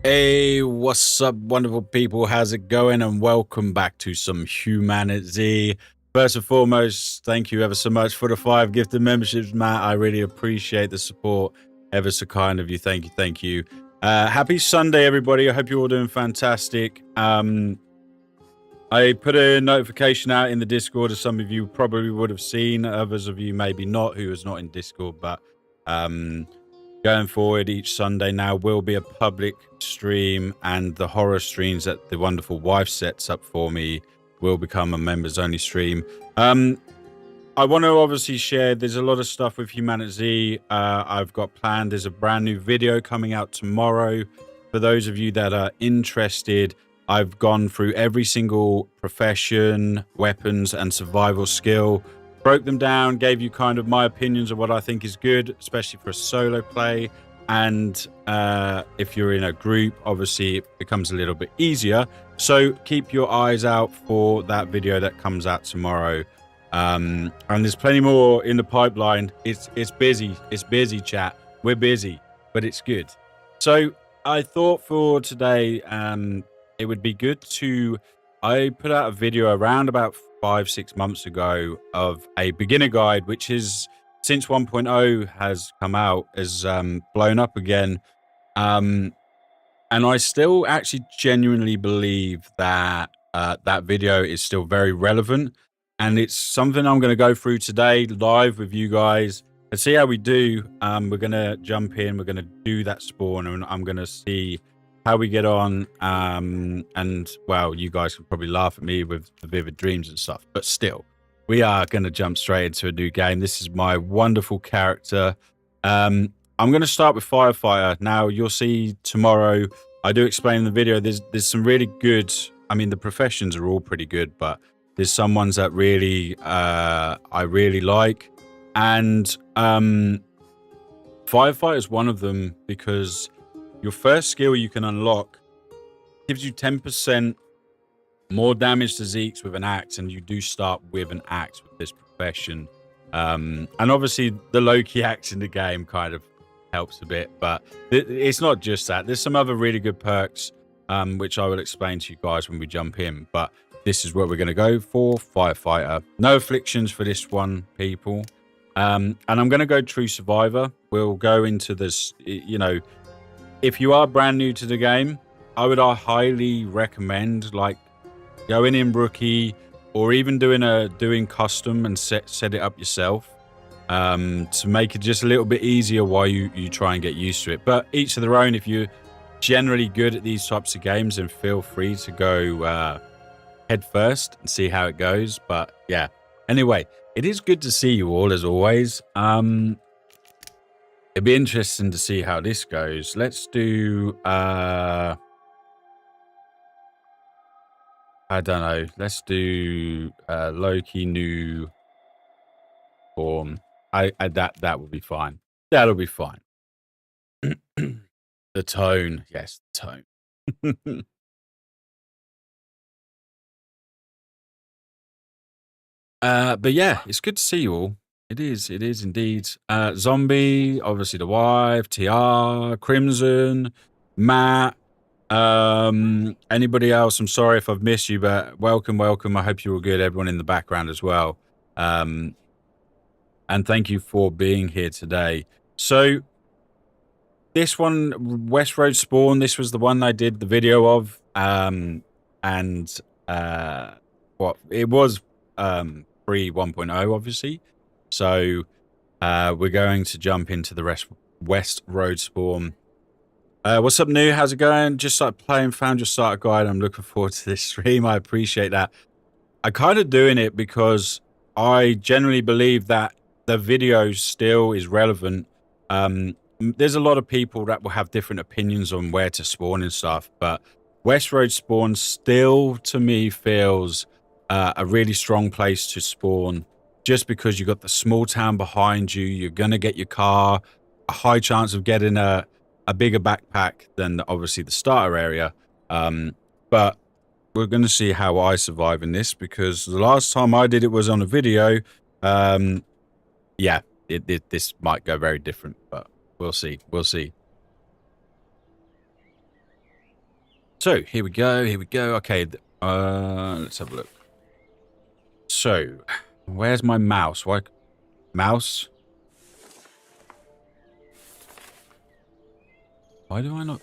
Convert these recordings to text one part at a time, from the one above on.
Hey, what's up, wonderful people? How's it going? And welcome back to some HumanitZ. First and foremost, thank you ever so much for the 5 gifted memberships, Matt. I really appreciate the support. Ever so kind of you. Thank you. Thank you. Happy Sunday, everybody. I hope you're all doing fantastic. I put a notification out in the Discord, as some of you probably would have seen. Others of you maybe not, who is not in Discord, but going forward, each Sunday now will be a public stream, and the horror streams that the wonderful wife sets up for me will become a members only stream. I want to obviously share, there's a lot of stuff with HumanitZ I've got planned. There's a brand new video coming out tomorrow. For those of you that are interested, I've gone through every single profession, weapons, and survival skill, broke them down, gave you kind of my opinions of what I think is good, especially for a solo play. And if you're in a group, obviously it becomes a little bit easier. So keep your eyes out for that video that comes out tomorrow. And there's plenty more in the pipeline. It's busy, chat. We're busy, but it's good. So I thought for today, it would be good to, I put out a video around about 5-6 months ago of a beginner guide, which is, since 1.0 has come out, has blown up again. And I still actually genuinely believe that that video is still very relevant. And it's something I'm going to go through today live with you guys and see how we do. We're going to jump in, we're going to do that spawn, and I'm going to see how we get on. And well, you guys can probably laugh at me with the vivid dreams and stuff, but still, we are going to jump straight into a new game. This is my wonderful character. I'm going to start with Firefighter. Now, you'll see tomorrow, I do explain in the video, there's some really good, I mean, the professions are all pretty good, but there's some ones that really, I really like. And Firefighter is one of them, because your first skill you can unlock gives you 10% more damage to Zeeks with an axe, and you do start with an axe with this profession. And obviously the low-key axe in the game kind of helps a bit, but it's not just that. There's some other really good perks, which I will explain to you guys when we jump in, but this is what we're going to go for, Firefighter. No afflictions for this one, people. And I'm going to go True Survivor. We'll go into this, you know, if you are brand new to the game, I would highly recommend like going in rookie, or even doing custom and set it up yourself, to make it just a little bit easier while you try and get used to it. But each of their own. If you're generally good at these types of games, then feel free to go head first and see how it goes. But yeah, anyway, it is good to see you all as always. It'd be interesting to see how this goes. Let's do I don't know, let's do Loki new form. That will be fine. That'll be fine. The tone, yes, the tone. But yeah, it's good to see you all. It is indeed. Zombie, obviously the wife, TR, Crimson, Matt, anybody else. I'm sorry if I've missed you, but welcome. I hope you're all good. Everyone in the background as well. And thank you for being here today. So this one, West Road Spawn, this was the one I did the video of. And what it was, pre 1.0, obviously. So we're going to jump into the West Road Spawn. What's up, New? How's it going? Just started playing, found your starter guide. I'm looking forward to this stream. I appreciate that. I'm kind of doing it because I generally believe that the video still is relevant. There's a lot of people that will have different opinions on where to spawn and stuff, but West Road Spawn still, to me, feels a really strong place to spawn, just because you got the small town behind you. You're gonna get your car, a high chance of getting a bigger backpack than obviously the starter area. But we're gonna see how I survive in this, because the last time I did it was on a video. Yeah, this might go very different, but we'll see. So, here we go. Here we go. Okay, let's have a look. So, where's my mouse? Why? Mouse? Why do I not...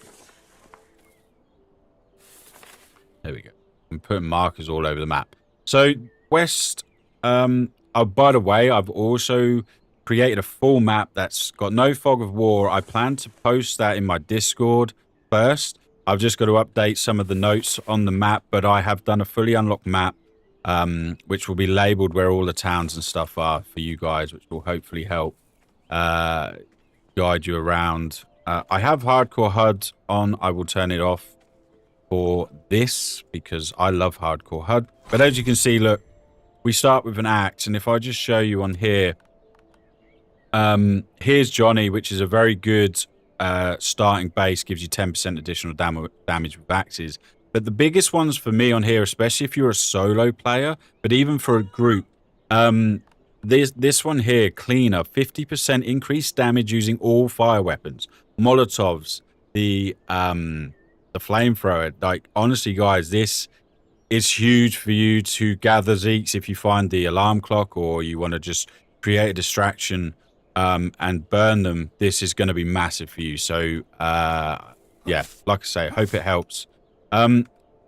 There we go. I'm putting markers all over the map. So, west... oh, by the way, I've also created a full map that's got no fog of war. I plan to post that in my Discord first. I've just got to update some of the notes on the map, but I have done a fully unlocked map, which will be labeled where all the towns and stuff are for you guys, which will hopefully help guide you around. I have hardcore HUD on. I will turn it off for this because I love hardcore HUD. But as you can see, look, we start with an axe, and if I just show you on here, here's Johnny, which is a very good starting base, gives you 10% additional damage with axes. But the biggest ones for me on here, especially if you're a solo player, but even for a group, this one here, Cleaner, 50% increased damage using all fire weapons, Molotovs, the flamethrower. Like, honestly, guys, this is huge for you to gather Zeeks if you find the alarm clock or you want to just create a distraction and burn them. This is going to be massive for you. So, yeah, like I say, hope it helps.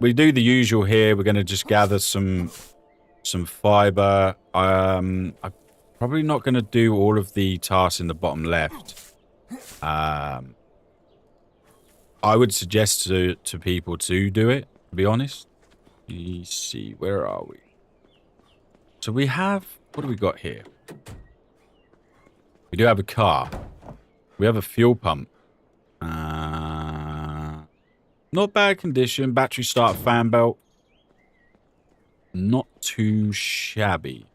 We do the usual here. We're going to just gather some fiber. I'm probably not going to do all of the tasks in the bottom left. I would suggest to people to do it, to be honest. You see, where are we? So we have, what do we got here? We do have a car. We have a fuel pump. Not bad condition. Battery start fan belt. Not too shabby.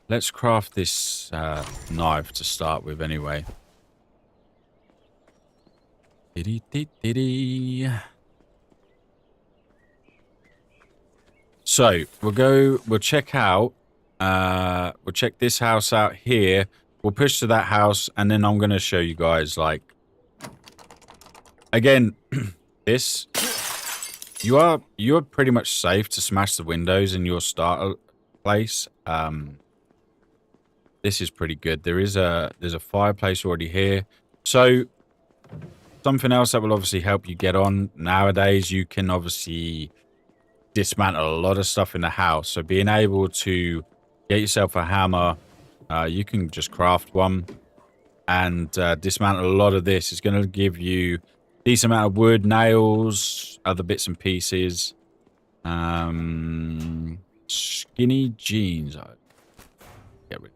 Let's craft this knife to start with anyway. So we'll check out, we'll check this house out here. We'll push to that house, and then I'm going to show you guys, like, again, this, you are pretty much safe to smash the windows in your starter place. This is pretty good. There's a fireplace already here. So something else that will obviously help you get on nowadays, you can obviously dismantle a lot of stuff in the house. So being able to get yourself a hammer, you can just craft one and dismantle a lot of this. Is going to give you a decent amount of wood, nails, other bits and pieces. Skinny jeans. Get rid.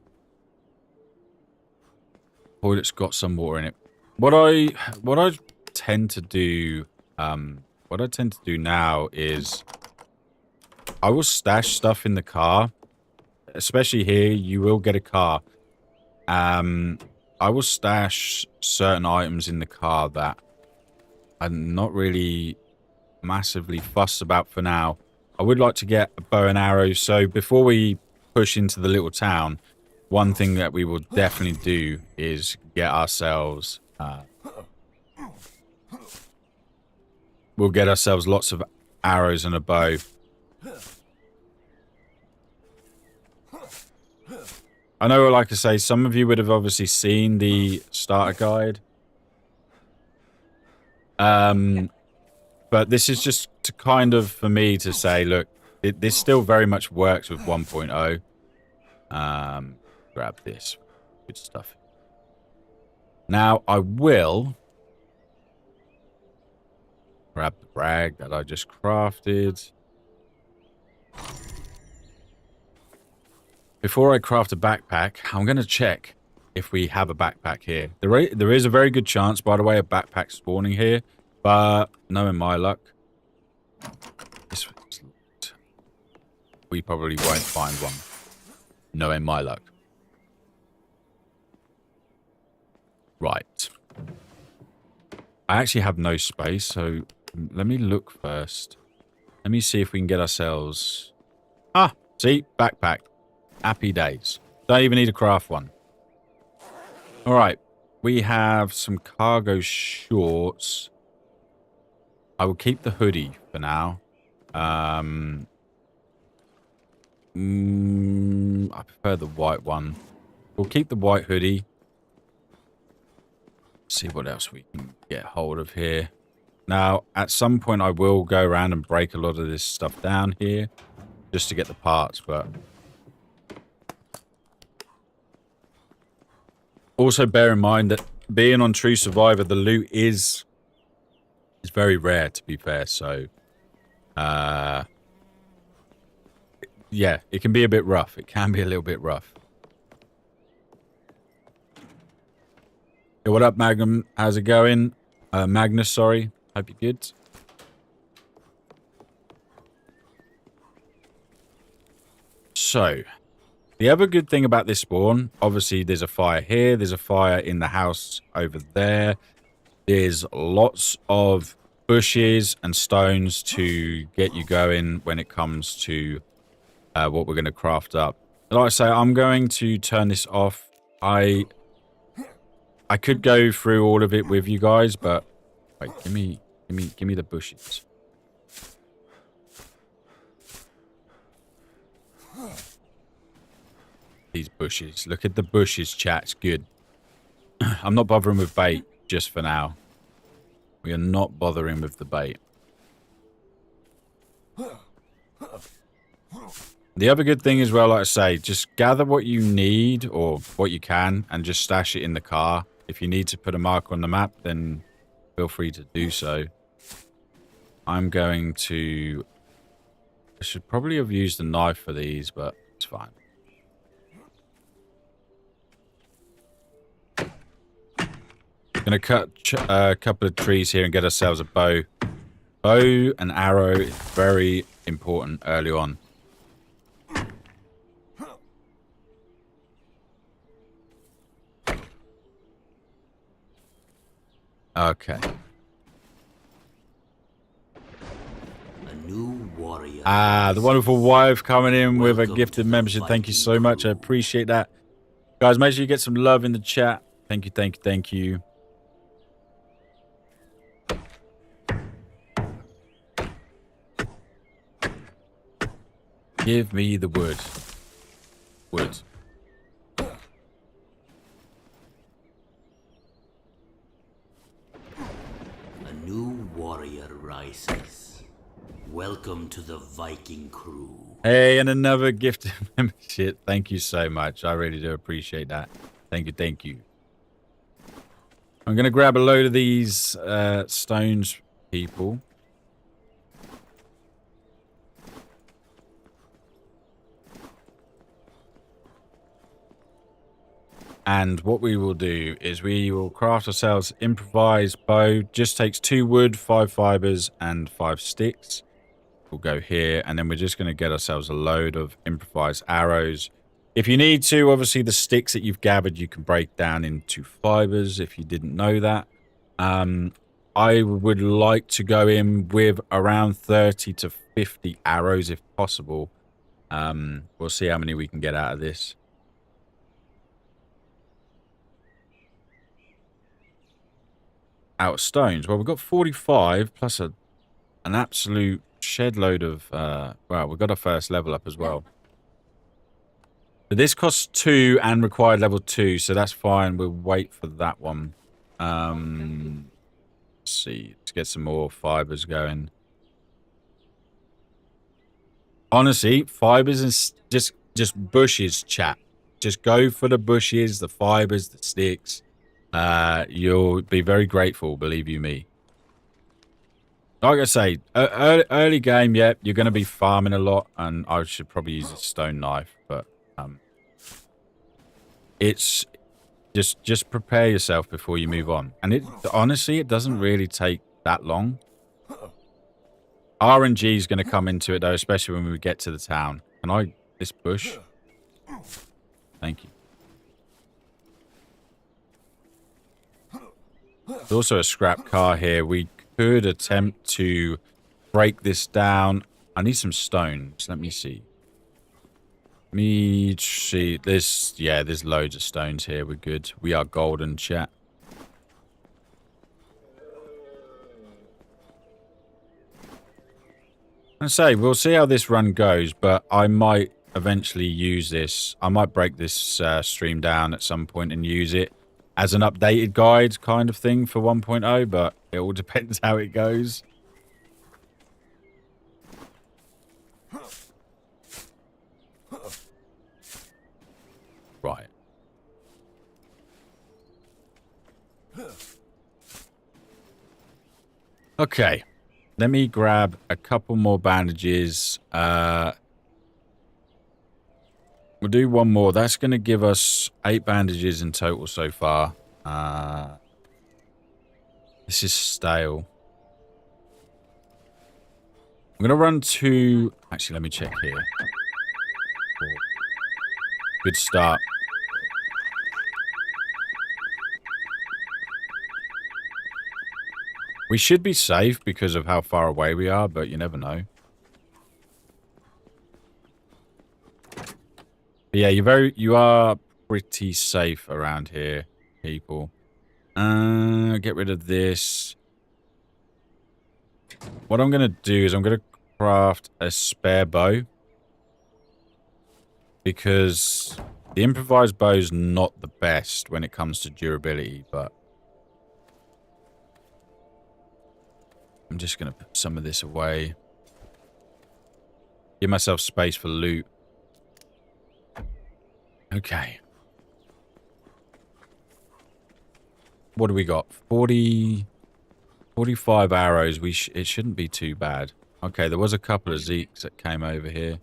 Toilet's got some water in it. What I tend to do, now is I will stash stuff in the car. Especially here, you will get a car. I will stash certain items in the car that I'm not really massively fussed about for now. I would like to get a bow and arrow. So before we push into the little town, one thing that we will definitely do is get ourselves... we'll get ourselves lots of arrows and a bow. I know, like I say, some of you would have obviously seen the starter guide. But this is just to kind of, for me to say, look, this still very much works with 1.0. Grab this. Good stuff. Now, I will grab the rag that I just crafted. Before I craft a backpack, I'm going to check if we have a backpack here. There is a very good chance, by the way, of backpack spawning here. But knowing my luck, we probably won't find one. Knowing my luck. Right. I actually have no space, so let me look first. Let me see if we can get ourselves... Ah, see? Backpack. Happy days. Don't even need to craft one. Alright. We have some cargo shorts. I will keep the hoodie for now. I prefer the white one. We'll keep the white hoodie. See what else we can get hold of here. Now, at some point, I will go around and break a lot of this stuff down here just to get the parts, but also bear in mind that being on True Survivor, the loot is very rare, to be fair. So, yeah, it can be a bit rough. It can be a little bit rough. Hey, what up, Magnum? How's it going? Magnus, sorry. Hope you're good. So, the other good thing about this spawn, obviously there's a fire here. There's a fire in the house over there. There's lots of bushes and stones to get you going when it comes to what we're going to craft up. Like I say, I'm going to turn this off. I could go through all of it with you guys, but wait, give me the bushes. These bushes. Look at the bushes, chat. It's good. I'm not bothering with bait just for now. We are not bothering with the bait. The other good thing as well, like I say, just gather what you need or what you can and just stash it in the car. If you need to put a mark on the map, then feel free to do so. I'm going to... I should probably have used a knife for these, but it's fine. Gonna cut a couple of trees here and get ourselves a bow. Bow and arrow is very important early on. Okay. A new warrior. The wonderful wife coming in with a gifted membership. Thank you so much. I appreciate that. Guys, make sure you get some love in the chat. Thank you, thank you, thank you. Give me the wood. Wood. A new warrior rises. Welcome to the Viking crew. Hey, and another gifted membership. Thank you so much. I really do appreciate that. Thank you, thank you. I'm going to grab a load of these stones, people. And what we will do is we will craft ourselves improvised bow. Just takes 2 wood, 5 fibers, and 5 sticks. We'll go here, and then we're just going to get ourselves a load of improvised arrows. If you need to, obviously the sticks that you've gathered, you can break down into fibers if you didn't know that. I would like to go in with around 30 to 50 arrows if possible. We'll see how many we can get out of this. Out of stones. Well, we've got 45 plus an absolute shed load of... well, we've got our first level up as well. But this costs 2 and required level 2, so that's fine. We'll wait for that one. Let's see. Let's get some more fibers going. Honestly, fibers is just bushes, chat. Just go for the bushes, the fibers, the sticks. You'll be very grateful, believe you me. Like I say, early game, yeah, you're going to be farming a lot, and I should probably use a stone knife, but it's just prepare yourself before you move on. And honestly, it doesn't really take that long. RNG is going to come into it though, especially when we get to the town. Can I this bush? Thank you. There's also a scrap car here. We could attempt to break this down. I need some stones. Let me see. Let me see. There's loads of stones here. We're good. We are golden, chat. And say, we'll see how this run goes, but I might eventually use this. I might break this stream down at some point and use it as an updated guide kind of thing for 1.0, but it all depends how it goes. Right. Okay. Let me grab a couple more bandages. We'll do one more. That's going to give us 8 bandages in total so far. This is stale. I'm going to run to... Actually, let me check here. Good start. We should be safe because of how far away we are, but you never know. But yeah, you are pretty safe around here, people. Get rid of this. What I'm going to do is I'm going to craft a spare bow. Because the improvised bow is not the best when it comes to durability, but I'm just going to put some of this away. Give myself space for loot. Okay. What do we got? 45 arrows. It shouldn't be too bad. Okay, there was a couple of Zeeks that came over here.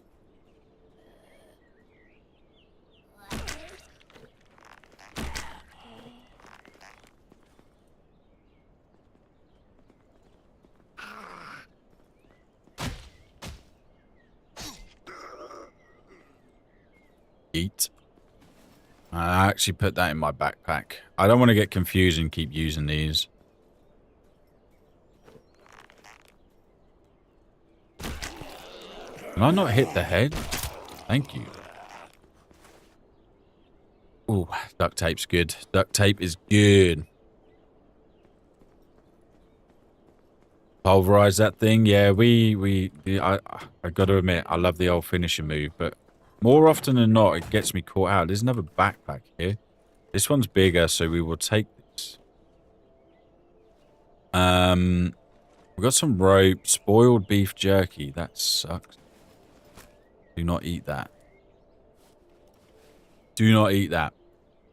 Eat. I actually put that in my backpack. I don't want to get confused and keep using these. Can I not hit the head? Thank you. Ooh, duct tape's good. Duct tape is good. Pulverize that thing. Yeah, I got to admit, I love the old finishing move, but more often than not, it gets me caught out. There's another backpack here. This one's bigger, so we will take this. We've got some rope, spoiled beef jerky. That sucks. Do not eat that. Do not eat that.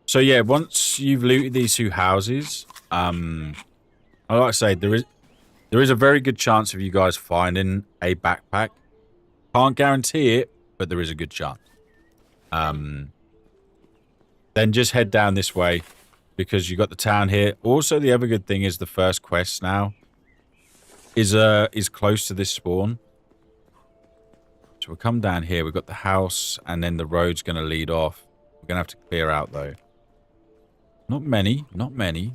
So yeah, once you've looted these 2 houses, I like to say there is a very good chance of you guys finding a backpack. Can't guarantee it, but there is a good chance. Then just head down this way because you got the town here. Also, the other good thing is the first quest now is close to this spawn. So we'll come down here. We've got the house, and then the road's going to lead off. We're going to have to clear out, though. Not many. Not many.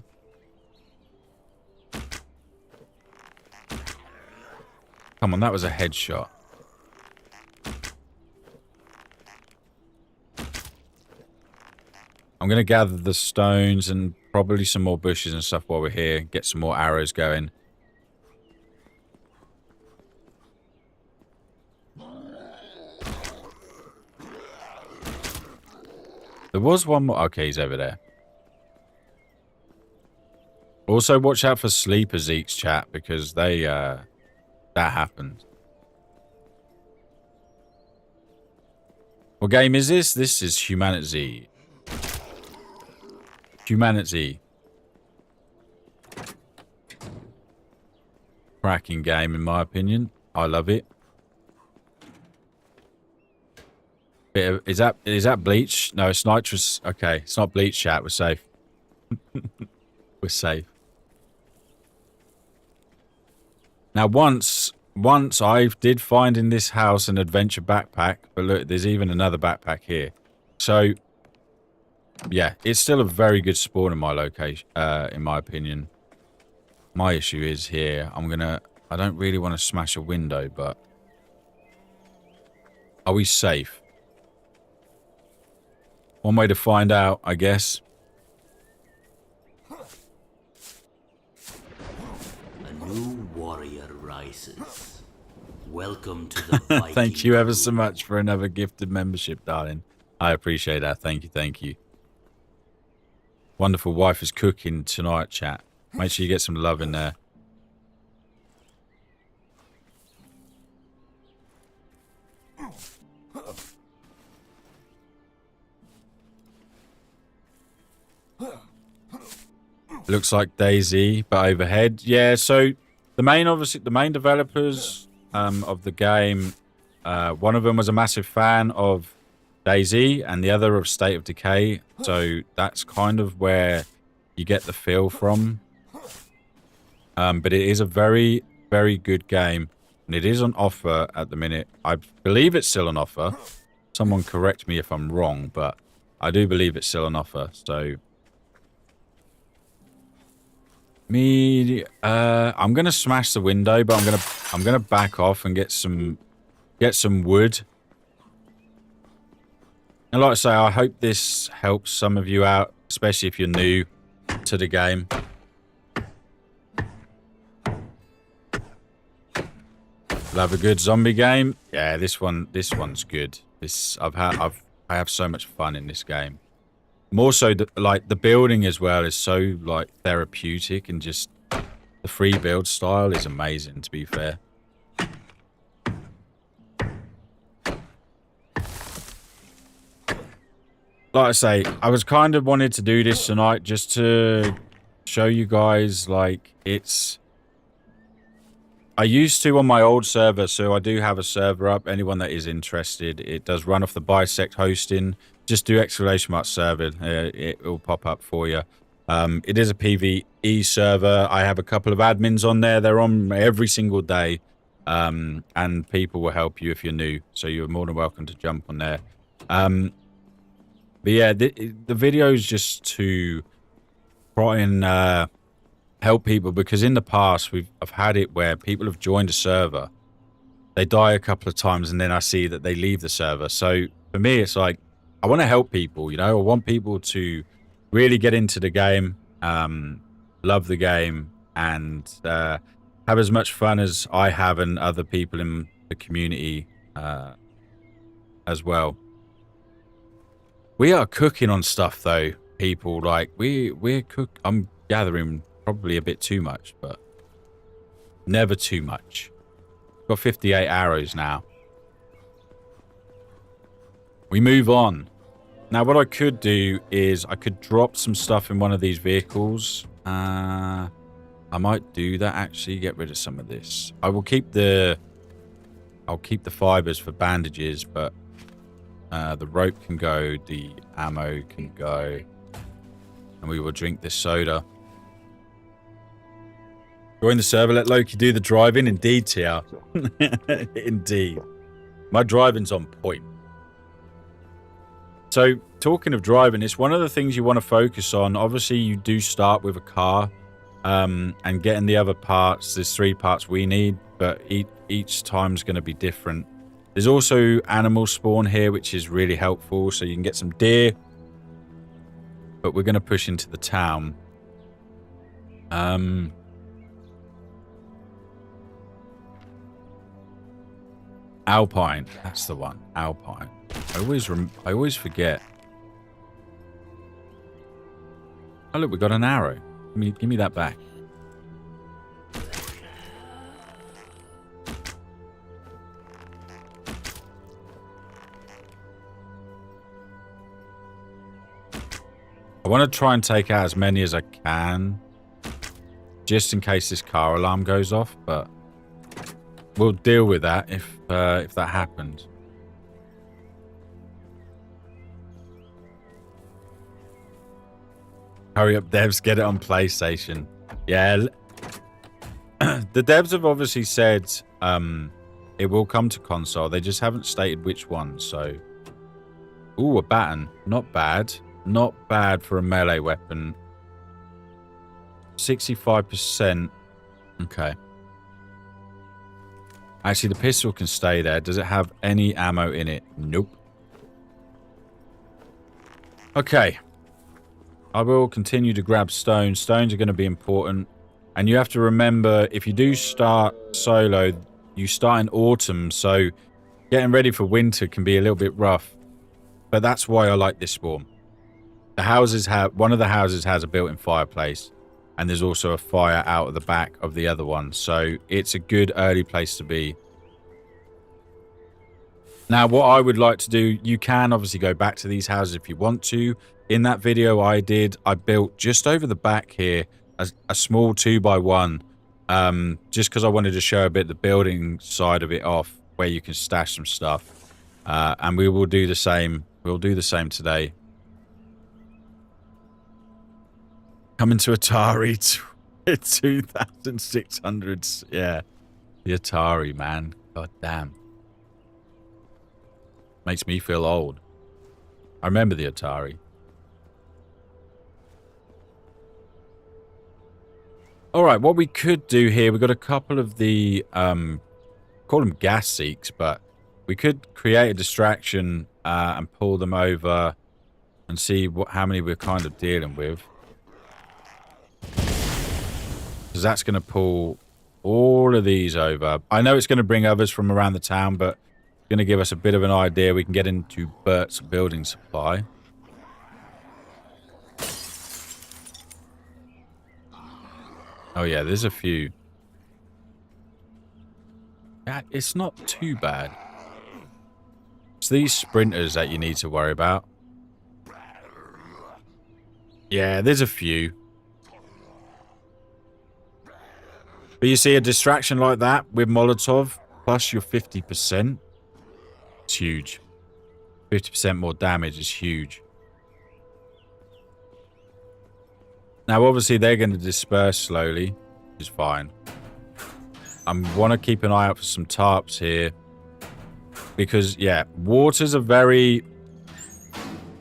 Come on, that was a headshot. I'm going to gather the stones and probably some more bushes and stuff while we're here. Get some more arrows going. There was one more. Okay, he's over there. Also, watch out for sleeper Zeke's chat because they, that happened. What game is this? This is HumanitZ. HumanitZ. Cracking game, in my opinion. I love it. Is that bleach? No, it's nitrous. Okay, it's not bleach, chat. We're safe. We're safe. Now, once I did find in this house an adventure backpack, but look, there's even another backpack here. So, yeah, it's still a very good spawn in my location, in my opinion. My issue is here. I don't really want to smash a window, but are we safe? One way to find out, I guess. A new warrior rises. Welcome to the Viking Thank you ever so crew. much for another gifted membership, darling. I appreciate that. Thank you, thank you. Wonderful wife is cooking tonight, chat. Make sure you get some love in there. Looks like Daisy, but overhead. Yeah, so the main developers of the game, one of them was a massive fan of Daisy and the other of State of Decay. So that's kind of where you get the feel from. But it is a very, very good game. And it is on offer at the minute. I believe it's still on offer. Someone correct me if I'm wrong, but I do believe it's still on offer. So I'm gonna smash the window, but I'm gonna back off and get some wood. And like I say, I hope this helps some of you out, especially if you're new to the game. Love a good zombie game. Yeah, this one's good. I have so much fun in this game. More so, like the building as well is so like therapeutic, and just the free build style is amazing. To be fair. Like I say, I was kind of wanted to do this tonight just to show you guys, like, I used to on my old server, so I do have a server up. Anyone that is interested, it does run off the Bisect hosting. Just do !server. It will pop up for you. It is a PvE server. I have a couple of admins on there. They're on every single day. And people will help you if you're new. So you're more than welcome to jump on there. But yeah, the video is just to try and help people, because in the past I've had it where people have joined a server, they die a couple of times, and then I see that they leave the server. So for me, it's like I want to help people. You know, I want people to really get into the game, love the game, and have as much fun as I have and other people in the community as well. We are cooking on stuff though, people. Like I'm gathering probably a bit too much, but never too much. Got 58 arrows now. We move on. Now what I could do is I could drop some stuff in one of these vehicles. I might do that actually, get rid of some of this. I'll keep the fibers for bandages, but the rope can go, the ammo can go, and we will drink this soda. Join the server, let Loki do the driving. Indeed, TR. Indeed. My driving's on point. So, talking of driving, it's one of the things you want to focus on. Obviously, you do start with a car, and getting the other parts. There's 3 parts we need, but each time's going to be different. There's also animal spawn here, which is really helpful, so you can get some deer. But we're going to push into the town. Alpine, that's the one. Alpine. I always forget. Oh look, we got an arrow. Give me that back. I want to try and take out as many as I can, just in case this car alarm goes off, but we'll deal with that if that happens. Hurry up, devs, get it on PlayStation. Yeah, the devs have obviously said it will come to console. They just haven't stated which one, so... Ooh, a baton. Not bad. Not bad for a melee weapon. 65%. Okay. Actually, the pistol can stay there. Does it have any ammo in it? Nope. Okay. I will continue to grab stones. Stones are going to be important. And you have to remember, if you do start solo, you start in autumn, so getting ready for winter can be a little bit rough. But that's why I like this spawn. The houses have, one of the houses has a built-in fireplace, and there's also a fire out of the back of the other one, so it's a good early place to be. Now, what I would like to do, you can obviously go back to these houses if you want to. In that video I built just over the back here a small 2x1, just because I wanted to show a bit the building side of it off, where you can stash some stuff. And we will do the same. We'll do the same today. Coming to Atari 2600s. Yeah. The Atari, man. God damn. Makes me feel old. I remember the Atari. Alright, what we could do here, we've got a couple of the, call them gas seeks, but we could create a distraction and pull them over and see how many we're kind of dealing with. Because that's going to pull all of these over. I know it's going to bring others from around the town, but it's going to give us a bit of an idea. We can get into Bert's building supply. Oh yeah, there's a few. Yeah, it's not too bad. It's these sprinters that you need to worry about. Yeah, there's a few. But you see a distraction like that with Molotov, plus your 50%. It's huge. 50% more damage is huge. Now, obviously, they're going to disperse slowly, which is fine. I want to keep an eye out for some tarps here. Because, yeah, water's a very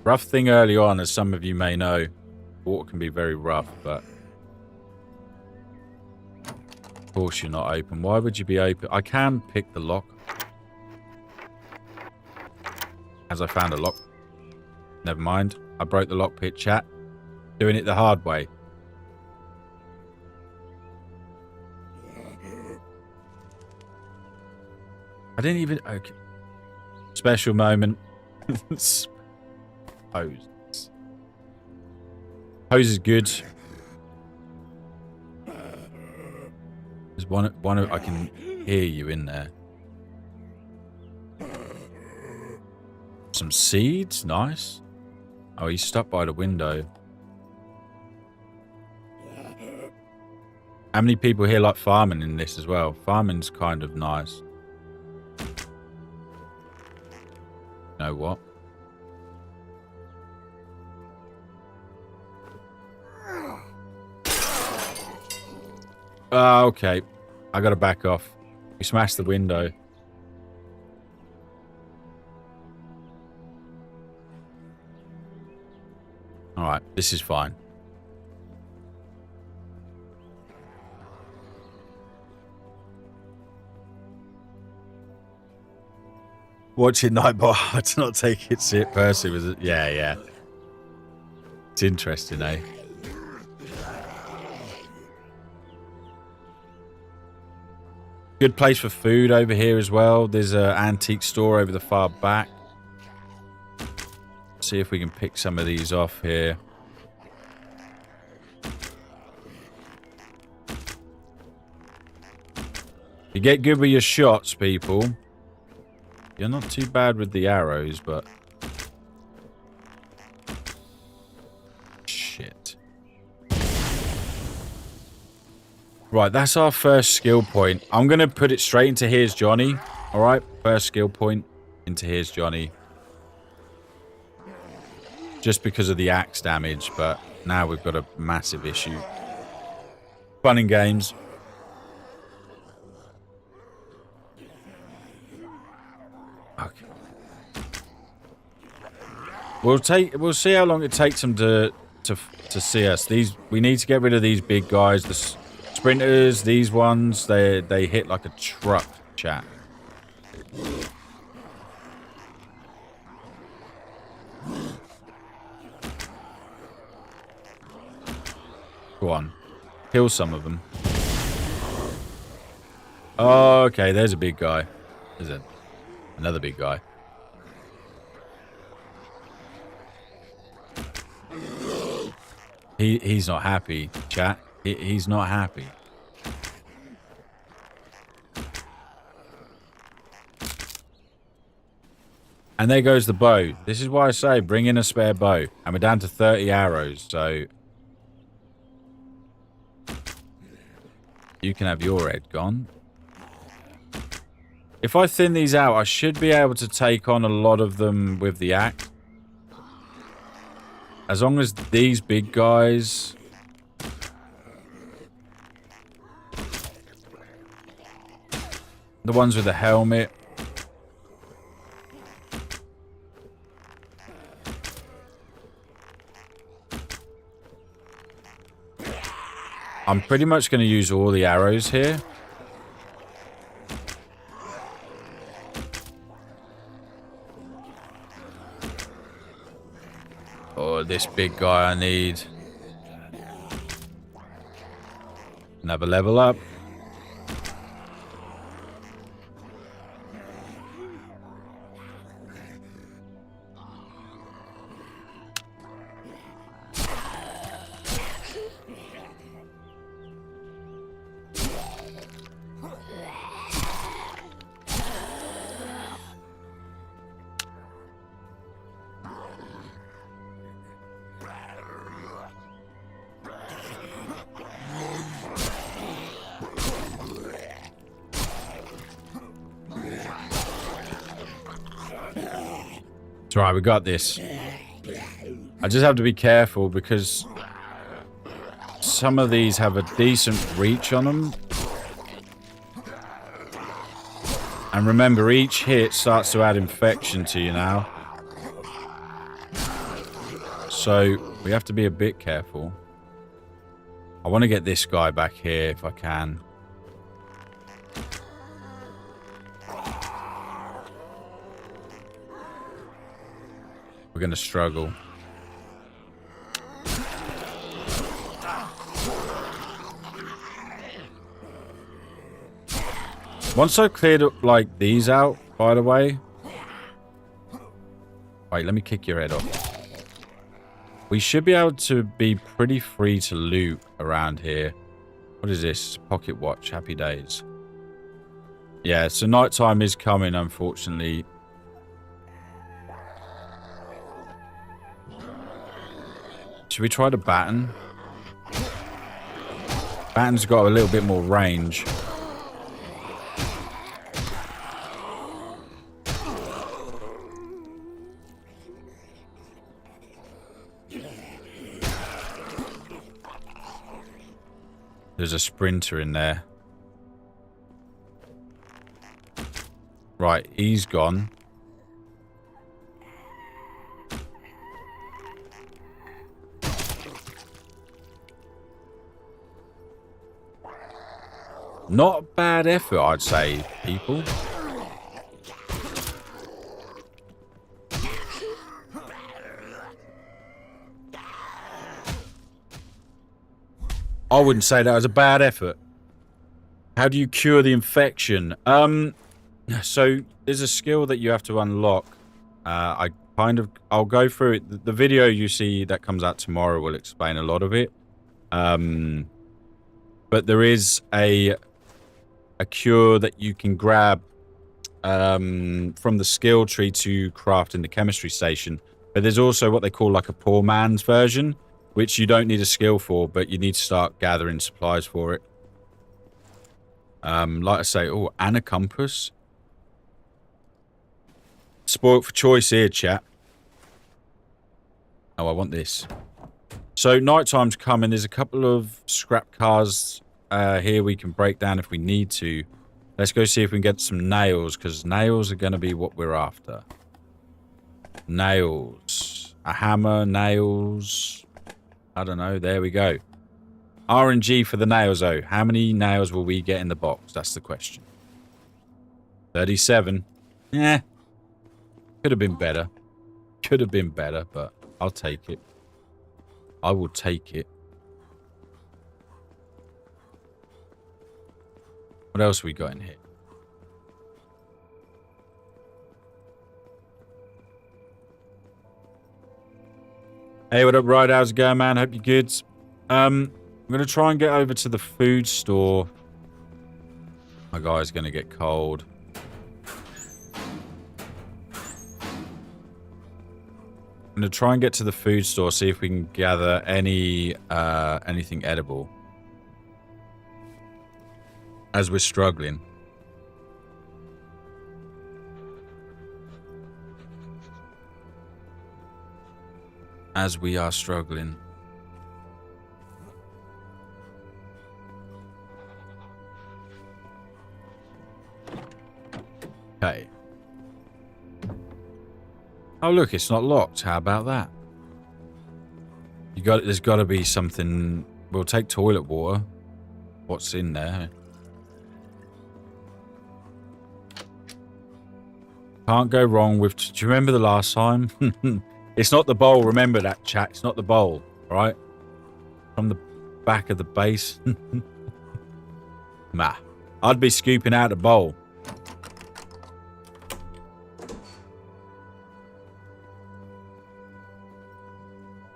rough thing early on, as some of you may know. Water can be very rough, but... Of course you're not open. Why would you be open? I can pick the lock. As I found a lock. Never mind. I broke the lockpick, chat. Doing it the hard way. I didn't even... Okay. Special moment. Hose. Hose is good. There's one I can hear you in there. Some seeds, nice. Oh, he's stuck by the window. How many people here like farming in this as well? Farming's kind of nice. You know what? Okay. I gotta back off. We smashed the window. Alright, this is fine. Watching Nightbot, to not take it personally was it? Yeah, yeah. It's interesting, eh? Good place for food over here as well. There's an antique store over the far back. See if we can pick some of these off here. You get good with your shots, people. You're not too bad with the arrows, but... Shit. Right, that's our first skill point. I'm going to put it straight into Here's Johnny. Alright, first skill point into Here's Johnny. Just because of the axe damage, but now we've got a massive issue. Fun and games. Okay. We'll see how long it takes them to see us. We need to get rid of these big guys. The sprinters, these ones, they hit like a truck, chat. Go on. Kill some of them. Oh, okay, there's a big guy. There's another big guy. He's not happy, chat. He's not happy. And there goes the bow. This is why I say bring in a spare bow. And we're down to 30 arrows, so you can have your head gone. If I thin these out, I should be able to take on a lot of them with the axe. As long as these big guys... The ones with the helmet... I'm pretty much going to use all the arrows here. Oh, this big guy I need. Another level up. It's alright, we got this. I just have to be careful because some of these have a decent reach on them. And remember, each hit starts to add infection to you now. So we have to be a bit careful. I want to get this guy back here if I can. We're going to struggle. Once I've cleared up, like, these out, by the way... Wait, let me kick your head off. We should be able to be pretty free to loot around here. What is this? Pocket watch. Happy days. Yeah, so nighttime is coming, unfortunately. Should we try the baton? Baton's got a little bit more range. There's a sprinter in there. Right, he's gone. Not a bad effort, I'd say, people. I wouldn't say that was a bad effort. How do you cure the infection? So there's a skill that you have to unlock. I'll go through it. The video you see that comes out tomorrow will explain a lot of it. But there is a cure that you can grab from the skill tree to craft in the chemistry station. But there's also what they call like a poor man's version, which you don't need a skill for, but you need to start gathering supplies for it. Like I say, oh, and a compass. Spoiled for choice here, chat. Oh, I want this. So nighttime's coming. There's a couple of scrap cars here we can break down if we need to. Let's go see if we can get some nails, because nails are going to be what we're after. Nails. A hammer, nails. I don't know. There we go. RNG for the nails, though. How many nails will we get in the box? That's the question. 37. Yeah. Could have been better. Could have been better, but I'll take it. I will take it. What else we got in here? Hey, what up, Ride? How's it going, man? Hope you're good. I'm going to try and get over to the food store. My guy's going to get cold. I'm going to try and get to the food store, see if we can gather anything edible. As we're struggling. As we are struggling. Okay. Oh, look, it's not locked. How about that? There's got to be something. We'll take toilet water. What's in there? Can't go wrong with... Do you remember the last time? It's not the bowl. Remember that, chat. It's not the bowl, right? From the back of the base. Nah. I'd be scooping out the bowl.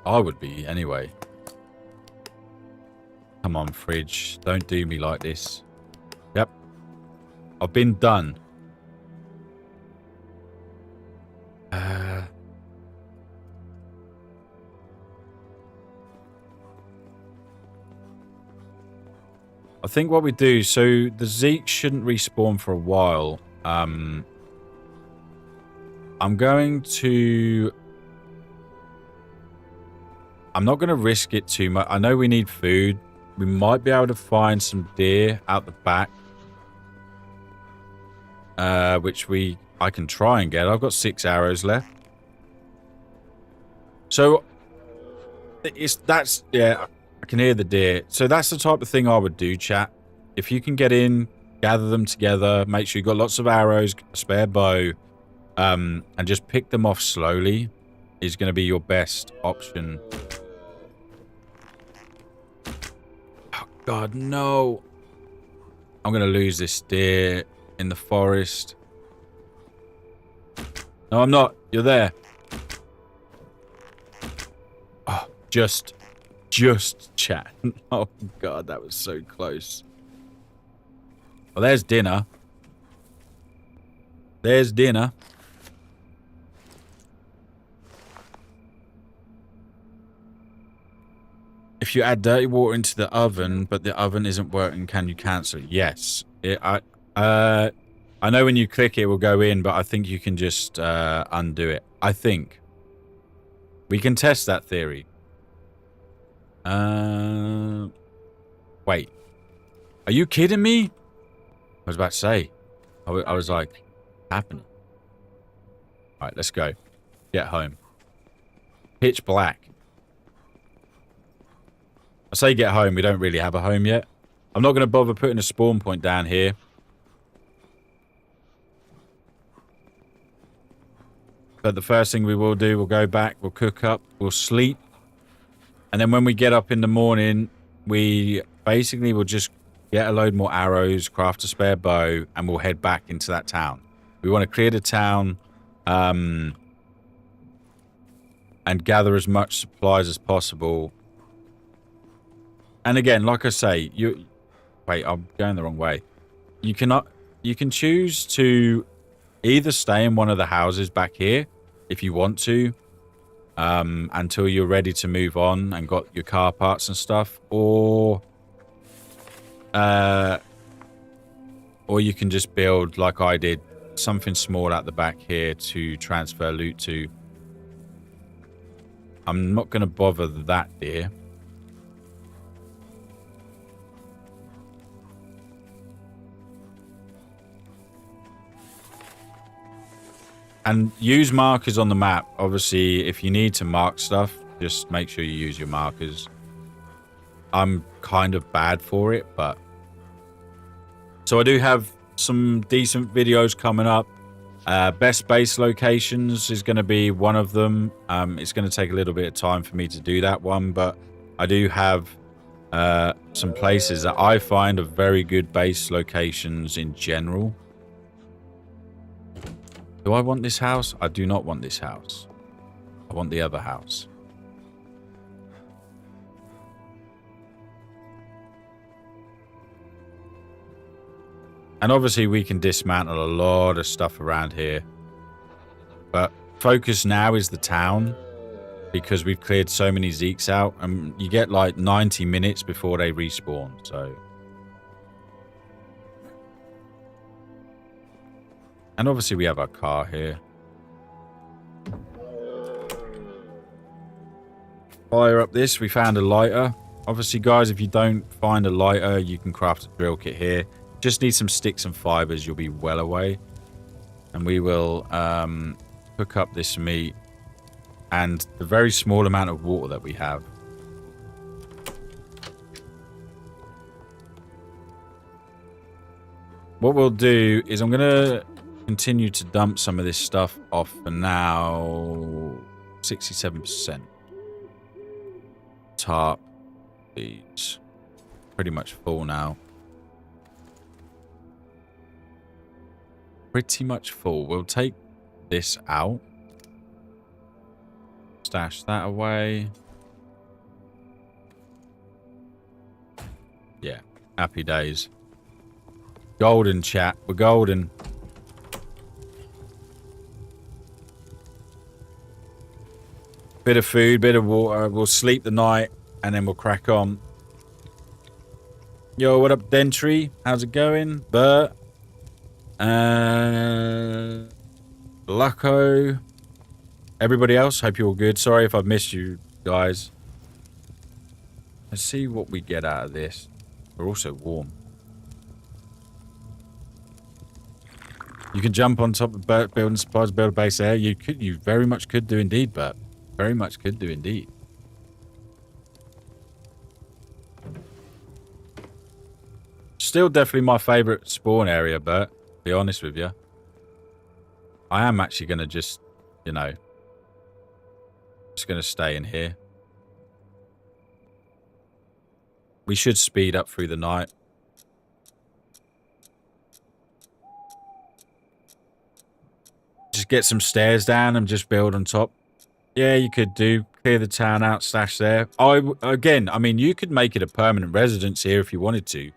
I would be, anyway. Come on, fridge. Don't do me like this. Yep. I've been done. I think what we do, so the Zeke shouldn't respawn for a while. I'm going to... I'm not going to risk it too much. I know we need food. We might be able to find some deer out the back. Which I can try and get. I've got 6 arrows left. So, yeah, I can hear the deer. So that's the type of thing I would do, chat. If you can get in, gather them together, make sure you've got lots of arrows, a spare bow, and just pick them off slowly is going to be your best option. Oh, God, no. I'm going to lose this deer in the forest. No, I'm not. You're there. Oh, just chat. Oh, God, that was so close. Well, there's dinner. There's dinner. If you add dirty water into the oven, but the oven isn't working, can you cancel it? Yes. I know when you click it will go in, but I think you can just undo it. I think. We can test that theory. Wait. Are you kidding me? I was about to say. I was like, happening. Alright, let's go. Get home. Pitch black. I say get home, we don't really have a home yet. I'm not going to bother putting a spawn point down here. But the first thing we will do, we'll go back, we'll cook up, we'll sleep. And then when we get up in the morning, we basically will just get a load more arrows, craft a spare bow, and we'll head back into that town. We want to clear the town and gather as much supplies as possible. And again, like I say, wait, I'm going the wrong way. You can choose to either stay in one of the houses back here if you want to, until you're ready to move on and got your car parts and stuff, or you can just build, like I did, something small at the back here to transfer loot to. I'm not going to bother that deer. And use markers on the map. Obviously, if you need to mark stuff, just make sure you use your markers. I'm kind of bad for it, but... So I do have some decent videos coming up. Best base locations is going to be one of them. It's going to take a little bit of time for me to do that one, but I do have some places that I find are very good base locations in general. Do I want this house? I do not want this house. I want the other house. And obviously we can dismantle a lot of stuff around here. But focus now is the town. Because we've cleared so many Zeeks out. And you get like 90 minutes before they respawn. So. And obviously we have our car here. Fire up this. We found a lighter. Obviously, guys, if you don't find a lighter, you can craft a drill kit here. Just need some sticks and fibers. You'll be well away. And we will cook up this meat. And the very small amount of water that we have. What we'll do is I'm going to continue to dump some of this stuff off for now. 67%. Tarp. These. Pretty much full now. Pretty much full. We'll take this out. Stash that away. Yeah. Happy days. Golden, chat. We're golden. Bit of food, bit of water. We'll sleep the night, and then we'll crack on. Yo, what up, Dentry? How's it going? Bert. Lucko. Everybody else, hope you're all good. Sorry if I've missed you guys. Let's see what we get out of this. We're also warm. You can jump on top of building supplies, build a base there. You very much could do indeed, Bert. Very much could do indeed. Still definitely my favourite spawn area, Bert. To be honest with you. I am actually going to just, you know, just going to stay in here. We should speed up through the night. Just get some stairs down and just build on top. Yeah, you could do. Clear the town out, stash there. Again, I mean, you could make it a permanent residence here if you wanted to.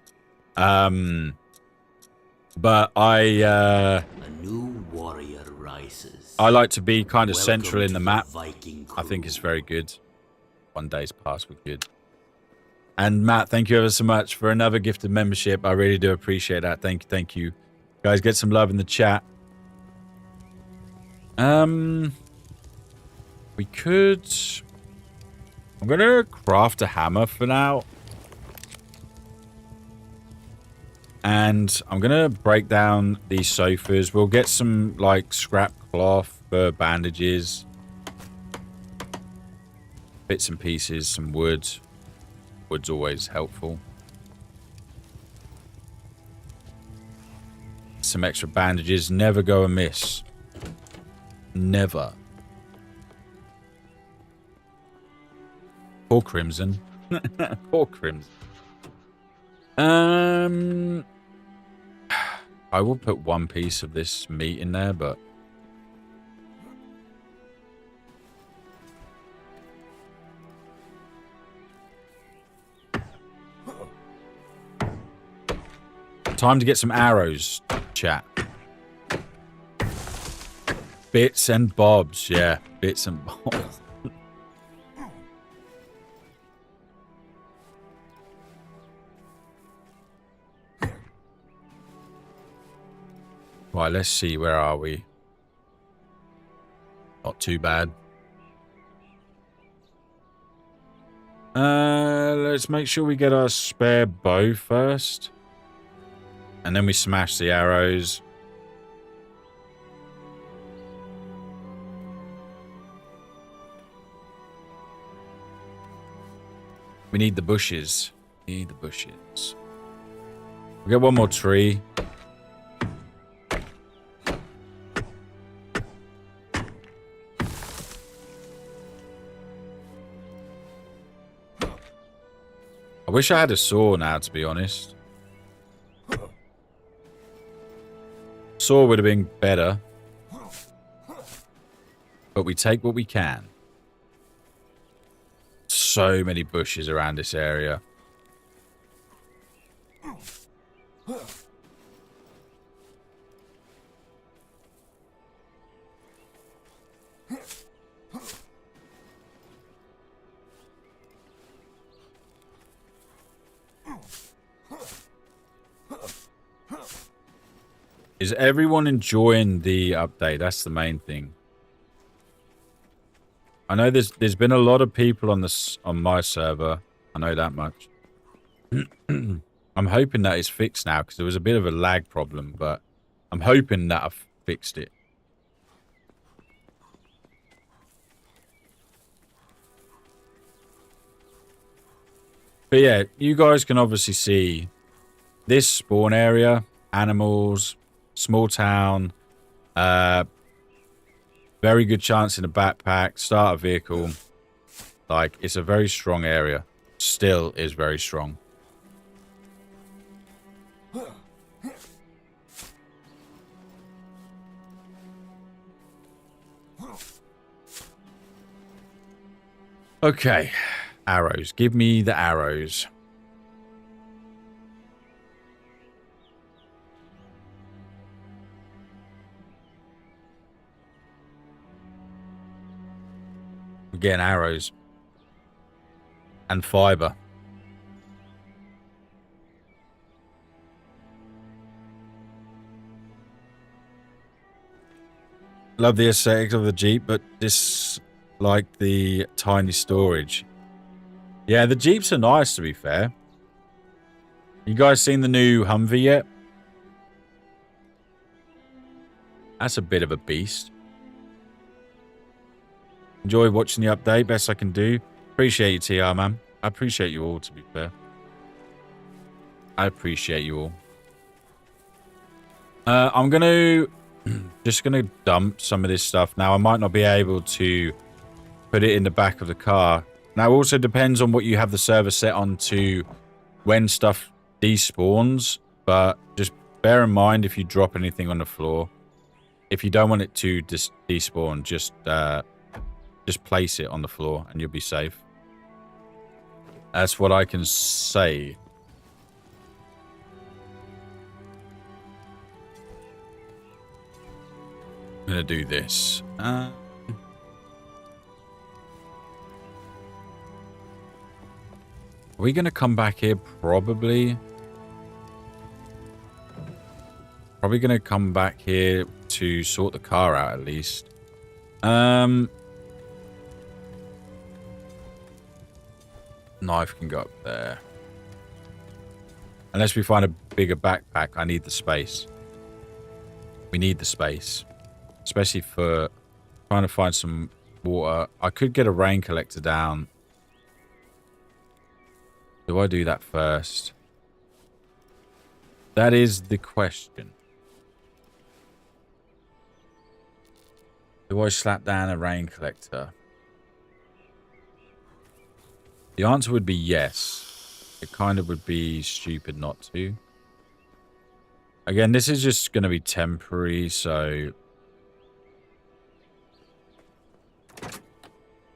But a new warrior rises. I like to be kind of Welcome central in the map. Viking crew. I think it's very good. One day's passed with good. And Matt, thank you ever so much for another gifted membership. I really do appreciate that. Thank you. Guys, get some love in the chat. We could... I'm going to craft a hammer for now. And I'm going to break down these sofas. We'll get some, like, scrap cloth for bandages. Bits and pieces, some wood. Wood's always helpful. Some extra bandages. Never go amiss. Never. Poor Crimson. Poor Crimson. I will put one piece of this meat in there, but... Time to get some arrows, chat. Bits and bobs, yeah. Bits and bobs. Right, let's see. Where are we? Not too bad. Let's make sure we get our spare bow first. And then we smash the arrows. We need the bushes. Need the bushes. We get one more tree. I wish I had a saw now, to be honest. Saw would have been better. But we take what we can. So many bushes around this area. Is everyone enjoying the update? That's the main thing. I know there's been a lot of people on my server. I know that much. I'm hoping that it's fixed now because there was a bit of a lag problem, but I'm hoping that I've fixed it. But yeah, you guys can obviously see this spawn area, animals, small town, very good chance in a backpack, start a vehicle. Like, it's a very strong area. Still is very strong. Okay. Arrows. Give me the arrows. We're getting arrows. And fiber. Love the aesthetics of the Jeep, but like the tiny storage. Yeah, the Jeeps are nice, to be fair. You guys seen the new Humvee yet? That's a bit of a beast. Enjoy watching the update, best I can do. Appreciate you, TR, man. I appreciate you all, to be fair. I appreciate you all. I'm going to... just going to dump some of this stuff. Now, I might not be able to put it in the back of the car. Now, it also depends on what you have the server set on to when stuff despawns. But just bear in mind if you drop anything on the floor. If you don't want it to despawn, just place it on the floor and you'll be safe. That's what I can say. I'm going to do this. Are we going to come back here? Probably. Probably going to come back here to sort the car out at least. Knife can go up there. Unless we find a bigger backpack, I need the space. We need the space. Especially for trying to find some water. I could get a rain collector down. Do I do that first? That is the question. Do I slap down a rain collector? The answer would be yes. It kind of would be stupid not to. Again, this is just going to be temporary, so...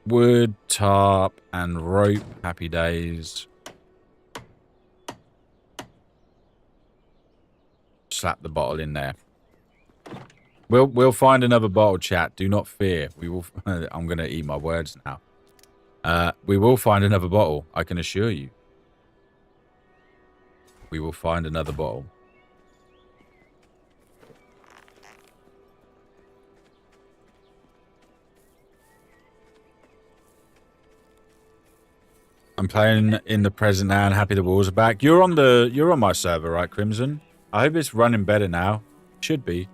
wood, tarp, and rope. Happy days. Slap the bottle in there. We'll find another bottle, chat. Do not fear. We will. I'm gonna eat my words now. We will find another bottle. I can assure you. We will find another bottle. I'm playing in the present now and happy the walls are back. You're on my server, right, Crimson? I hope it's running better now. Should be.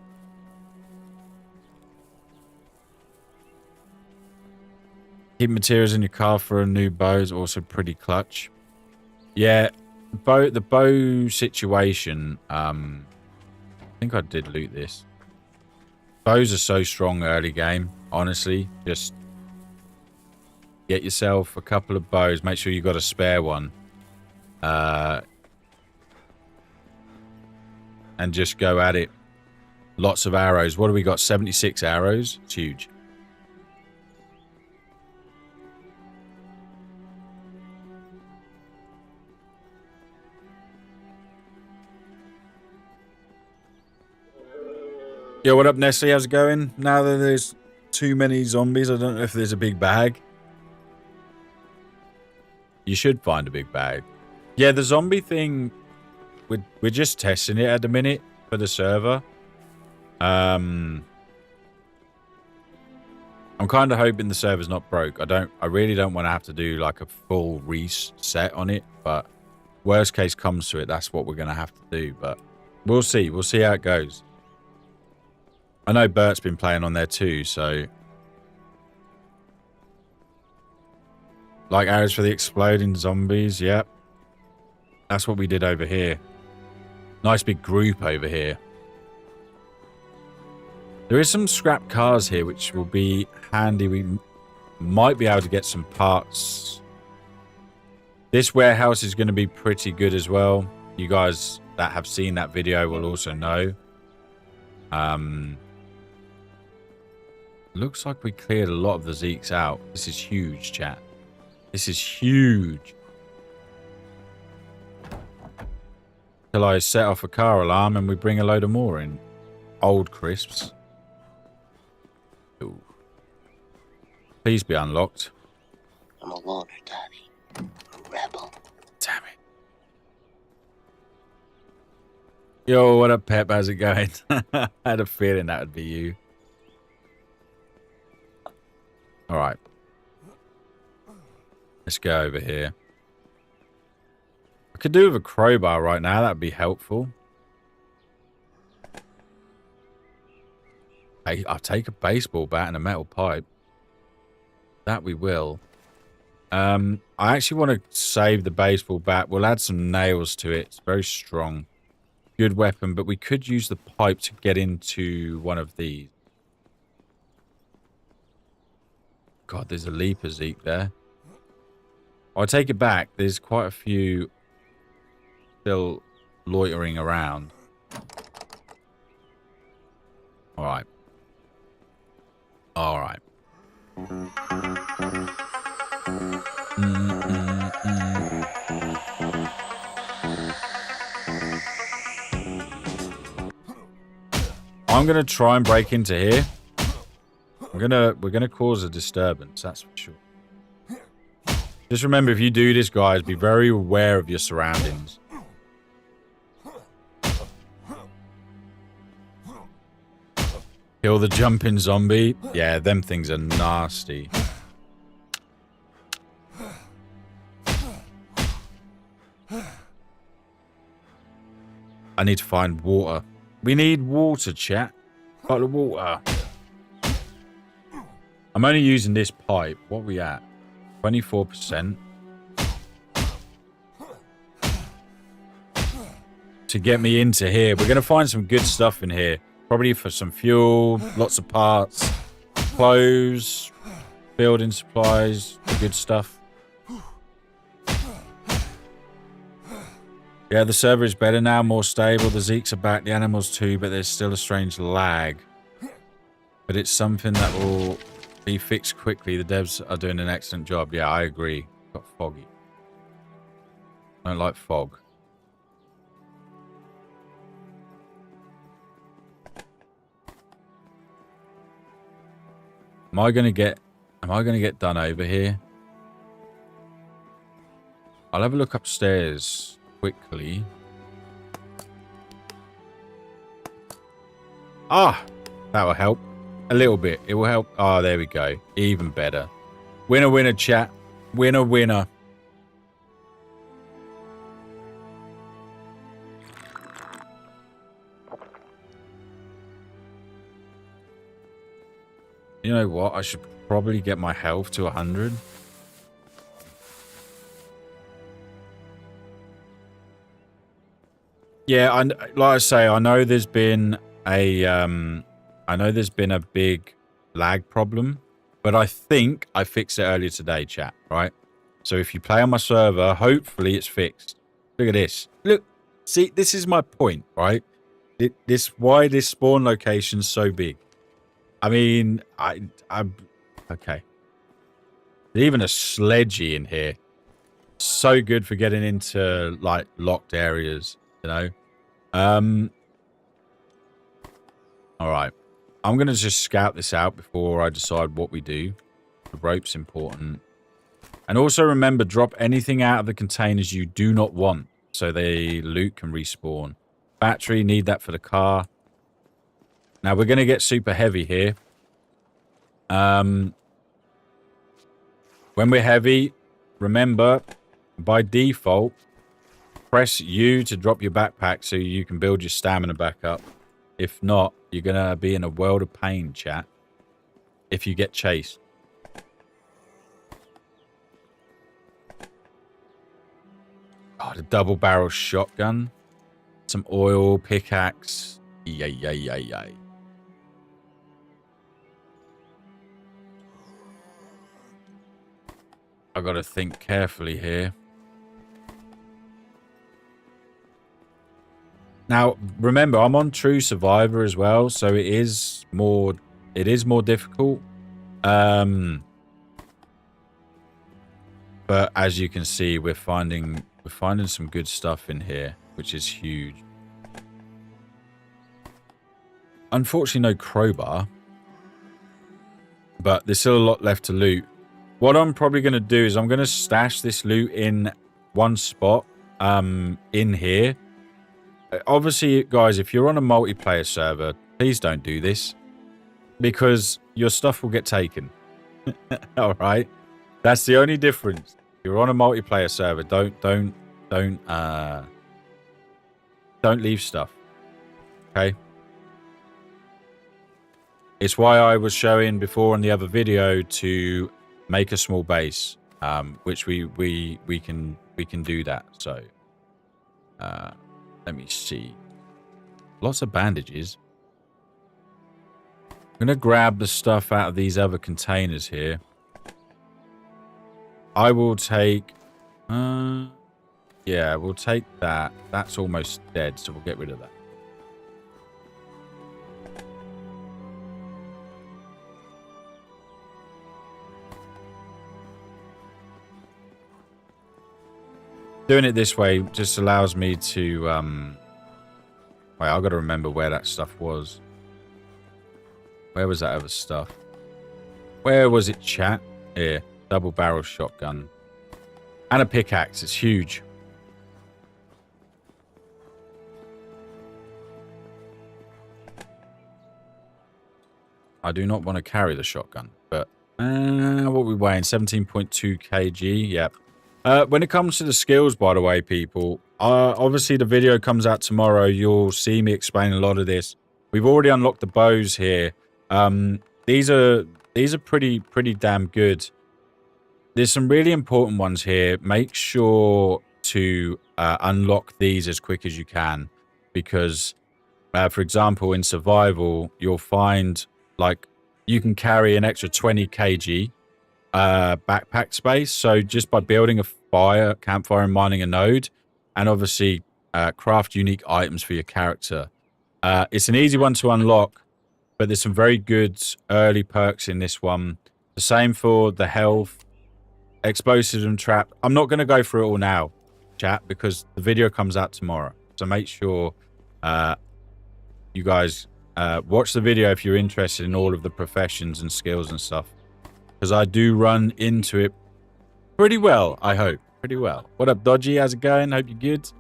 Keep materials in your car for a new bow is also pretty clutch. Yeah, the bow situation. I think I did loot this. Bows are so strong early game. Honestly, just get yourself a couple of bows. Make sure you got a spare one. and just go at it. Lots of arrows. What do we got? 76 arrows. It's huge. Yo, what up, Nestle? How's it going? Now that there's too many zombies, I don't know if there's a big bag. You should find a big bag. Yeah, the zombie thing, we're just testing it at the minute for the server. I'm kind of hoping the server's not broke. I really don't want to have to do like a full reset on it, but worst case comes to it, that's what we're going to have to do. But we'll see. We'll see how it goes. I know Bert's been playing on there too, so... Like arrows for the exploding zombies, yep. That's what we did over here. Nice big group over here. There is some scrap cars here, which will be handy. We might be able to get some parts. This warehouse is going to be pretty good as well. You guys that have seen that video will also know. Looks like we cleared a lot of the Zeeks out. This is huge, chat. This is huge. Till I set off a car alarm and we bring a load of more in. Old crisps. Ooh. Please be unlocked. I'm a loner, Daddy. A rebel. Damn it. Yo, what up, Pep? How's it going? I had a feeling that would be you. Alright. Let's go over here. I could do with a crowbar right now. That would be helpful. Hey, I'll take a baseball bat and a metal pipe. That we will. I actually want to save the baseball bat. We'll add some nails to it. It's very strong. Good weapon, but we could use the pipe to get into one of these. God, there's a leaper Zeke there. I'll take it back. There's quite a few still loitering around. Alright. Alright. I'm gonna try and break into here. We're gonna cause a disturbance, that's for sure. Just remember, if you do this, guys, be very aware of your surroundings. Kill the jumping zombie. Yeah, them things are nasty. I need to find water. We need water, chat. Bottle of water. I'm only using this pipe. What are we at? 24%. To get me into here. We're going to find some good stuff in here. Probably for some fuel, lots of parts, clothes, building supplies, good stuff. Yeah, the server is better now, more stable. The Zeeks are back, the animals too, but there's still a strange lag. But it's something that will be fixed quickly. The devs are doing an excellent job. Yeah, I agree. Got foggy. I don't like fog. Am I gonna get done over here? I'll have a look upstairs quickly. Ah, that will help. A little bit. It will help. Oh, there we go. Even better. Winner, winner, chat. Winner, winner. You know what? I should probably get my health to 100. Yeah, like I say, I know there's been a big lag problem, but I think I fixed it earlier today, chat, right? So if you play on my server, hopefully it's fixed. Look at this. Look, see, this is my point, right? Why this spawn location's so big. I mean, I'm okay. There's even a sledgy in here. So good for getting into like locked areas, you know. All right. I'm gonna just scout this out before I decide what we do. The rope's important. And also remember, drop anything out of the containers you do not want, so the loot can respawn. Battery, need that for the car. Now we're gonna get super heavy here. When we're heavy, remember, by default, press U to drop your backpack so you can build your stamina back up. If not, you're going to be in a world of pain, chat, if you get chased. Oh, the double barrel shotgun. Some oil, pickaxe. Yay, yay, yay, yay. I've got to think carefully here. Now, remember, I'm on True Survivor as well, so it is more difficult. But as you can see, we're finding some good stuff in here, which is huge. Unfortunately, no crowbar, but there's still a lot left to loot. What I'm probably going to do is I'm going to stash this loot in one spot, in here. Obviously, guys, if you're on a multiplayer server, please don't do this because your stuff will get taken. All right, that's the only difference. If you're on a multiplayer server, don't leave stuff. Okay. It's why I was showing before in the other video to make a small base, which we can do that. So, let me see. Lots of bandages. I'm gonna grab the stuff out of these other containers here. I will take. Yeah, we'll take that. That's almost dead, so we'll get rid of that. Doing it this way just allows me to, wait, I've got to remember where that stuff was. Where was that other stuff? Where was it, chat? Here, double barrel shotgun. And a pickaxe, it's huge. I do not want to carry the shotgun, but, what are we weighing? 17.2 kg, yep. When it comes to the skills, by the way, people, obviously the video comes out tomorrow. You'll see me explain a lot of this. We've already unlocked the bows here. These are pretty damn good. There's some really important ones here. Make sure to unlock these as quick as you can, because, for example, in survival, you'll find like you can carry an extra 20 kg. Backpack space. So just by building a campfire and mining a node, and obviously craft unique items for your character. It's an easy one to unlock, but there's some very good early perks in this one. The same for the health, explosives and trap. I'm not going to go through it all now, chat, because the video comes out tomorrow. So make sure you guys watch the video if you're interested in all of the professions and skills and stuff. Because I do run into it pretty well, I hope. Pretty well. What up, Dodgy? How's it going? Hope you're good.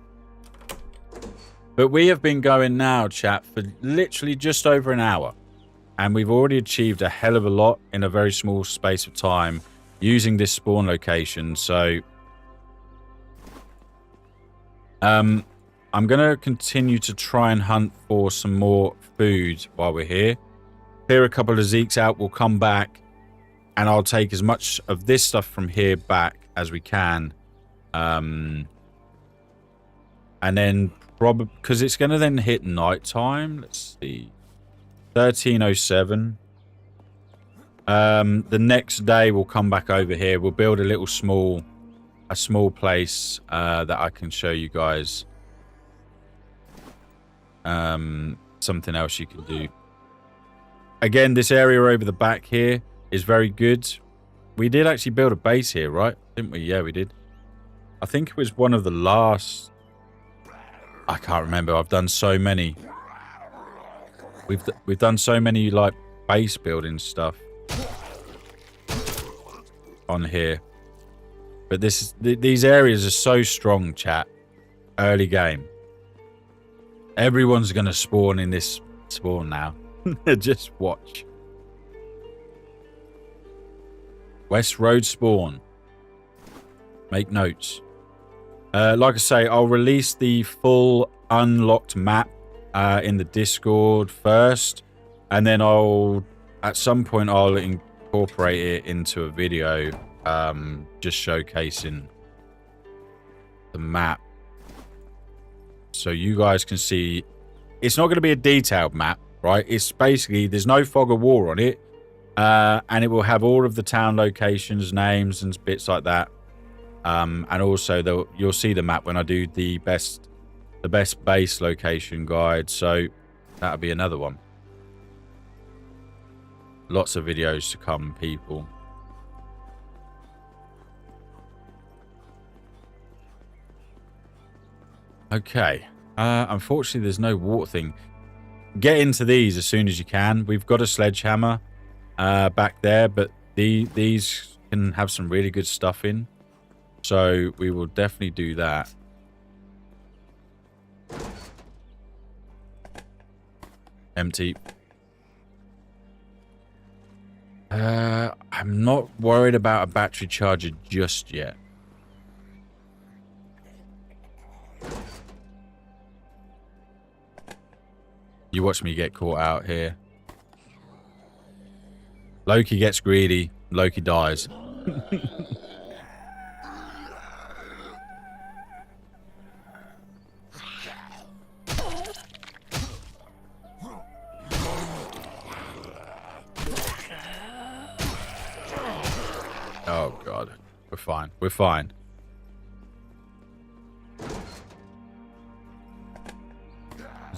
But we have been going now, chat, for literally just over an hour. And we've already achieved a hell of a lot in a very small space of time using this spawn location. So, I'm going to continue to try and hunt for some more food while we're here. Clear a couple of Zeeks out. We'll come back. And I'll take as much of this stuff from here back as we can. And then probably, because it's going to then hit night time. Let's see. 13:07. The next day we'll come back over here. We'll build a little small a small place that I can show you guys. Something else you can do. Again, this area over the back here is very good. We did actually build a base here, right? Didn't we? Yeah, we did. I think it was one of the last... I can't remember. I've done so many. We've done so many, like, base building stuff on here. But these areas are so strong, chat. Early game. Everyone's going to spawn in this spawn now. Just watch. West Road spawn. Make notes. Like I say, I'll release the full unlocked map in the Discord first. And then at some point, I'll incorporate it into a video just showcasing the map. So you guys can see. It's not going to be a detailed map, right? It's basically, there's no fog of war on it. And it will have all of the town locations, names, and bits like that. And also, you'll see the map when I do the best base location guide. So that'll be another one. Lots of videos to come, people. Okay. Unfortunately, there's no water thing. Get into these as soon as you can. We've got a sledgehammer back there, but these can have some really good stuff in. So we will definitely do that. Empty. I'm not worried about a battery charger just yet. You watch me get caught out here. Loki gets greedy. Loki dies. Oh, God. We're fine. We're fine.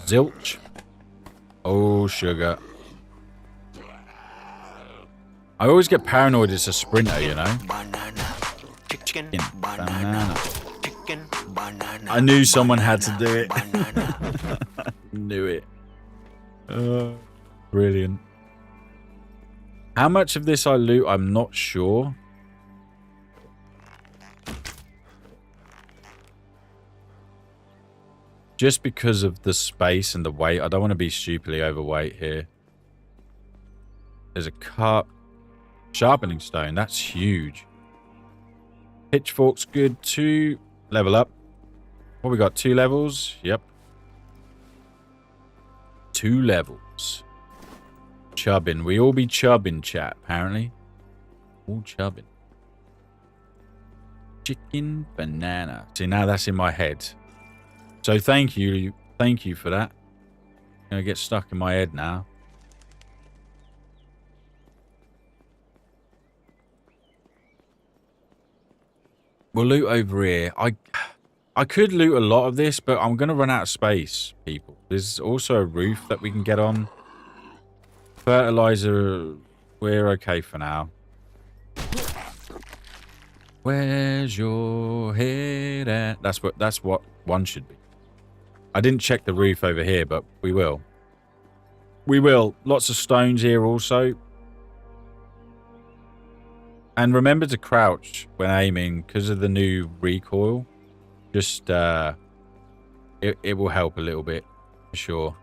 Zilch. Oh, sugar. I always get paranoid it's a sprinter, you know? Banana. Chicken. Banana. Chicken. Banana. I knew someone had to do it. Knew it. Brilliant. How much of this I loot, I'm not sure. Just because of the space and the weight. I don't want to be stupidly overweight here. There's a cup. Sharpening stone. That's huge. Pitchfork's good. 2. Level up. What we got? 2 levels? Yep. 2 levels. Chubbing. We all be chubbing, chat, apparently. All chubbing. Chicken banana. See, now that's in my head. So thank you for that. Gonna get stuck in my head now. We'll loot over here. I could loot a lot of this, but I'm gonna run out of space, people. There's also a roof that we can get on. Fertilizer, we're okay for now. Where's your head at? That's what one should be. I didn't check the roof over here, but we will. We will. Lots of stones here also. And remember to crouch when aiming because of the new recoil. Just, it will help a little bit, for sure.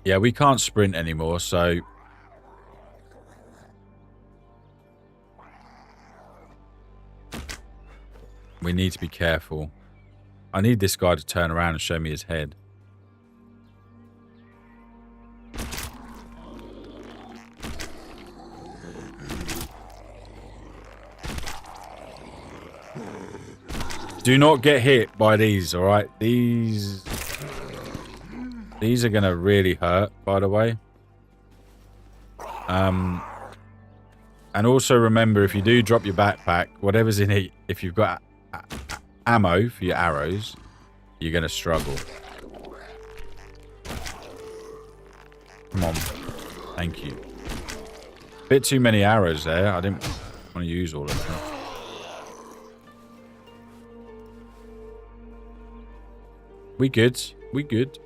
Yeah, we can't sprint anymore, so... we need to be careful. I need this guy to turn around and show me his head. Do not get hit by these, all right? These are going to really hurt, by the way. And also remember, if you do drop your backpack, whatever's in it, if you've got ammo for your arrows, you're going to struggle. Come on. Thank you. Bit too many arrows there. I didn't want to use all of them. We good. We good.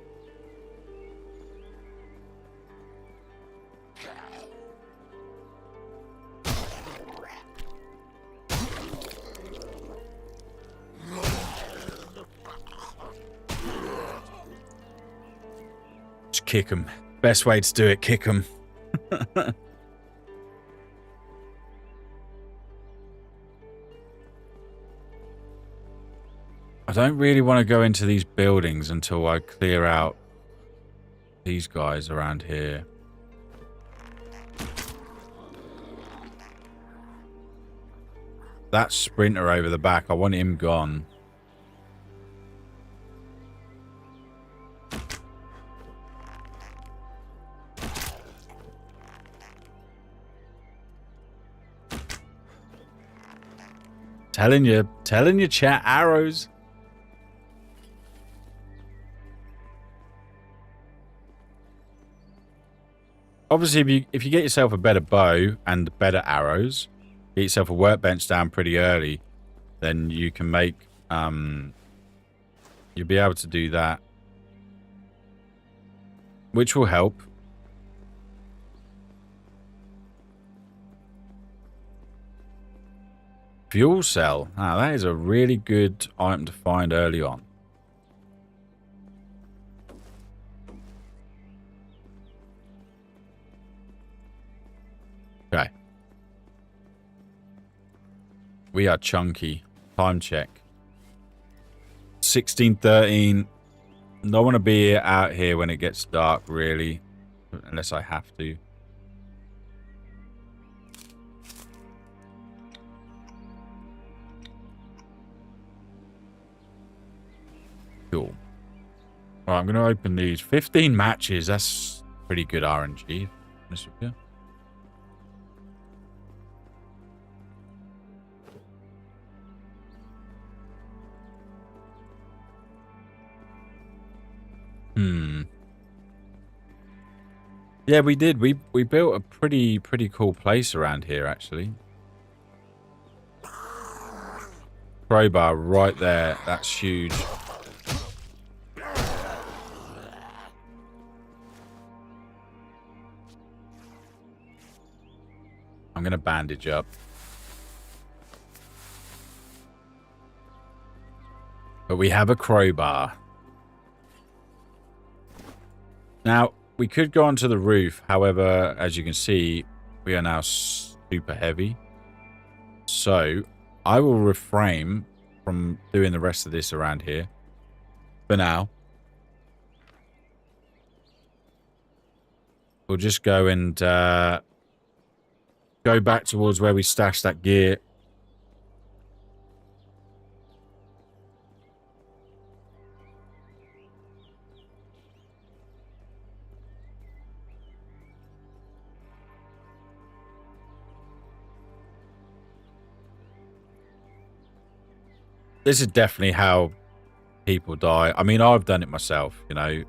Just kick him. Best way to do it, kick him. I don't really want to go into these buildings until I clear out these guys around here. That sprinter over the back, I want him gone. Telling you, chat, arrows. Obviously, if you get yourself a better bow and better arrows, get yourself a workbench down pretty early, then you can make, you'll be able to do that. Which will help. Fuel cell. Ah, that is a really good item to find early on. Okay. We are chunky. Time check. 16:13. Don't want to be out here when it gets dark, really. Unless I have to. Cool. All right, I'm going to open these. 15 matches. That's pretty good RNG. Honest with you. Yeah, we did. We built a pretty cool place around here, actually. Crowbar right there. That's huge. I'm going to bandage up. But we have a crowbar. Now, we could go onto the roof. However, as you can see, we are now super heavy. So, I will refrain from doing the rest of this around here. For now. We'll just go and go back towards where we stashed that gear. This is definitely how people die. I mean, I've done it myself, you know,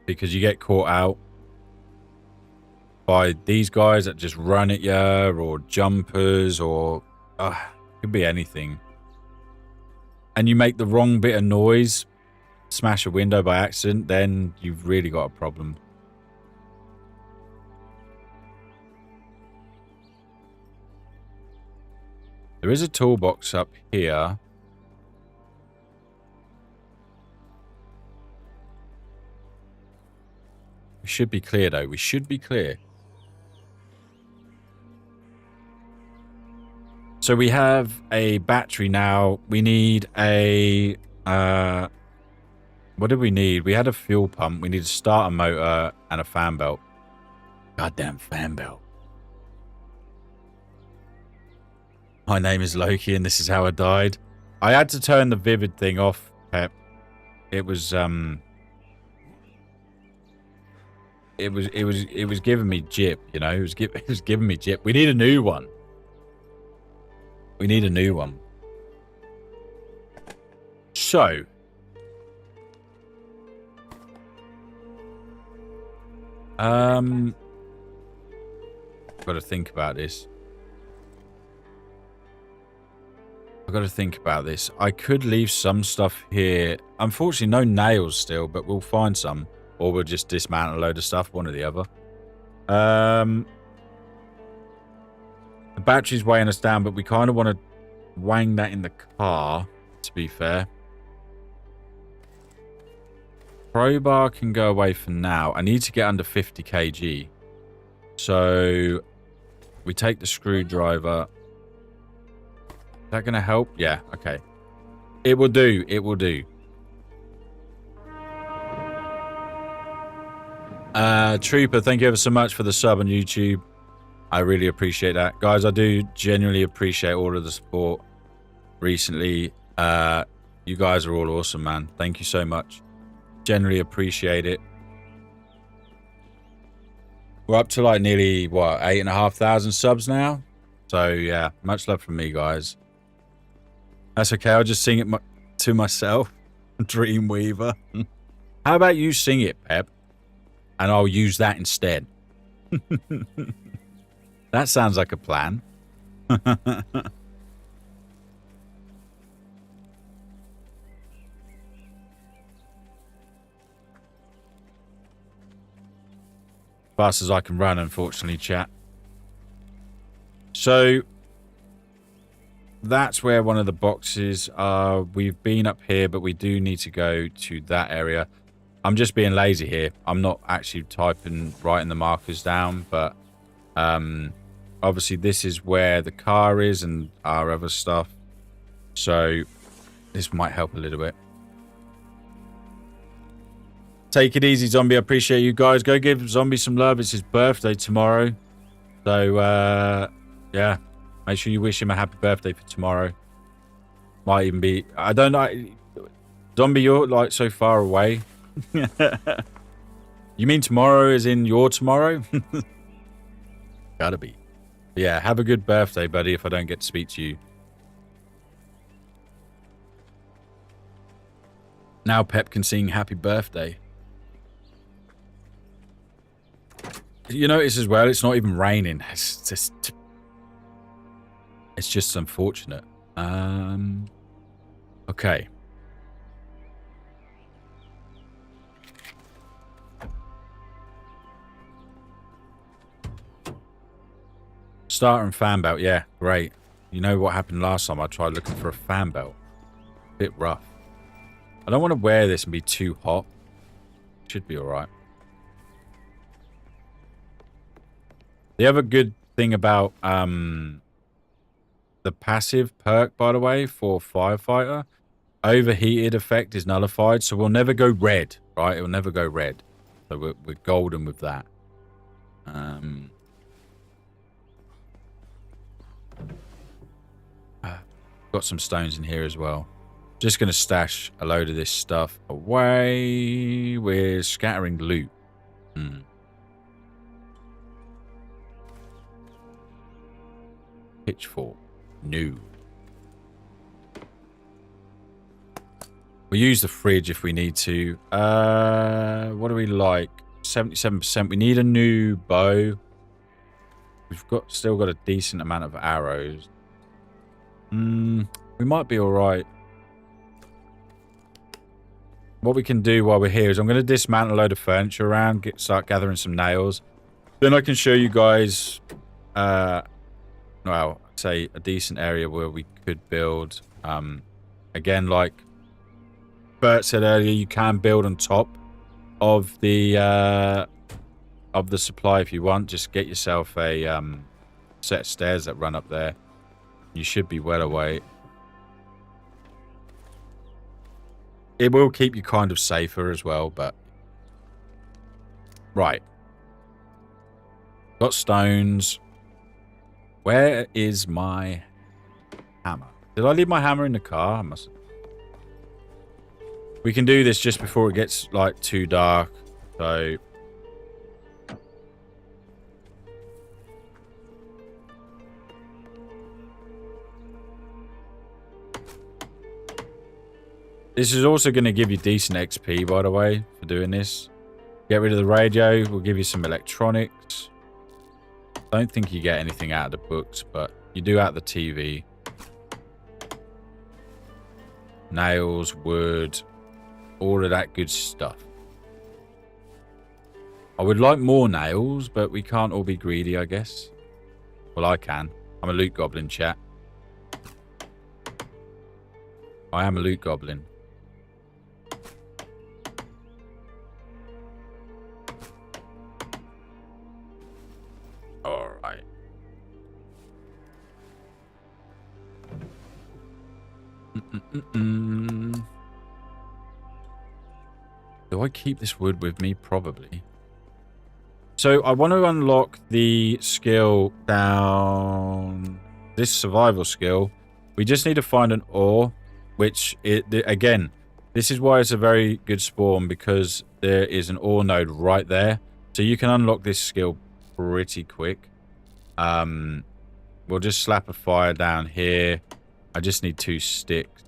because you get caught out by these guys that just run at you, or jumpers, or it could be anything. And you make the wrong bit of noise, smash a window by accident, then you've really got a problem. There is a toolbox up here. We should be clear, though. We should be clear. So we have a battery now. We need a... what did we need? We had a fuel pump. We need a starter motor and a fan belt. Goddamn fan belt. My name is Loki, and this is how I died. I had to turn the vivid thing off, Pep. It was it was giving me jip, you know. It was giving me jip. We need a new one. We need a new one. So, got to think about this. I've got to think about this. I could leave some stuff here. Unfortunately, no nails still, but we'll find some. Or we'll just dismantle a load of stuff, one or the other. The battery's weighing us down, but we kind of want to wang that in the car, to be fair. Crowbar can go away for now. I need to get under 50 kg. So, we take the screwdriver. Is that going to help? Yeah, okay. It will do. It will do. Trooper, thank you ever so much for the sub on YouTube. I really appreciate that. Guys, I do genuinely appreciate all of the support recently. You guys are all awesome, man. Thank you so much. Generally appreciate it. We're up to like nearly, what, 8,500 subs now? So, yeah, much love from me, guys. That's okay. I'll just sing it to myself. Dreamweaver. How about you sing it, Pep? And I'll use that instead. That sounds like a plan. Fast as I can run, unfortunately, chat. So, that's where one of the boxes are. We've been up here, but we do need to go to that area. I'm just being lazy here. I'm not actually writing the markers down, but obviously this is where the car is and our other stuff. So this might help a little bit. Take it easy, Zombie. I appreciate you guys. Go give Zombie some love. It's his birthday tomorrow. So, yeah. Make sure you wish him a happy birthday for tomorrow. Might even be... I don't know. Zombie, you're like so far away. You mean tomorrow is in your tomorrow? Gotta be. Yeah, have a good birthday, buddy, if I don't get to speak to you. Now Pep can sing happy birthday. You notice as well, it's not even raining. It's just unfortunate. Okay. Starter and fan belt, yeah, great. You know what happened last time I tried looking for a fan belt? Bit rough. I don't want to wear this and be too hot. Should be alright. The other good thing about the passive perk, by the way, for Firefighter, overheated effect is nullified, so we'll never go red, right? It will never go red. So we're golden with that. Got some stones in here as well. Just going to stash a load of this stuff away. We're scattering loot. Pitchfork. New. We'll use the fridge if we need to. What do we like? 77%. We need a new bow. We've still got a decent amount of arrows. We might be alright. What we can do while we're here is I'm going to dismantle a load of furniture around, start gathering some nails. Then I can show you guys, well, I'd say a decent area where we could build. Again, like Bert said earlier, you can build on top of the supply if you want. Just get yourself a set of stairs that run up there. You should be well away. It will keep you kind of safer as well, but... Right. Got stones. Where is my hammer. Did I leave my hammer in the car? I must. We can do this just before it gets like too dark. So this is also going to give you decent XP, by the way, for doing this. Get rid of the radio. We'll give you some electronics. Don't think you get anything out of the books, but you do out of the TV. Nails, wood, all of that good stuff. I would like more nails, but we can't all be greedy, I guess. Well, I can. I'm a loot goblin, chat. I am a loot goblin. Alright. Do I keep this wood with me? Probably. So I want to unlock the skill down... This survival skill. We just need to find an ore, which, again, this is why it's a very good spawn, because there is an ore node right there. So you can unlock this skill pretty quick. We'll just slap a fire down here. I just need 2 sticks.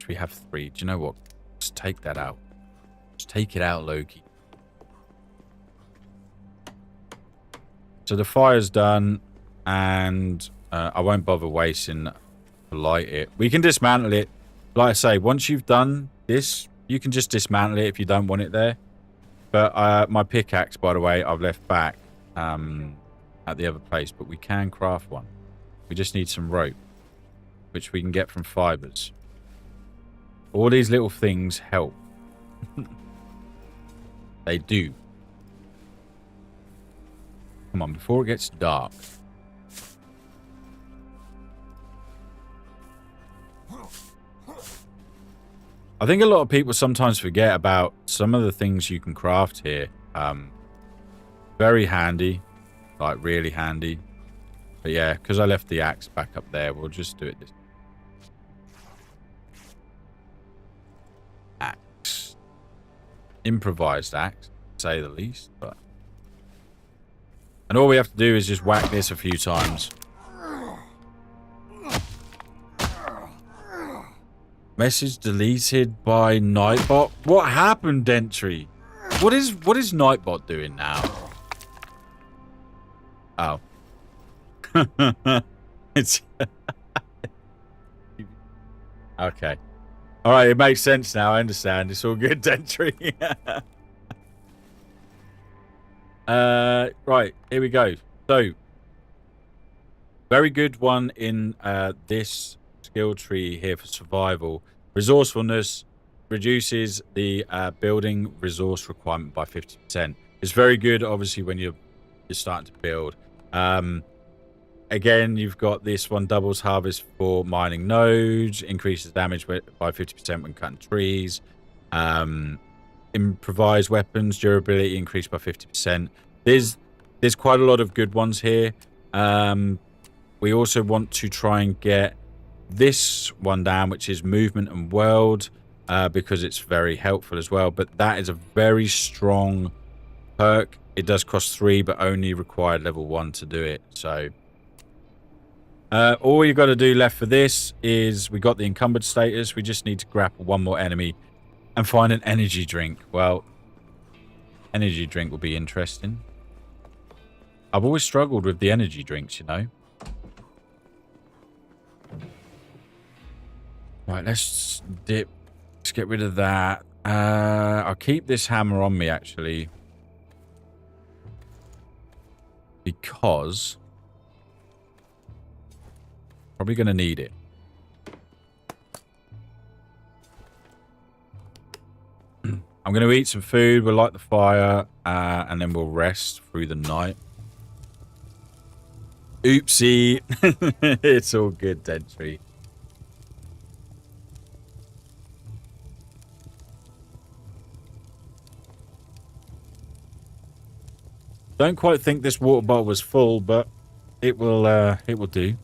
We have 3. Do you know what? Just take that out. Just take it out, Loki. So the fire's done, and I won't bother wasting to light it. We can dismantle it. Like I say, once you've done this, you can just dismantle it if you don't want it there. But my pickaxe, by the way, I've left back at the other place. But we can craft one. We just need some rope, which we can get from fibers. All these little things help. They do. Come on, before it gets dark. I think a lot of people sometimes forget about some of the things you can craft here. Very handy. Like, really handy. But yeah, because I left the axe back up there, we'll just do it this way. Axe. Improvised axe, to say the least. But... And all we have to do is just whack this a few times. Message deleted by Nightbot. What happened, Dentry? What is Nightbot doing now? Oh. It's okay. All right, it makes sense now. I understand. It's all good, Dentry. Right, here we go. So, very good one in this skill tree here for survival. Resourcefulness reduces the building resource requirement by 50%. It's very good, obviously, when you're starting to build. Again, you've got this one, doubles harvest for mining nodes, increases damage by 50% when cutting trees. Improvised weapons, durability increased by 50%. There's quite a lot of good ones here. We also want to try and get this one down, which is movement and world, because it's very helpful as well. But that is a very strong perk. It does cost 3, but only required level 1 to do it. So all you've got to do left for this is we got the encumbered status. We just need to grapple one more enemy and find an energy drink. Well, energy drink will be interesting. I've always struggled with the energy drinks, you know. Right, let's dip. Let's get rid of that. I'll keep this hammer on me, actually. Because... probably going to need it. I'm going to eat some food. We'll light the fire. And then we'll rest through the night. Oopsie. It's all good, Dentry. Don't quite think this water bottle was full, but it will do.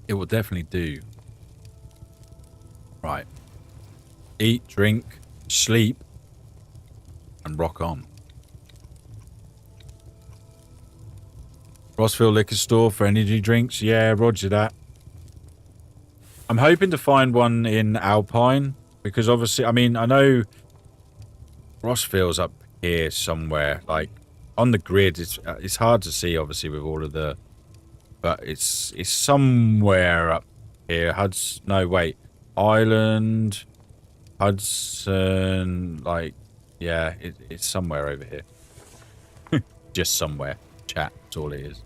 It will definitely do. Right. Eat, drink, sleep, and rock on. Rossville Liquor Store for energy drinks. Yeah, roger that. I'm hoping to find one in Alpine, because obviously, I mean, I know Rossville's up here somewhere, like on the grid. It's hard to see, obviously, with all of the, but it's somewhere up here. Island, Hudson, like, yeah, it's somewhere over here. Just somewhere. Chat, that's all it is.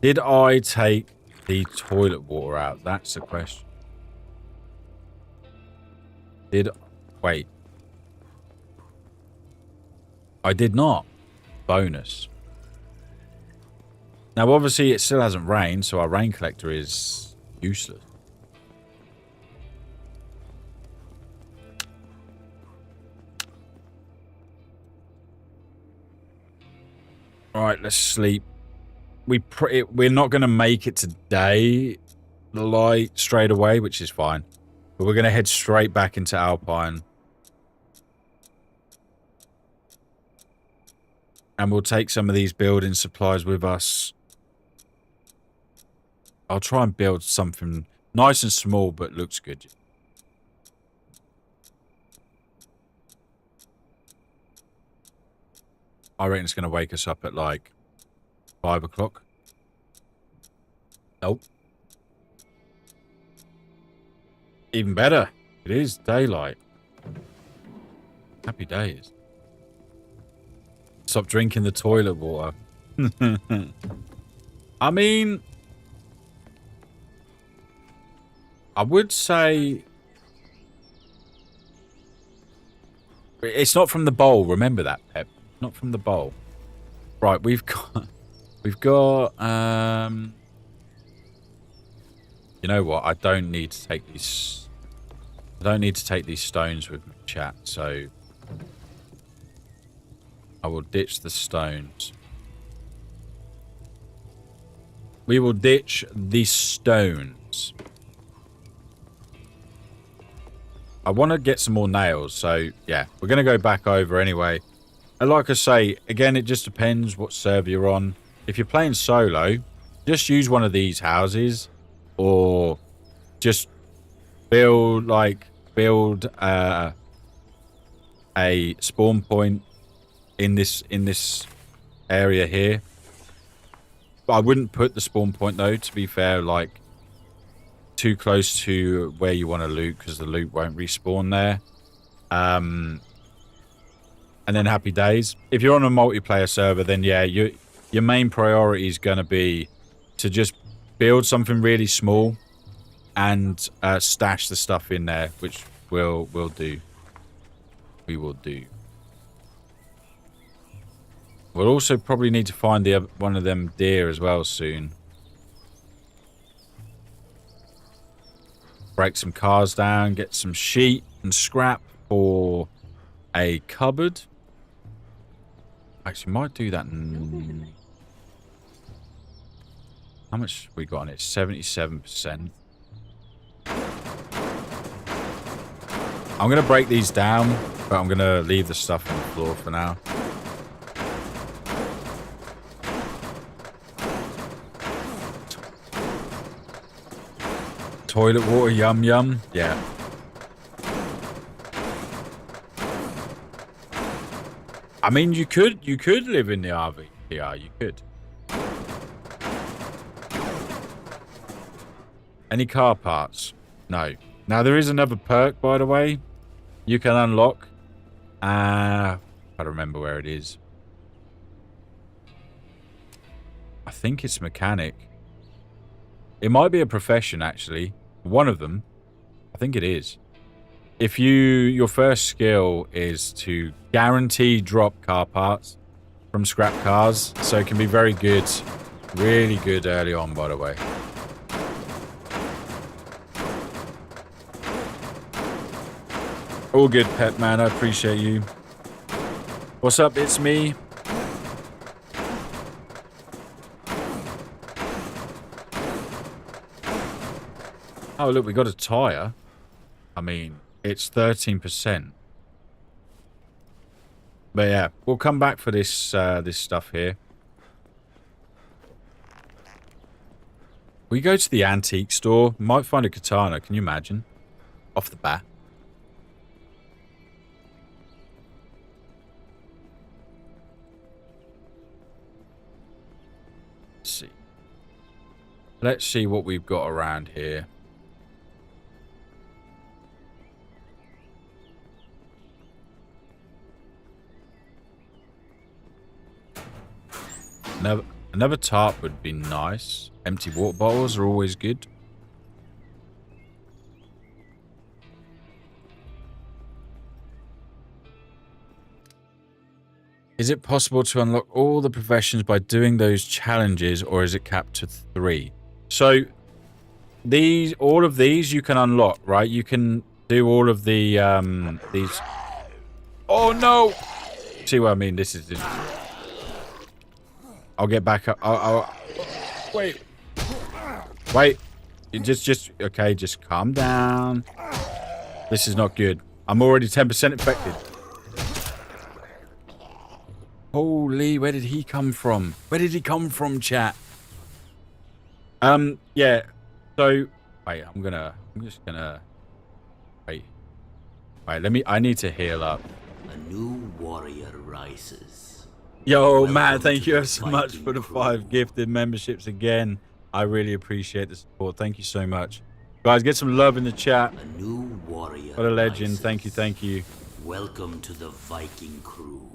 Did I take the toilet water out? That's the question. Wait. I did not. Bonus. Now, obviously, it still hasn't rained, so our rain collector is useless. Alright, let's sleep. We're not going to make it today, the light, straight away, which is fine. But we're going to head straight back into Alpine. And we'll take some of these building supplies with us. I'll try and build something nice and small, but looks good. I reckon it's going to wake us up at like 5 o'clock. Nope. Even better. It is daylight. Happy days. Stop drinking the toilet water. I mean, I would say it's not from the bowl. Remember that, Pep. Not from the bowl. Right, we've got you know what? I don't need to take these stones with me, chat, so I will ditch the stones. We will ditch the stones. I want to get some more nails, so yeah, we're going to go back over anyway. And like I say, again, it just depends what server you're on. If you're playing solo, just use one of these houses, or just build a spawn point in this area here. But I wouldn't put the spawn point though, to be fair, like too close to where you want to loot, because the loot won't respawn there. And then happy days. If you're on a multiplayer server, then yeah, your main priority is going to be to just build something really small and stash the stuff in there, which we'll do. We will do. We'll also probably need to find one of them deer as well soon. Break some cars down, get some sheet and scrap for a cupboard. Actually, might do that. How much we got on it? 77%. I'm going to break these down, but I'm going to leave the stuff on the floor for now. Toilet water, yum yum. Yeah. I mean, you could live in the RV. Yeah, you could. Any car parts? No. Now, there is another perk, by the way, you can unlock. I don't remember where it is. I think it's mechanic. It might be a profession, actually. One of them. I think it is. If your first skill is to guarantee drop car parts from scrap cars, so it can be very good, really good early on, by the way. All good, Pet Man. I appreciate you. What's up? It's me. Oh, look, we got a tire. I mean, it's 13%. But yeah, we'll come back for this this stuff here. We go to the antique store. Might find a katana. Can you imagine? Off the bat. Let's see. Let's see what we've got around here. Another tarp would be nice. Empty water bottles are always good. Is it possible to unlock all the professions by doing those challenges, or is it capped to 3? So all of these you can unlock, right? You can do all of the these. Oh no! See what I mean? This is. I'll get back up. Wait. Just okay. Just calm down. This is not good. I'm already 10% infected. Holy, where did he come from? Where did he come from, chat? Yeah. So, wait. I'm just gonna. Wait. I need to heal up. A new warrior rises. Yo, man, thank you so much for the 5 gifted memberships again. I really appreciate the support. Thank you so much. Guys, get some love in the chat. A new warrior What a legend. rises. Thank you, thank you. Welcome to the Viking crew.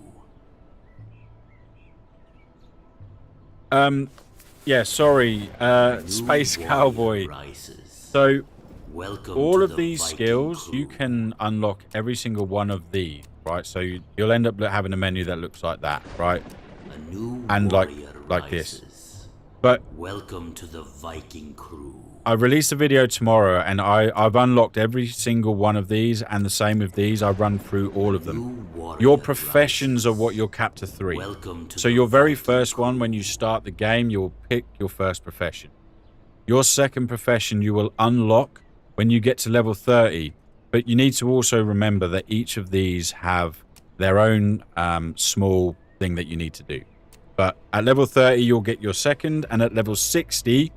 Yeah, sorry. Space Cowboy. So, all of these skills, you can unlock every single one of these, right? So you'll end up having a menu that looks like that, right? And like this. But welcome to the Viking crew. I released a video tomorrow, and I've unlocked every single one of these, and the same with these. I run through all of them. Your professions are what you're capped to 3. So your very first one, when you start the game, you'll pick your first profession. Your second profession you will unlock when you get to level 30. But you need to also remember that each of these have their own small thing that you need to do. But at level 30, you'll get your second, and at level 60,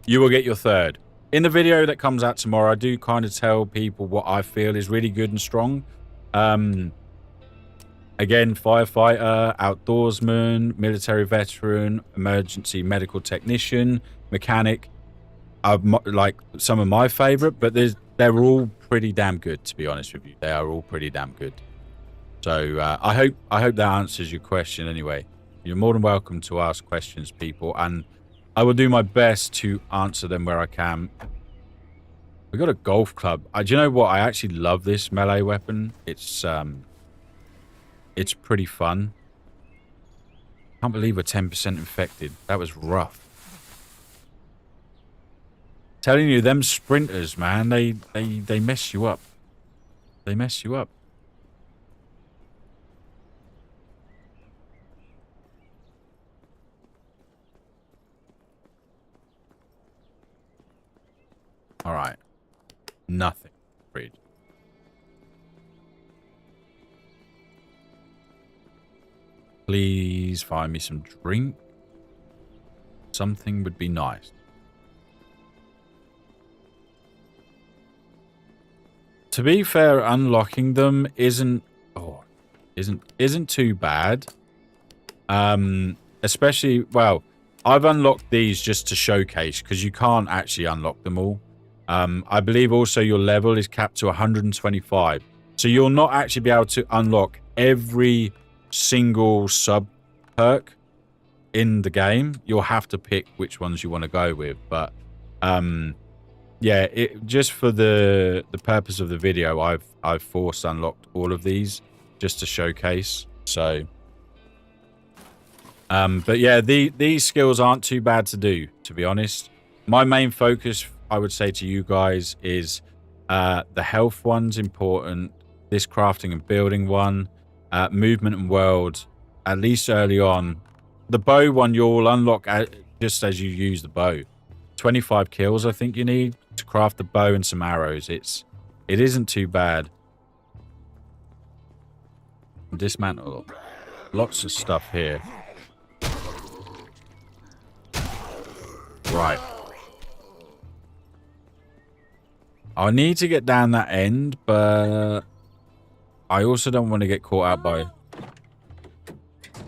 you will get your third. In the video that comes out tomorrow, I do kind of tell people what I feel is really good and strong. Again, firefighter, outdoorsman, military veteran, emergency medical technician, mechanic. Like some of my favorite, but they're all pretty damn good, to be honest with you. They are all pretty damn good. So I hope that answers your question anyway. You're more than welcome to ask questions, people, and I will do my best to answer them where I can. We got a golf club. Do you know what? I actually love this melee weapon. It's pretty fun. Can't believe we're 10% infected. That was rough. Telling you, them sprinters, man, they mess you up. They mess you up. All right. Nothing. Read. Please find me some drink. Something would be nice. To be fair, unlocking them isn't too bad. Especially, well, I've unlocked these just to showcase because you can't actually unlock them all. I believe also your level is capped to 125. So you'll not actually be able to unlock every single sub perk in the game. You'll have to pick which ones you want to go with. But yeah, just for the purpose of the video, I've forced unlocked all of these just to showcase. So but yeah, these skills aren't too bad to do, to be honest. My main focus, I would say to you guys, is The health one's important. This crafting and building one. Movement and world, at least early on. The bow one you'll unlock just as you use the bow. 25 kills I think you need to craft the bow and some arrows. It isn't too bad. Dismantle. Lots of stuff here. Right. I need to get down that end, but I also don't want to get caught out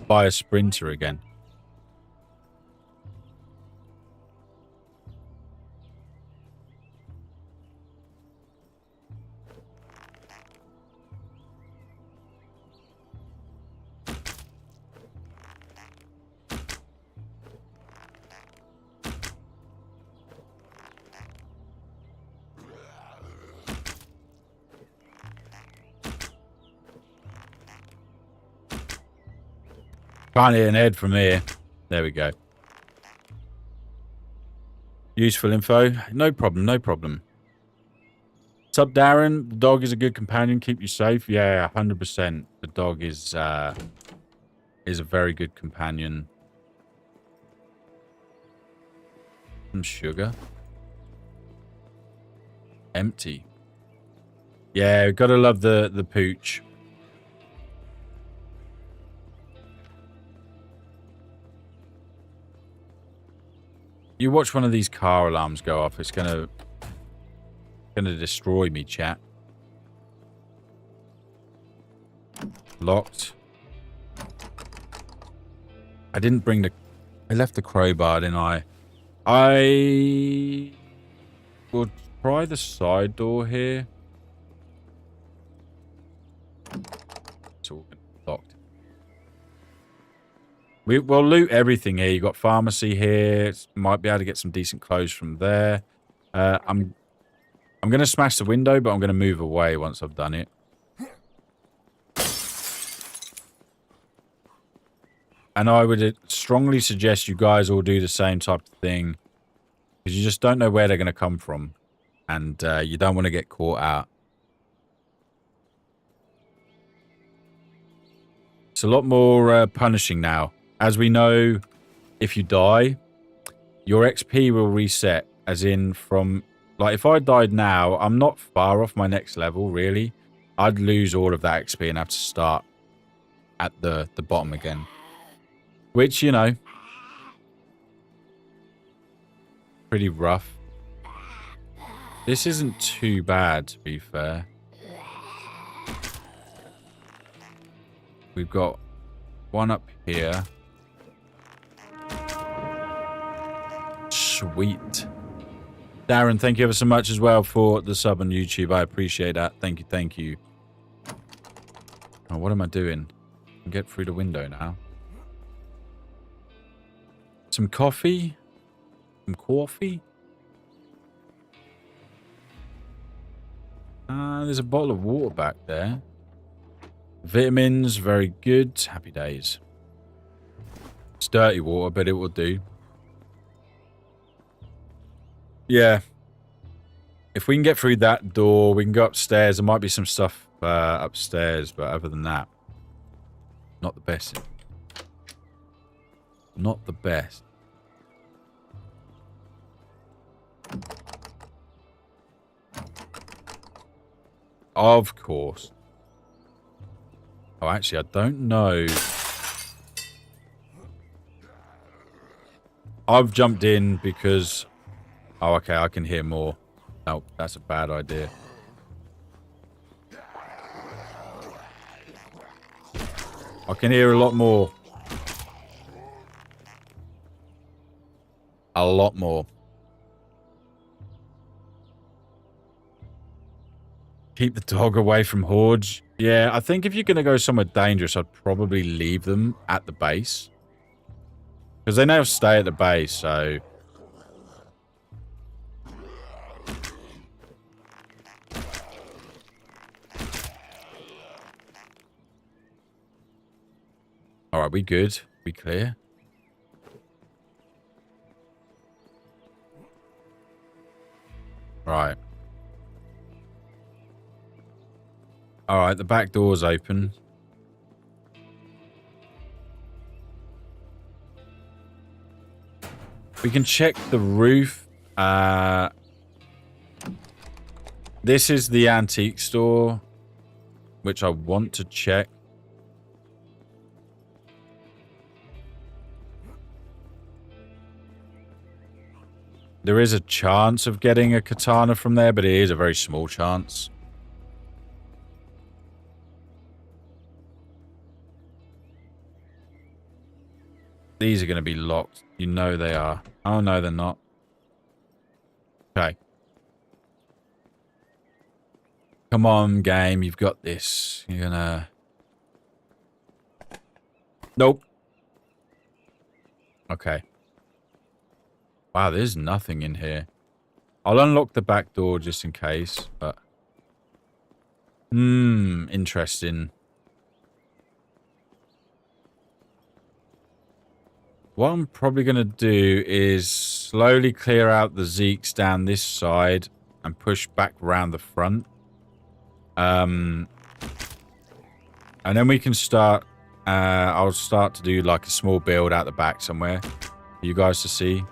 by a sprinter again. Can't hit an head from here. There we go. Useful info. No problem, no problem. What's up, Darren? The dog is a good companion. Keep you safe. Yeah, 100%. The dog is a very good companion. Some sugar. Empty. Yeah, gotta love the pooch. You watch one of these car alarms go off, it's gonna destroy me, chat. Locked. I didn't bring I left the crowbar, didn't I? I will try the side door here. It's all locked. We'll loot everything here. You got pharmacy here. Might be able to get some decent clothes from there. I'm going to smash the window, but I'm going to move away once I've done it. And I would strongly suggest you guys all do the same type of thing, because you just don't know where they're going to come from, and you don't want to get caught out. It's a lot more punishing now. As we know, if you die, your XP will reset, as in from... Like, if I died now, I'm not far off my next level, really. I'd lose all of that XP and have to start at the bottom again. Which, you know, pretty rough. This isn't too bad, to be fair. We've got one up here. Sweet. Darren, thank you ever so much as well for the sub on YouTube. I appreciate that. Thank you, thank you. Oh, what am I doing? I can get through the window now. Some coffee? Some coffee? There's a bottle of water back there. Vitamins, very good. Happy days. It's dirty water, but it will do. Yeah. If we can get through that door, we can go upstairs. There might be some stuff upstairs, but other than that, not the best. Not the best. Of course. Oh, actually, I don't know. I've jumped in because... Oh, okay, I can hear more. Oh, that's a bad idea. I can hear a lot more. A lot more. Keep the dog away from hordes. Yeah, I think if you're going to go somewhere dangerous, I'd probably leave them at the base. Because they now stay at the base, so... Alright, we good? We clear? Right. All right, the back door's open. We can check the roof. This is the antique store, which I want to check. There is a chance of getting a katana from there, but it is a very small chance. These are going to be locked. You know they are. Oh, no, they're not. Okay. Come on, game. You've got this. You're going to... Nope. Okay. Wow, there's nothing in here. I'll unlock the back door just in case, but... interesting. What I'm probably going to do is slowly clear out the Zeeks down this side and push back around the front. And then we can start... I'll start to do like a small build out the back somewhere for you guys to see.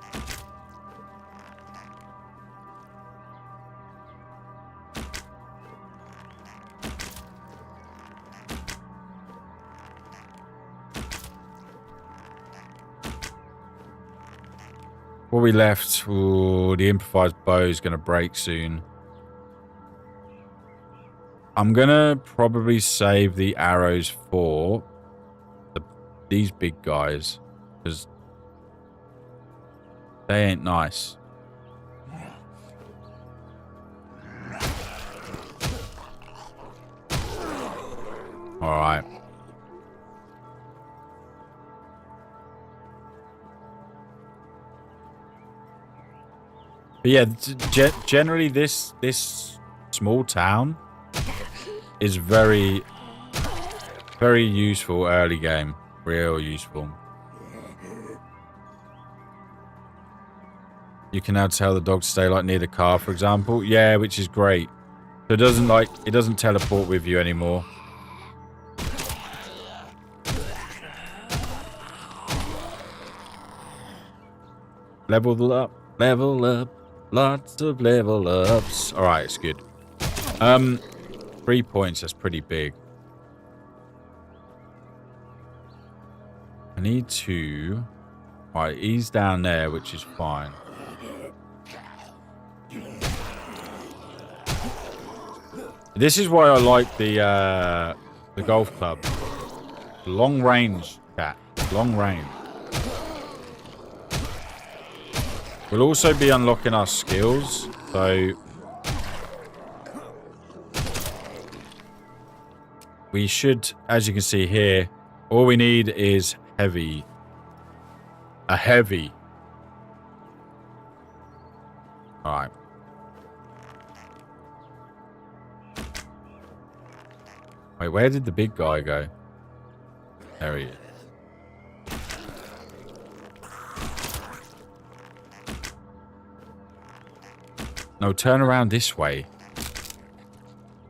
What we left, ooh, the improvised bow is going to break soon. I'm going to probably save the arrows for these big guys, because they ain't nice. Alright. But yeah, generally this small town is very, very useful early game. Real useful. You can now tell the dog to stay like near the car, for example. Yeah, which is great. So it doesn't teleport with you anymore. Level up, level up. Lots of level ups. Alright, it's good. 3 points, that's pretty big. I need to... Alright, he's down there, which is fine. This is why I like the golf club. Long range, cat. Long range. We'll also be unlocking our skills, so we should, as you can see here, all we need is heavy. A heavy. Alright. Wait, where did the big guy go? There he is. No, turn around this way.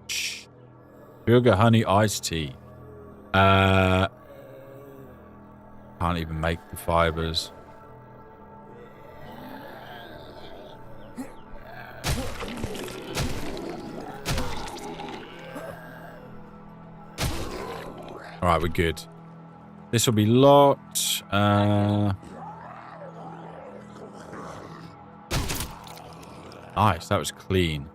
Shh. Sugar honey iced tea. Can't even make the fibers. Alright, we're good. This will be locked. Nice, that was clean.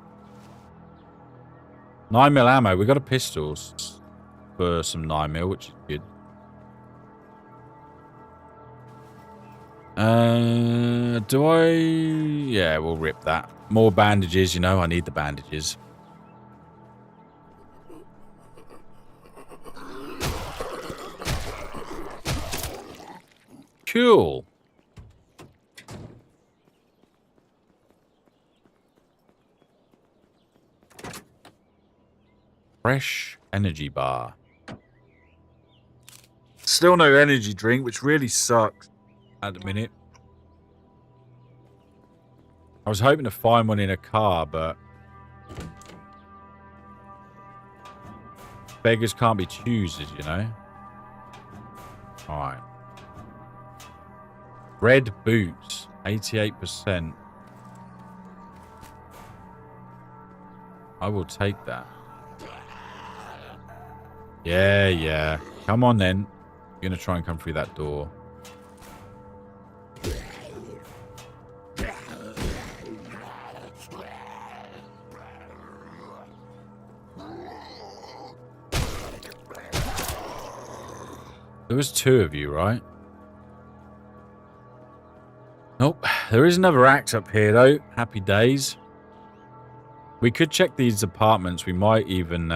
9mm ammo. We got a pistols for some 9mm, which is good. Do I... Yeah, we'll rip that. More bandages, you know. I need the bandages. Cool. Fresh energy bar. Still no energy drink, which really sucks at the minute. I was hoping to find one in a car, but... beggars can't be choosers, you know? Alright. Red boots. 88%. I will take that. Yeah, yeah. Come on, then. You're going to try and come through that door. There was 2 of you, right? Nope. There is another axe up here, though. Happy days. We could check these apartments. We might even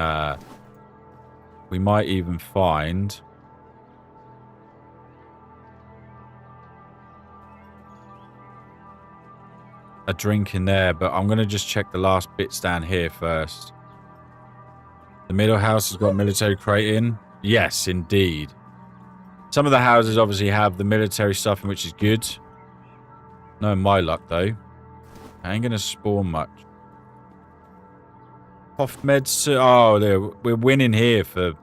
find a drink in there, but I'm going to just check the last bits down here first. The middle house has got military crate in. Yes, indeed. Some of the houses obviously have the military stuff in, which is good. No, my luck, though. I ain't going to spawn much. Off meds. Oh, we're winning here for,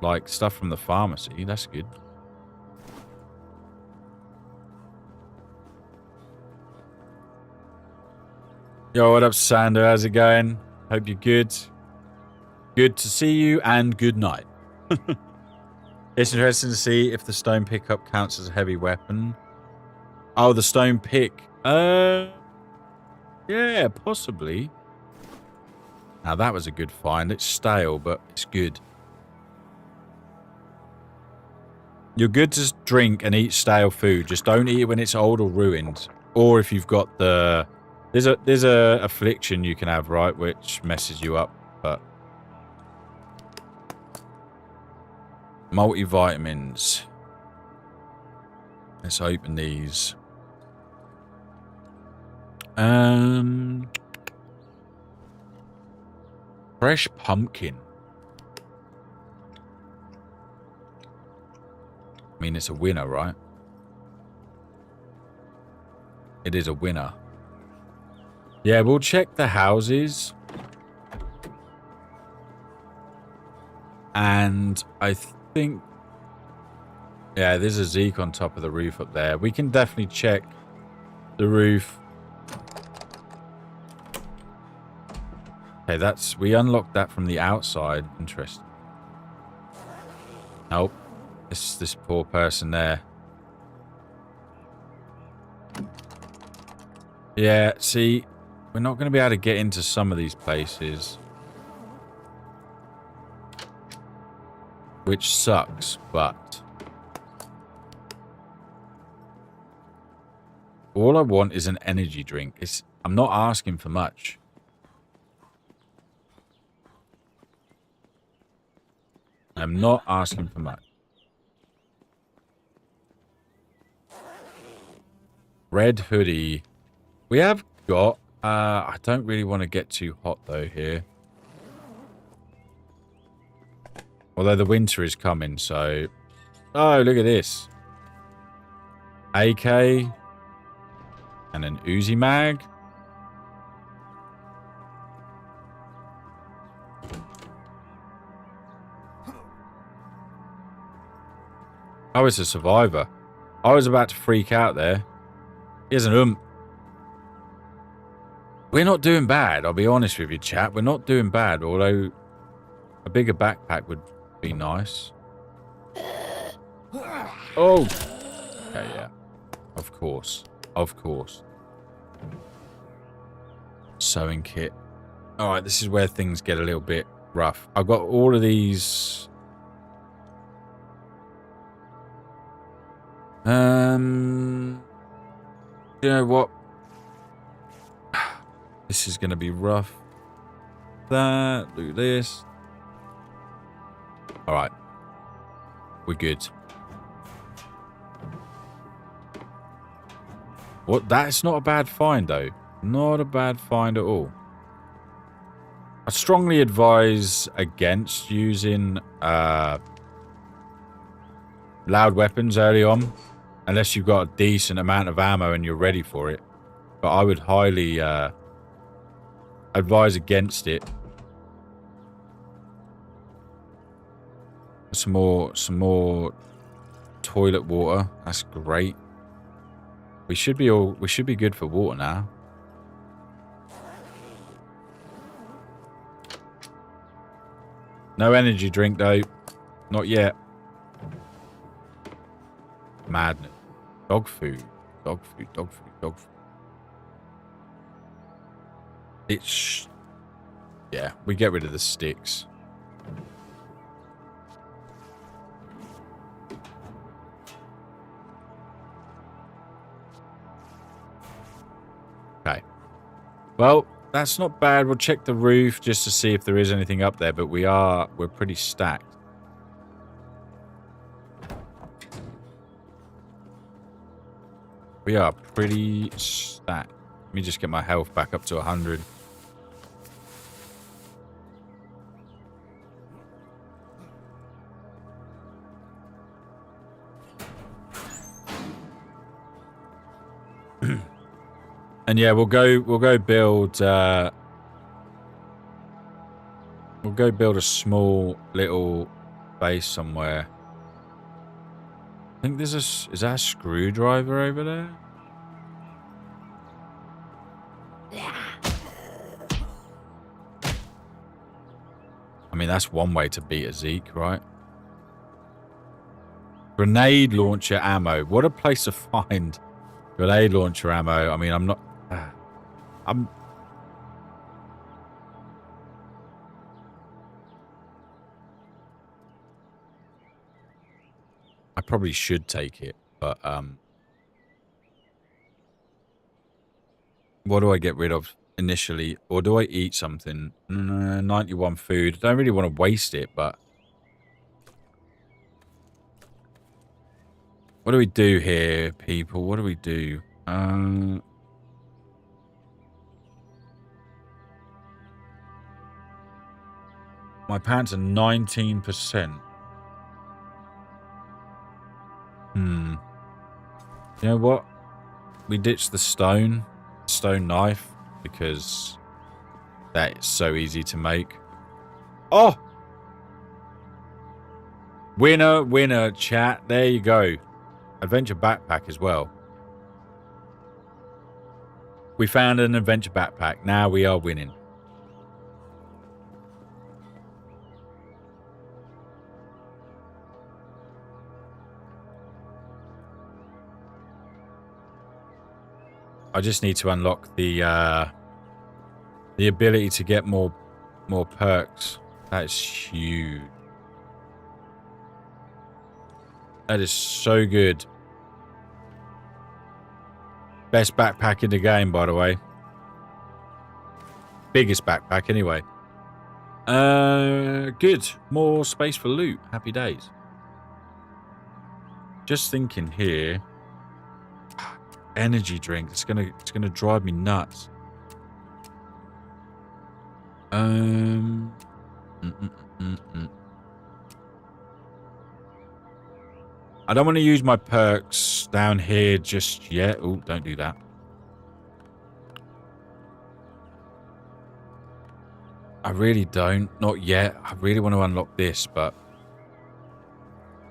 like, stuff from the pharmacy. That's good. Yo, what up, Sander? How's it going? Hope you're good. Good to see you, and good night. It's interesting to see if the stone pickup counts as a heavy weapon. Oh, the stone pick. Yeah, possibly. Now, that was a good find. It's stale, but it's good. You're good to drink and eat stale food. Just don't eat it when it's old or ruined. Or if you've got the... There's a affliction you can have, right, which messes you up, but... Multivitamins. Let's open these. Fresh pumpkin. I mean, it's a winner, right? It is a winner. Yeah, we'll check the houses. And I think... Yeah, there's a Zeke on top of the roof up there. We can definitely check the roof. Okay, that's... We unlocked that from the outside. Interesting. Nope. This poor person there. Yeah, see... We're not going to be able to get into some of these places. Which sucks, but... All I want is an energy drink. I'm not asking for much. I'm not asking for much. Red hoodie. We have got... I don't really want to get too hot, though, here. Although the winter is coming, so... Oh, look at this. AK. And an Uzi mag. Oh, it's a survivor. I was about to freak out there. Here's an We're not doing bad, I'll be honest with you, chat. We're not doing bad, although a bigger backpack would be nice. Oh! Okay, yeah. Of course. Of course. Sewing kit. Alright, this is where things get a little bit rough. I've got all of these... You know what? This is going to be rough. That, do this. Alright. We're good. What? That's not a bad find, though. Not a bad find at all. I strongly advise against using loud weapons early on. Unless you've got a decent amount of ammo and you're ready for it. But I would highly advise against it. Some more toilet water. That's great. We should be good for water now. No energy drink though. Not yet. Madness. Dog food. Dog food. Dog food. Dog food. It's... Yeah, we get rid of the sticks. Okay. Well, that's not bad. We'll check the roof just to see if there is anything up there, but we're pretty stacked. We are pretty stacked. Let me just get my health back up to 100. And yeah, we'll go build we'll go build a small little base somewhere. I think there's is that a screwdriver over there? I mean, that's one way to beat a Zeke, right? Grenade launcher ammo. What a place to find grenade launcher ammo. I mean, I probably should take it, but what do I get rid of initially? Or do I eat something? 91 food. I don't really want to waste it, but what do we do here, people? What do we do? My pants are 19%. You know what? We ditched the stone knife because that is so easy to make. Oh! Winner, chat. There you go. Adventure backpack as well. We found an adventure backpack. Now we are winning. I just need to unlock the ability to get more perks. That is huge. That is so good. Best backpack in the game, by the way. Biggest backpack, anyway. Good. More space for loot. Happy days. Just thinking here. Energy drink. It's gonna drive me nuts. I don't want to use my perks down here just yet. Oh, don't do that. I really don't. Not yet. I really want to unlock this, but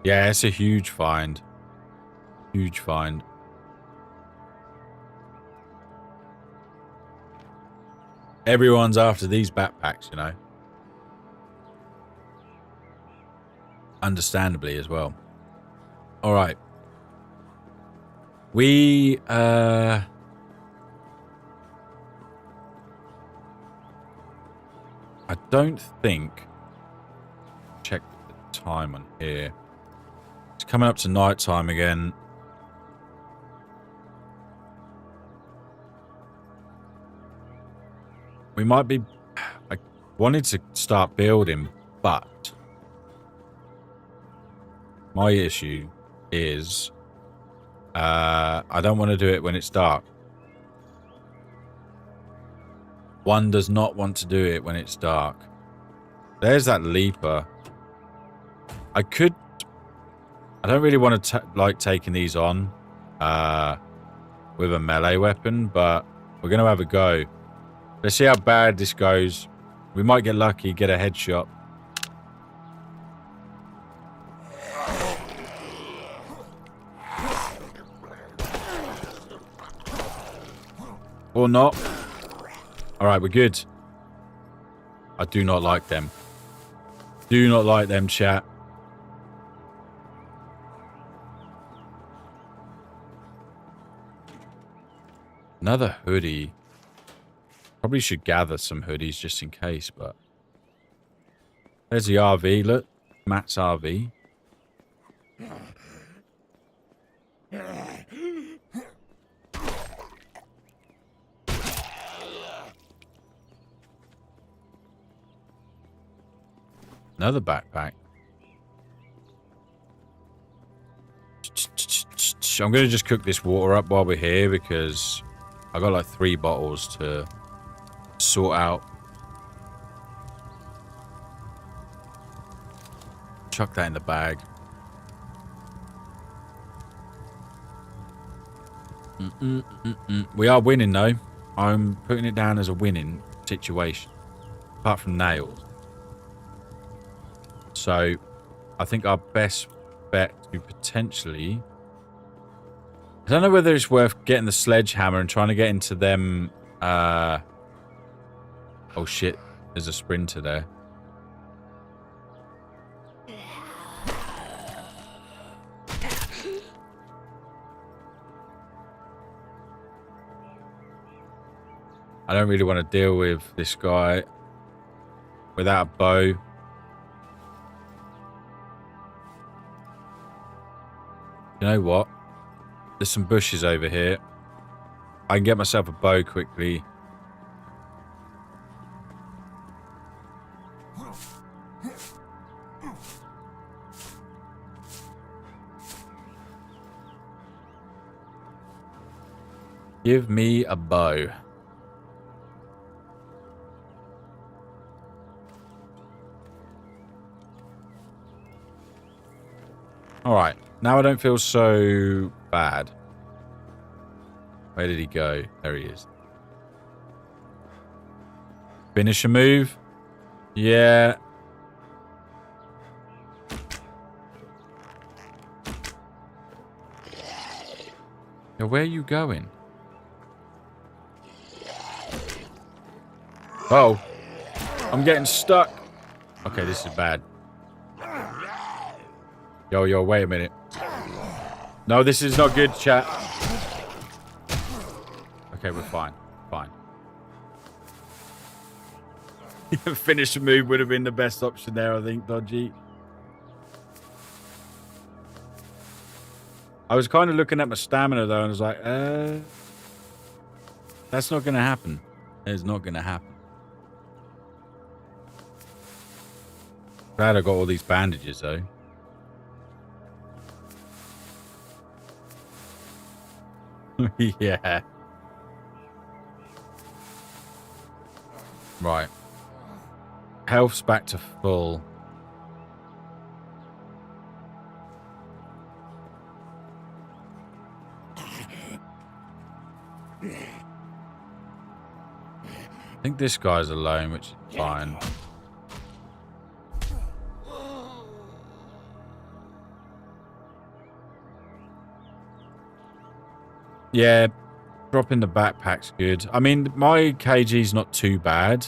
yeah, it's a huge find. Huge find. Everyone's after these backpacks, you know. Understandably as well. All right. We I don't think, check the time on here. It's coming up to night time again. We might be... I wanted to start building, but my issue is I don't want to do it when it's dark. One does not want to do it when it's dark. There's that leaper. I don't really want to like taking these on with a melee weapon, but we're going to have a go. Let's see how bad this goes. We might get lucky, get a headshot. Or not. Alright, we're good. I do not like them. Do not like them, chat. Another hoodie. Probably should gather some hoodies just in case, but... There's the RV, look. Matt's RV. Another backpack. I'm going to just cook this water up while we're here because I got like 3 bottles to sort out. Chuck that in the bag. We are winning though. I'm putting it down as a winning situation. Apart from nails. So, I think our best bet to potentially... I don't know whether it's worth getting the sledgehammer and trying to get into them... Oh shit, there's a sprinter there. I don't really want to deal with this guy without a bow. You know what? There's some bushes over here. I can get myself a bow quickly. Give me a bow. Alright, now I don't feel so bad. Where did he go? There he is. Finish a move? Yeah. Yeah, where are you going? Oh. I'm getting stuck. Okay, this is bad. Yo, wait a minute. No, this is not good, chat. Okay, we're fine. Fine. Finish the move would have been the best option there, I think, Dodgy. I was kind of looking at my stamina, though, and I was like, that's not going to happen. It's not going to happen. Glad I got all these bandages, though. Yeah. Right. Health's back to full. I think this guy's alone, which is fine. Yeah, dropping the backpack's good. I mean, my kg's not too bad.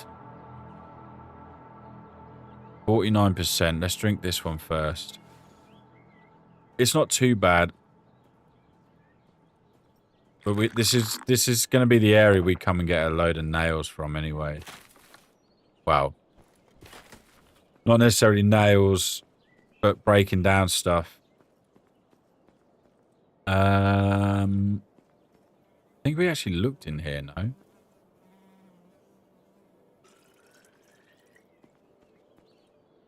49%. Let's drink this one first. It's not too bad. But this is going to be the area we come and get a load of nails from anyway. Wow. Not necessarily nails, but breaking down stuff. I think we actually looked in here, no?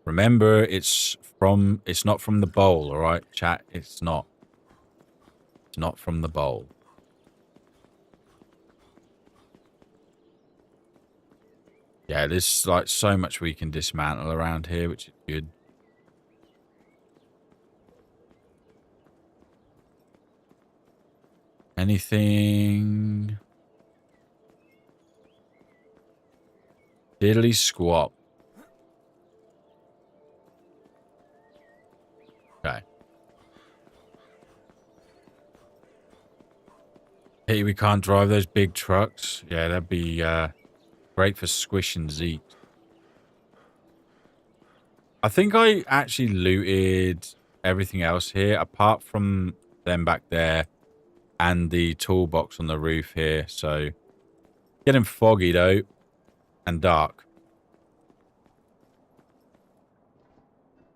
Remember, it's not from the bowl, all right, chat? It's not. It's not from the bowl. Yeah, there's like so much we can dismantle around here, which is good. Anything? Diddly squat. Okay. Hey, we can't drive those big trucks. Yeah, that'd be great for Squish and Zeke. I think I actually looted everything else here, apart from them back there and the toolbox on the roof here. So, getting foggy, though, and dark.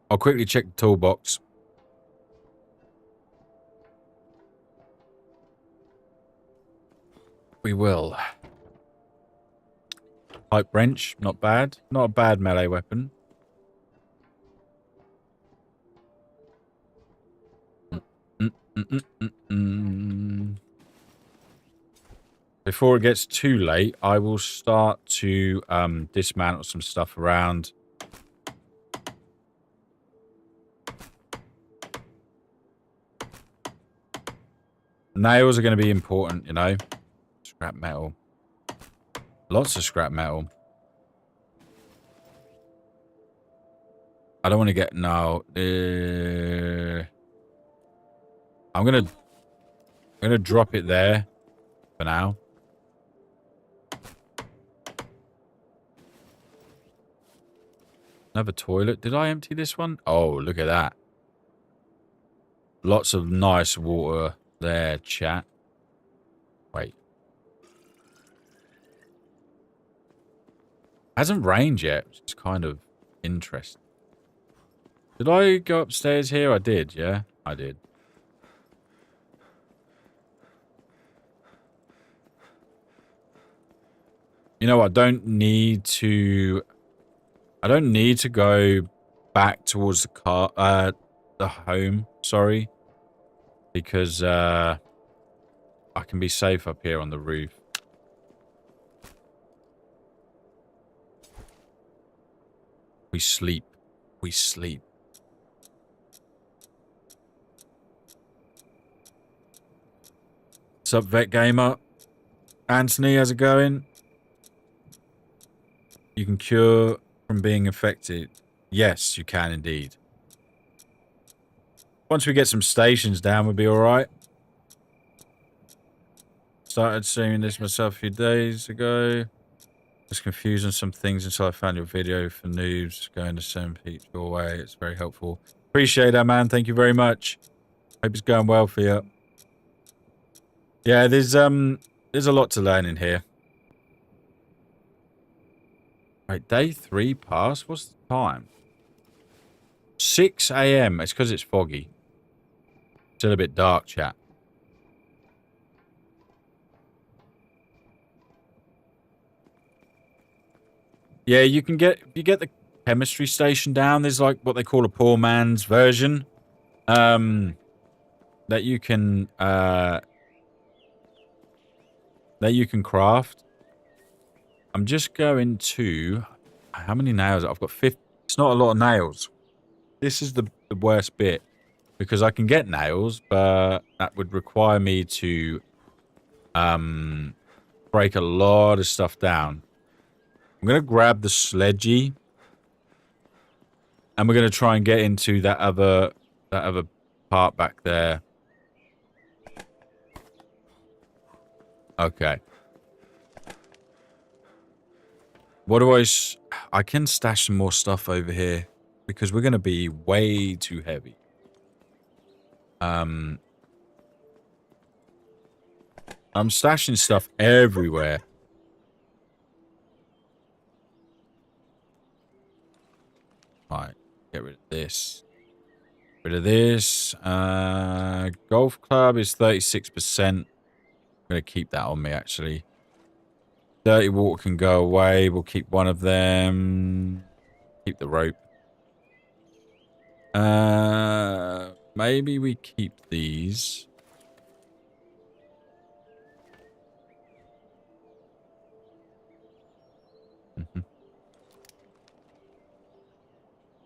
I'll quickly check the toolbox. We will. Pipe wrench, not bad. Not a bad melee weapon. Before it gets too late, I will start to dismantle some stuff around. Nails are going to be important, you know. Scrap metal. Lots of scrap metal. I don't want to get... No. I'm gonna drop it there for now. Another toilet. Did I empty this one? Oh, look at that. Lots of nice water there, chat. Wait. Hasn't rained yet, which is kind of interesting. Did I go upstairs here? I did, yeah? I did. You know, I don't need to go back towards the car, the home, sorry. Because, I can be safe up here on the roof. We sleep. We sleep. What's up, Vet Gamer? Anthony, how's it going? You can cure from being infected. Yes, you can indeed. Once we get some stations down, we'll be alright. Started seeing this myself a few days ago. Was confused on some things until I found your video for noobs going to send people your way. It's very helpful. Appreciate that, man. Thank you very much. Hope it's going well for you. Yeah, there's a lot to learn in here. Right, day 3 passed. What's the time? 6 a.m. It's because it's foggy. Still a bit dark, chat. Yeah, you get the chemistry station down. There's like what they call a poor man's version. That you can craft. I'm just going to... How many nails? I've got 50. It's not a lot of nails. This is the worst bit. Because I can get nails, but that would require me to break a lot of stuff down. I'm going to grab the sledgy. And we're going to try and get into that other part back there. Okay. What do I can stash some more stuff over here because we're going to be way too heavy. I'm stashing stuff everywhere. Right, get rid of this. Rid of this. Golf club is 36%. I'm going to keep that on me, actually. Dirty water can go away. We'll keep one of them. Keep the rope. Maybe we keep these.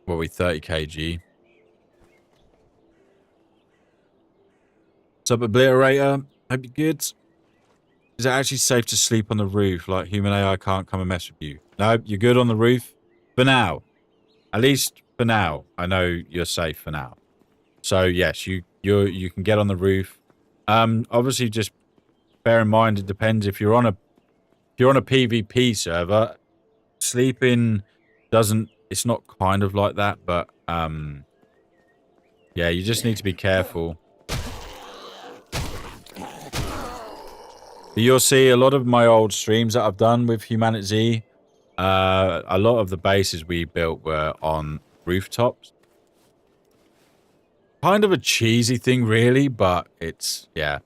What are we, 30 kg? What's up, Obliterator? Hope you're good. Is it actually safe to sleep on the roof? Like, human AI can't come and mess with you. No, you're good on the roof. For now. At least for now. I know you're safe for now. So, yes, you can get on the roof. Obviously, just bear in mind it depends if you're on a PvP server. Sleeping doesn't. It's not kind of like that, but yeah, you just need to be careful. But you'll see a lot of my old streams that I've done with HumanitZ. A lot of the bases we built were on rooftops. Kind of a cheesy thing, really, but it's yeah.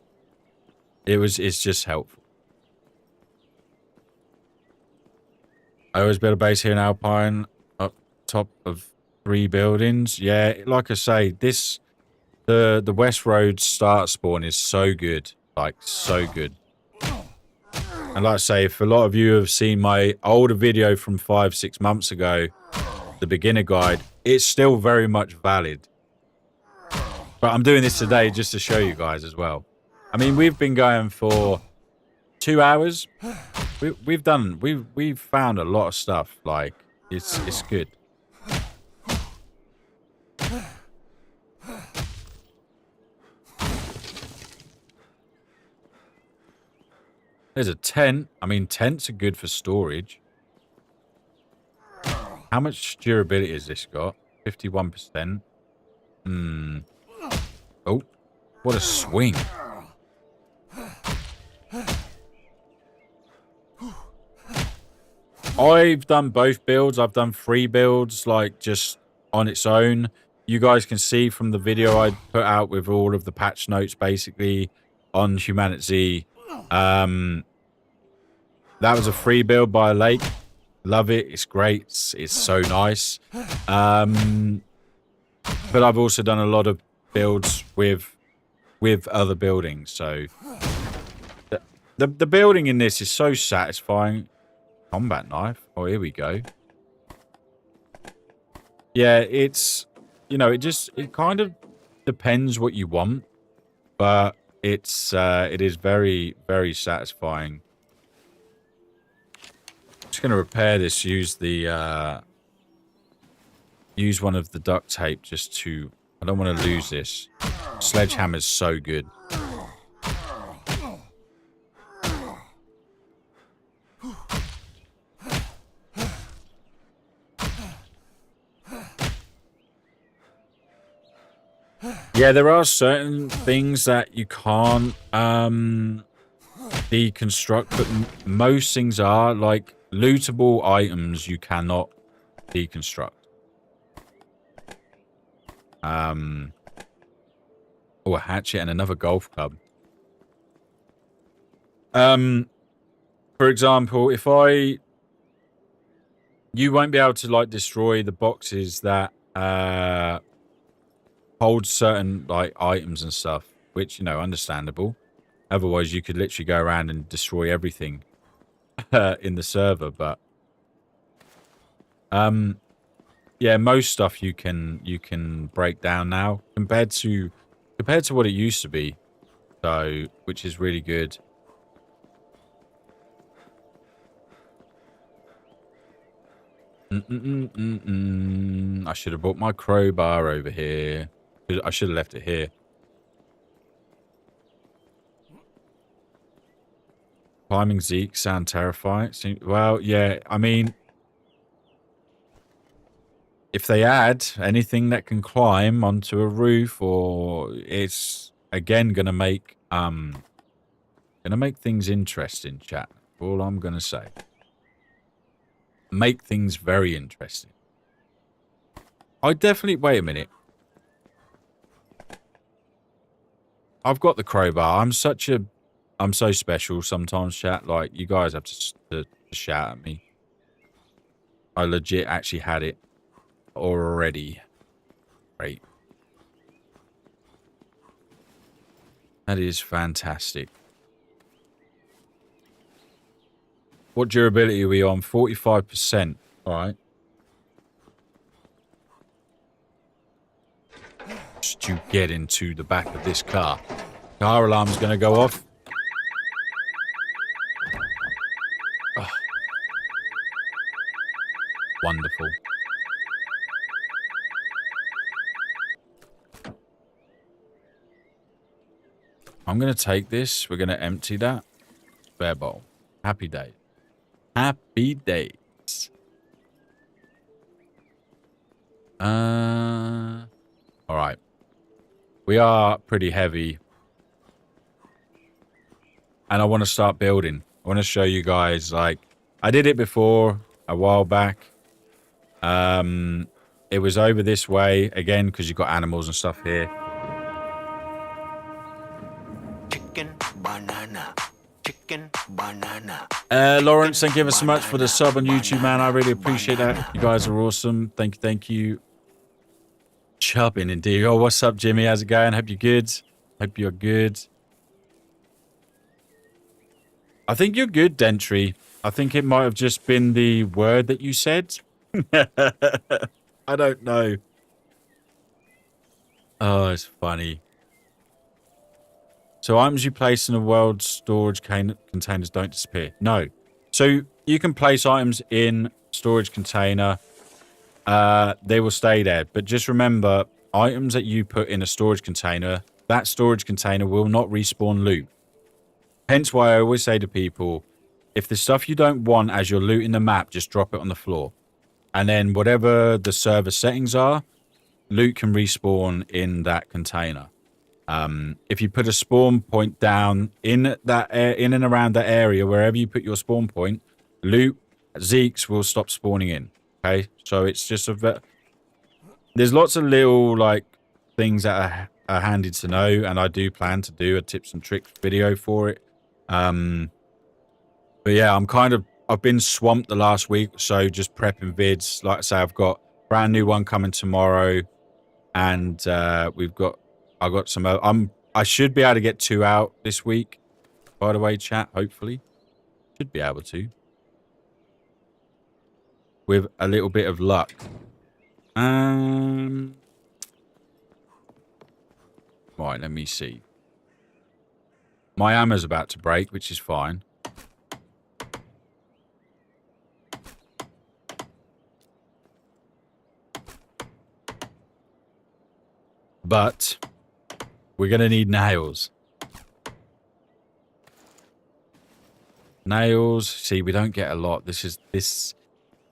It's just helpful. I always build a base here in Alpine, up top of 3 buildings. Yeah, like I say, the West Road start spawn is so good, like so good. And like I say, if a lot of you have seen my older video from 5-6 months ago, the beginner guide, it's still very much valid. But I'm doing this today just to show you guys as well. I mean, we've been going for 2 hours. We've found a lot of stuff. Like it's good. There's a tent. I mean, tents are good for storage. How much durability has this got? 51%. Oh, what a swing. I've done both builds. I've done 3 builds, like, just on its own. You guys can see from the video I put out with all of the patch notes, basically, on HumanitZ. That was a free build by a lake. Love it. It's great. It's so nice. But I've also done a lot of builds with other buildings. So the building in this is so satisfying. Combat knife. Oh, here we go. Yeah, it's, you know, it kind of depends what you want, but it is very, very satisfying. Just gonna repair this. Use one of the duct tape just to. I don't want to lose this. Sledgehammer's so good. Yeah, there are certain things that you can't deconstruct, but most things are, like lootable items you cannot deconstruct. Oh, a hatchet and another golf club. For example, if you won't be able to, like, destroy the boxes that hold certain, like, items and stuff, which, you know, understandable. Otherwise, you could literally go around and destroy everything in the server. But yeah, most stuff you can break down now compared to what it used to be. So, which is really good. I should have brought my crowbar over here. I should have left it here. Climbing Zeke sound terrifying. Well, yeah, I mean, if they add anything that can climb onto a roof, or it's again gonna make things interesting, chat. All I'm gonna say. Make things very interesting. I definitely wait a minute. I've got the crowbar. I'm so special sometimes, chat. Like, you guys have to shout at me. I legit actually had it already. Great. That is fantastic. What durability are we on? 45%. All right. Just you get into the back of this car. Car alarm's going to go off. Oh. Wonderful. I'm going to take this. We're going to empty that. Spare bowl. Happy days. Happy days. All right. We are pretty heavy. And I want to start building. I want to show you guys, like, I did it before a while back. It was over this way again because you've got animals and stuff here. Chicken banana. Chicken banana. Lawrence, thank you ever so much for the sub on YouTube, man. I really appreciate that. You guys are awesome. Thank you. Chubbing indeed. Oh, what's up, Jimmy? How's it going? Hope you're good. Hope you're good. I think you're good, Dentry. I think it might have just been the word that you said. I don't know. Oh, it's funny. So items you place in the world storage containers don't disappear. No. So you can place items in storage container. They will stay there. But just remember, items that you put in a storage container, that storage container will not respawn loot. Hence why I always say to people, if the stuff you don't want as you're looting the map, just drop it on the floor. And then whatever the server settings are, loot can respawn in that container. If you put a spawn point down in that in and around that area, wherever you put your spawn point, loot Zeeks will stop spawning in. Okay, so it's just there's lots of little like things that are handy to know, and I do plan to do a tips and tricks video for it. But yeah, I've been swamped the last week, so just prepping vids. Like I say, I've got a brand new one coming tomorrow, and I got some. I should be able to get 2 out this week. By the way, chat. Hopefully, should be able to, with a little bit of luck. Right, let me see. My hammer's about to break, which is fine. But we're going to need nails. Nails. See, we don't get a lot. This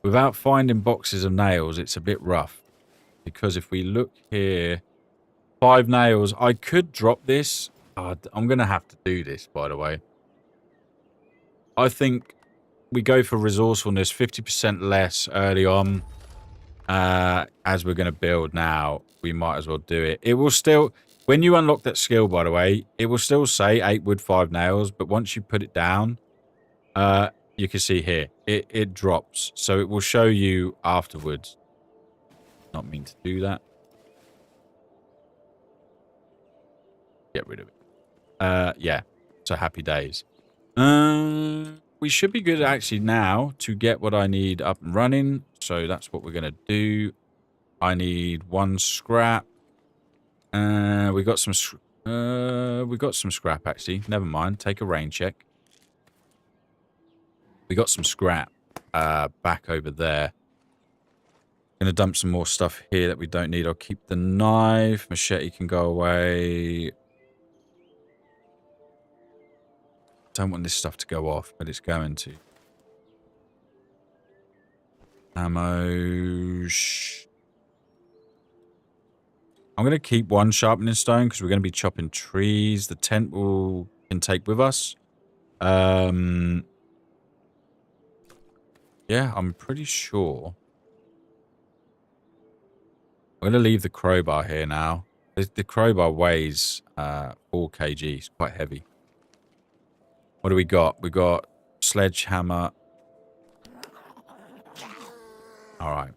without finding boxes of nails, it's a bit rough. Because if we look here, 5 nails. I could drop this. Oh, I'm going to have to do this, by the way. I think we go for resourcefulness, 50% less early on. As we're going to build now, we might as well do it. It will still, when you unlock that skill, by the way, it will still say 8 wood, 5 nails. But once you put it down, you can see here, it drops. So it will show you afterwards. Not mean to do that. Get rid of it. Yeah. So happy days. We should be good actually now to get what I need up and running. So that's what we're going to do. I need 1 scrap. We got some scrap actually. Never mind. Take a rain check. We got some scrap back over there. Going to dump some more stuff here that we don't need. I'll keep the knife. Machete can go away. Don't want this stuff to go off, but it's going to. Ammo. I'm going to keep 1 sharpening stone because we're going to be chopping trees. The tent can take with us. Yeah, I'm pretty sure. I'm going to leave the crowbar here now. The crowbar weighs 4 kg. It's quite heavy. What do we got? We got sledgehammer. All right.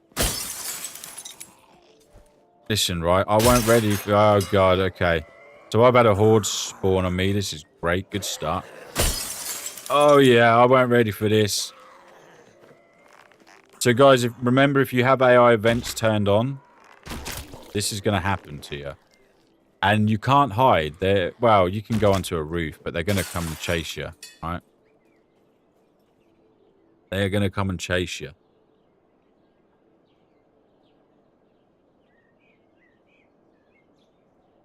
Listen, right? I weren't ready for... Oh, God. Okay. So I've had a horde spawn on me. This is great. Good start. Oh, yeah. I weren't ready for this. So, guys, remember, if you have AI events turned on, this is going to happen to you. And you can't hide. Well, you can go onto a roof, but they're going to come and chase you, right? They're going to come and chase you.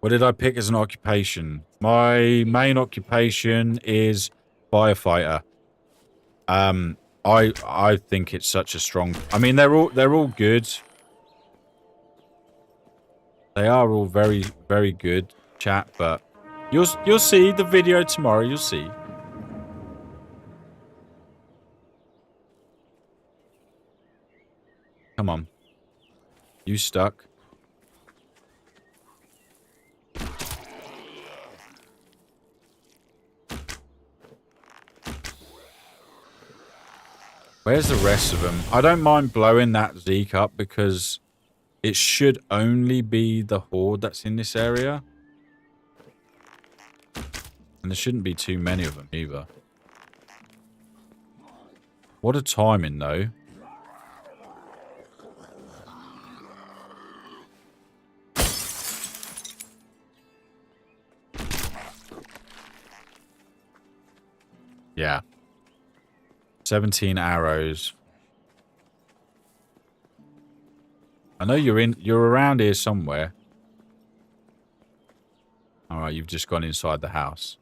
What did I pick as an occupation? My main occupation is firefighter. I think it's such a strong. I mean, they're all good. They are all very, very good, chat. But you'll see the video tomorrow. You'll see. Come on. You stuck. Where's the rest of them? I don't mind blowing that Zeke up because it should only be the horde that's in this area. And there shouldn't be too many of them either. What a timing, though. Yeah. 17 arrows. I know you're around here somewhere. Alright, you've just gone inside the house.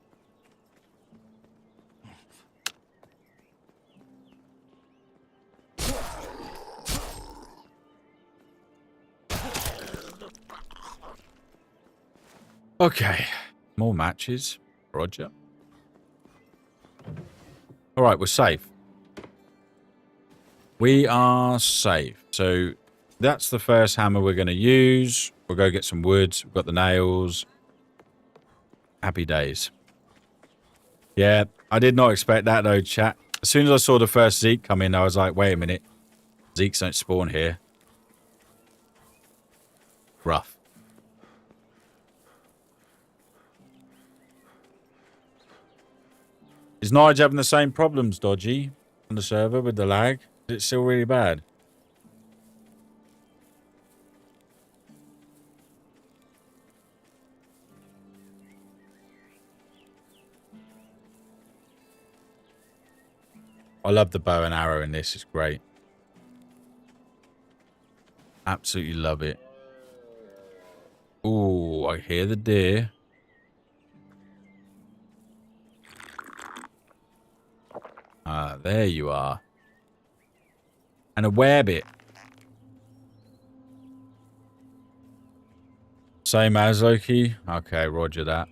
Okay. More matches. Roger. Alright, we're safe. We are safe. So that's the first hammer we're going to use. We'll go get some wood. We've got the nails. Happy days. Yeah, I did not expect that though, chat. As soon as I saw the first Zeke come in, I was like, wait a minute. Zekes don't spawn here. Rough. Is Nige having the same problems, Dodgy, on the server with the lag? Is it still really bad? I love the bow and arrow in this. It's great. Absolutely love it. Ooh, I hear the deer. Ah, there you are. And a werebit. Same as Loki? Okay, roger that.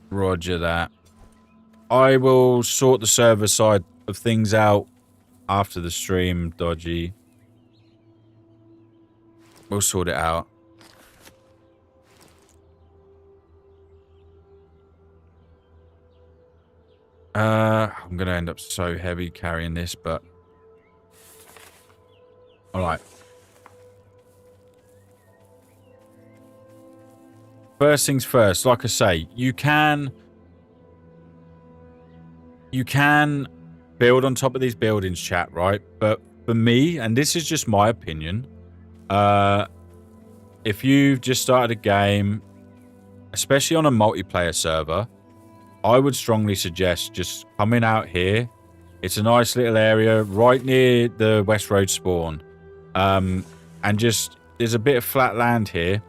Roger that. I will sort the server side of things out after the stream, Dodgy. We'll sort it out. I'm going to end up so heavy carrying this, but... Alright. First things first, like I say, you can build on top of these buildings, chat, right? But for me, and this is just my opinion, if you've just started a game, especially on a multiplayer server, I would strongly suggest just coming out here. It's a nice little area right near the West Road spawn. And just, there's a bit of flat land here.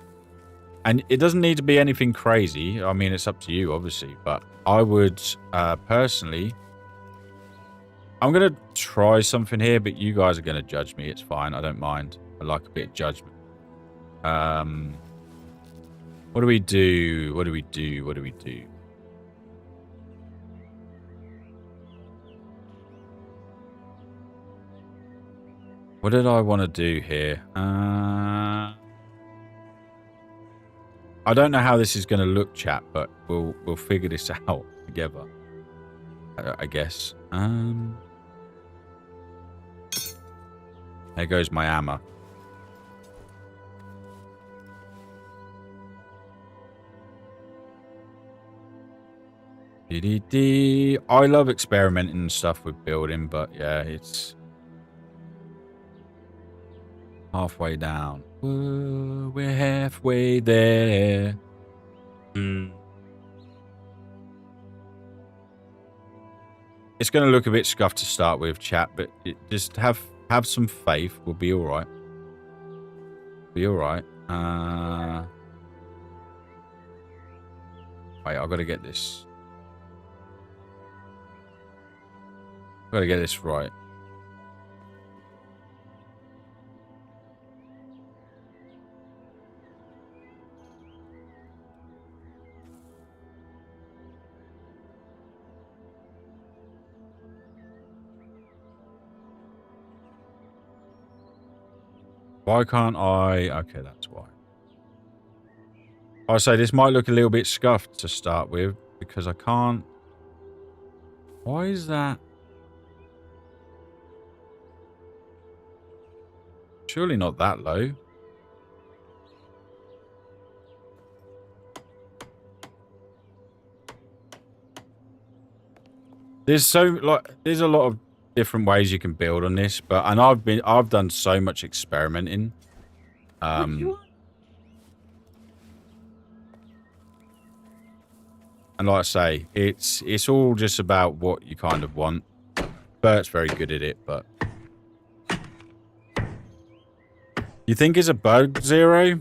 And it doesn't need to be anything crazy. I mean, it's up to you, obviously. But I would, personally... I'm going to try something here, but you guys are going to judge me. It's fine. I don't mind. I like a bit of judgment. What do we do? What do we do? What do we do? What did I want to do here? I don't know how this is going to look, chat, but we'll figure this out together. I guess. There goes my hammer. I love experimenting and stuff with building, but yeah, it's halfway down. Whoa, we're halfway there. It's going to look a bit scuffed to start with, chat, but just have some faith. We'll be all right. be all right. Wait, I've got to get this. I've got to get this right. Why can't I? Okay, that's why. I say this might look a little bit scuffed to start with because I can't. Why is that? Surely not that low. There's a lot of different ways you can build on this, but I've done so much experimenting. And like I say, it's all just about what you kind of want. Bert's very good at it, but you think it's a bug, Zero?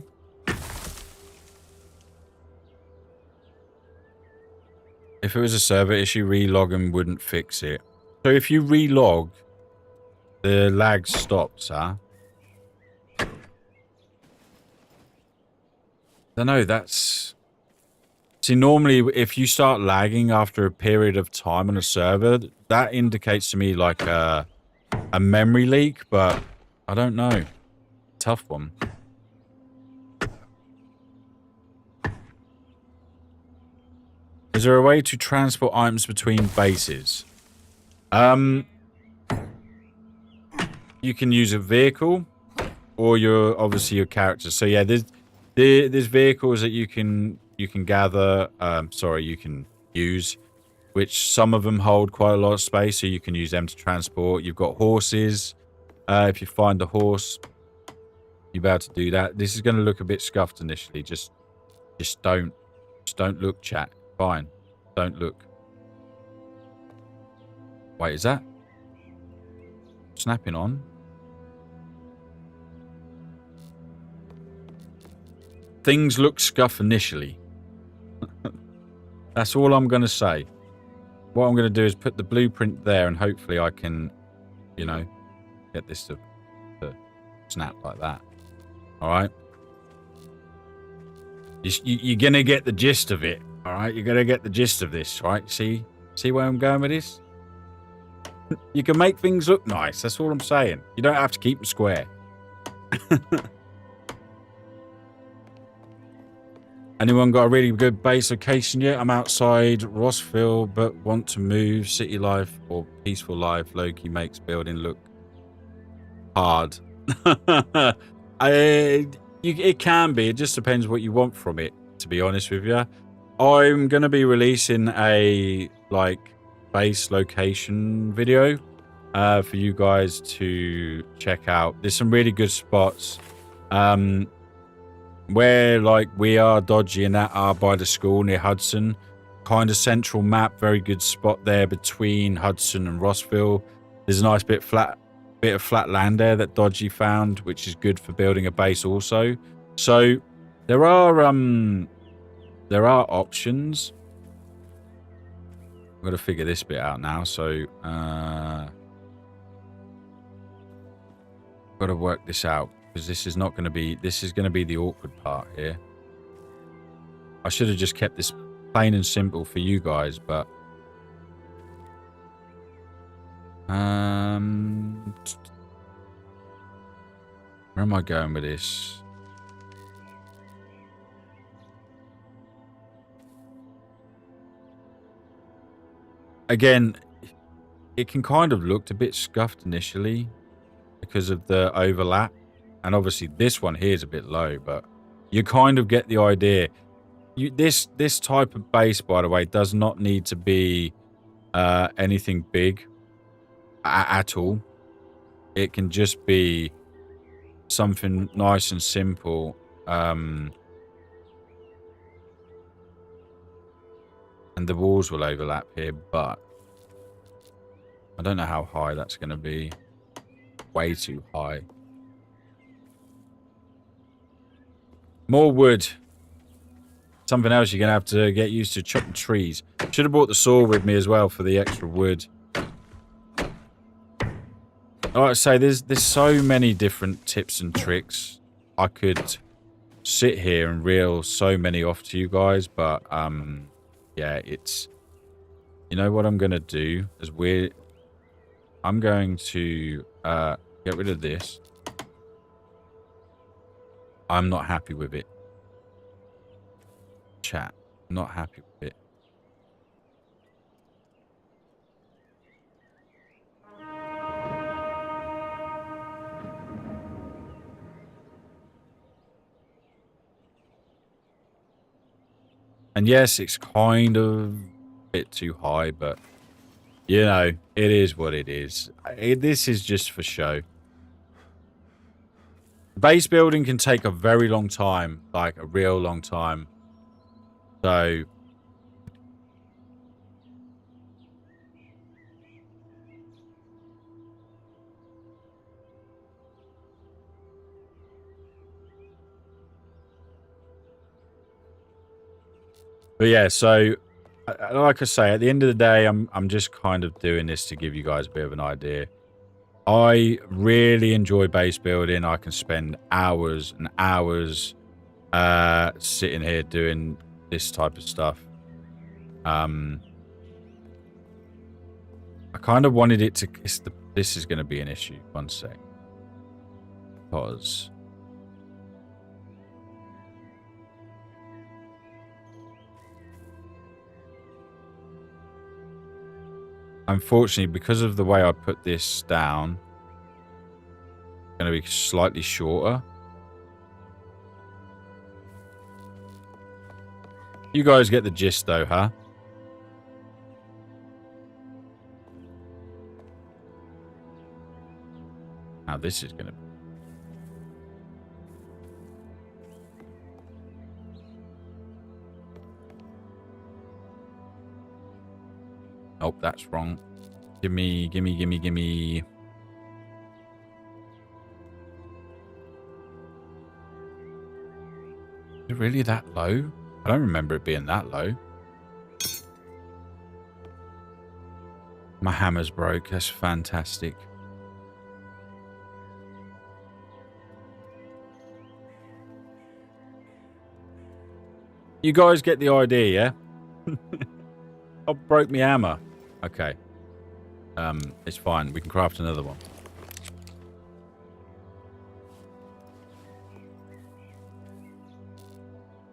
If it was a server issue, relogging wouldn't fix it. So if you relog, the lag stops, huh? I don't know, that's... See, normally if you start lagging after a period of time on a server, that indicates to me like a memory leak, but I don't know. Tough one. Is there a way to transport items between bases? You can use a vehicle or obviously your character. So yeah, there's vehicles that you can gather, you can use, which some of them hold quite a lot of space, so you can use them to transport. You've got horses. If you find a horse, you'll be able to do that. This is going to look a bit scuffed initially. Just don't look, chat. Fine. Don't look. Wait, is that snapping on? Things look scuffed initially. That's all I'm going to say. What I'm going to do is put the blueprint there and hopefully I can, you know, get this to snap like that. All right? You're going to get the gist of it. All right? You're going to get the gist of this, right? See where I'm going with this? You can make things look nice. That's all I'm saying. You don't have to keep them square. Anyone got a really good base location yet? I'm outside Rossville, but want to move. City life or peaceful life. Loki makes building look hard. It can be. It just depends what you want from it, to be honest with you. I'm going to be releasing a, base location video for you guys to check out. There's some really good spots. Where we are dodgy and that are by the school near Hudson, kind of central map, very good spot there between Hudson and Rossville. There's a nice bit of flat land there that Dodgy found, which is good for building a base also. So there are options. I've got to figure this bit out now. So got to work this out. Because this is going to be the awkward part here. I should have just kept this plain and simple for you guys, but where am I going with this? Again, it can kind of look a bit scuffed initially because of the overlap. And obviously this one here is a bit low, but you kind of get the idea. This type of base, by the way, does not need to be anything big at all. It can just be something nice and simple. And the walls will overlap here, but I don't know how high that's going to be. Way too high. More wood. Something else you're going to have to get used to. Chopping trees. Should have brought the saw with me as well for the extra wood. Like I say, there's so many different tips and tricks. I could sit here and reel so many off to you guys, but yeah, it's... You know what I'm going to do? I'm going to get rid of this. I'm not happy with it. Chat. Not happy with it. And yes, it's kind of a bit too high, but you know, it is what it is. This is just for show. Base building can take a very long time, like a real long time. So but yeah, so like I say, at the end of the day, I'm just kind of doing this to give you guys a bit of an idea. I really enjoy base building. I can spend hours and hours sitting here doing this type of stuff. I kind of wanted it to... This is going to be an issue. One sec. Because... Unfortunately, because of the way I put this down, it's going to be slightly shorter. You guys get the gist though, huh? Now this is going to... Oh, that's wrong. Gimme. Is it really that low? I don't remember it being that low. My hammer's broke. That's fantastic. You guys get the idea, yeah? I broke my hammer. Okay. It's fine. We can craft another one.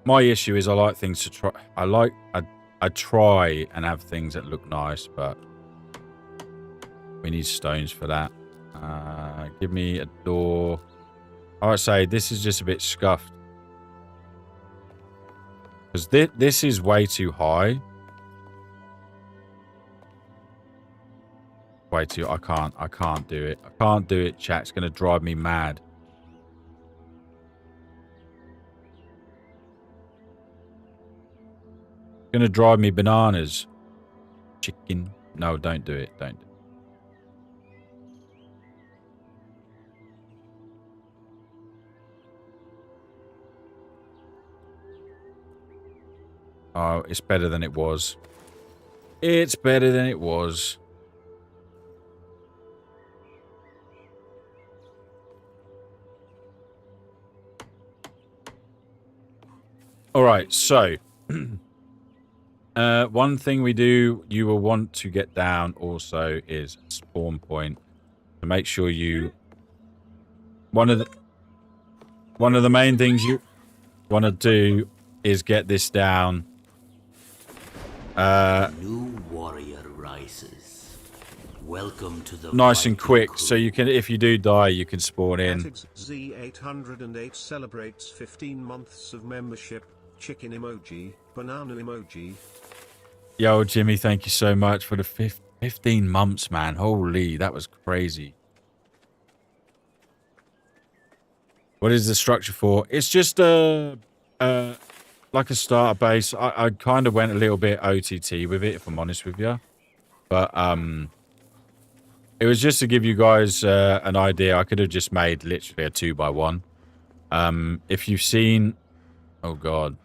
My issue is I like things to try. I try and have things that look nice, but we need stones for that. Give me a door. I would say this is just a bit scuffed. Because this is way too high. Way too... I can't do it. I can't do it, chat. It's going to drive me mad. It's going to drive me bananas. Chicken. No, don't do it. Don't do it. Oh, it's better than it was. It's better than it was. All right, so one thing you will want to get down also is a spawn point to make sure you... One of the main things you want to do is get this down. New warrior rises. Welcome to the nice and quick, so you can, if you do die, you can spawn in. HumanitZ 1.0 celebrates 15 months of membership. Chicken emoji, banana emoji. Yo, Jimmy, thank you so much for the 15 months, man. Holy, that was crazy. What is the structure for? It's just like a starter base. I kind of went a little bit OTT with it, if I'm honest with you. But it was just to give you guys an idea. I could have just made literally a 2x1. If you've seen Oh god.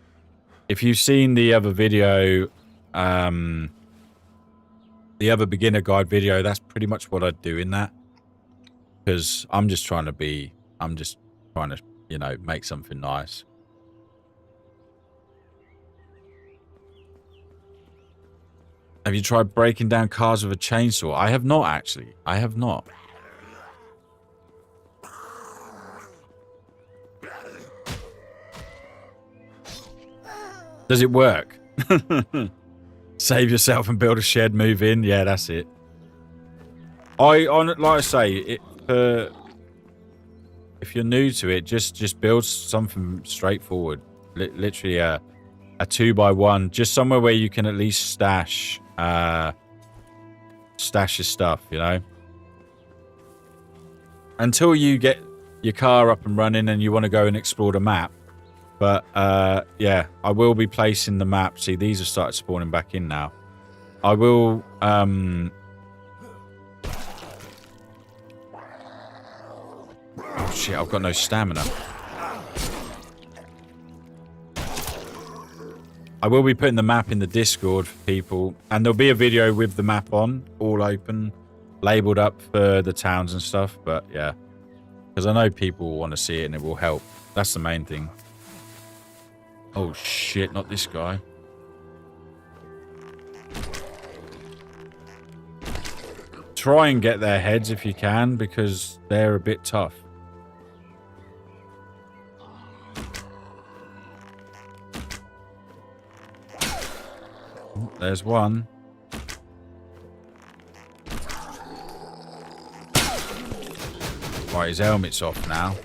If you've seen the other video, the other beginner guide video, that's pretty much what I'd do in that. Because I'm just trying to, you know, make something nice. Have you tried breaking down cars with a chainsaw? I have not, actually. I have not. Does it work? Save yourself and build a shed, move in. Yeah, that's it. Like I say, if you're new to it, just build something straightforward. Literally a 2x1, just somewhere where you can at least stash your stuff, you know. Until you get your car up and running and you want to go and explore the map. But yeah, I will be placing the map. See, these have started spawning back in now. I will oh shit, I've got no stamina. I will be putting the map in the Discord for people, and there'll be a video with the map on, all open, labeled up for the towns and stuff. But yeah, because I know people want to see it and it will help. That's the main thing. Oh shit, not this guy. Try and get their heads if you can, because they're a bit tough. There's one. Right, his helmet's off now.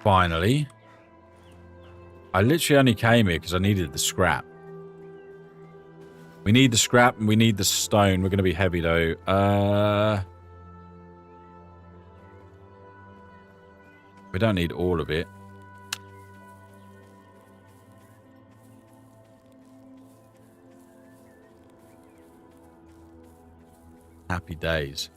Finally. I literally only came here because I needed the scrap. We need the scrap and we need the stone. We're going to be heavy though. We don't need all of it. Happy days.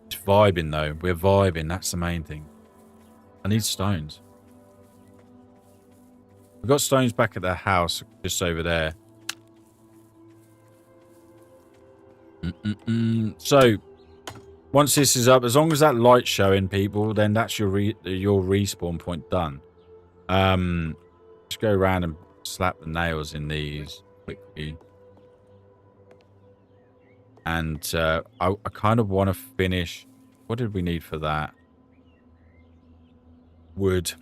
It's vibing though. We're vibing. That's the main thing. I need stones. We've got stones back at the house just over there. So, once this is up, as long as that light's showing, people, then that's your respawn point done. Just go around and slap the nails in these quickly. And I kind of want to finish... What did we need for that? Wood.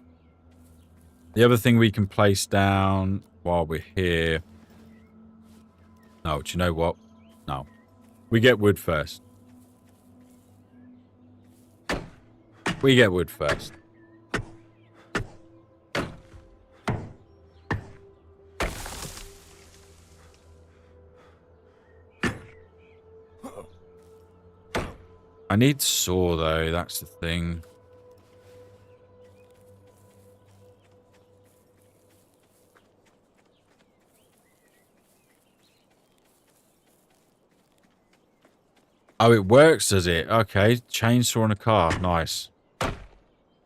The other thing we can place down while we're here... No, do you know what? No. We get wood first. We get wood first. I need saw though, that's the thing. Oh, it works, does it? Okay, chainsaw on a car. Nice.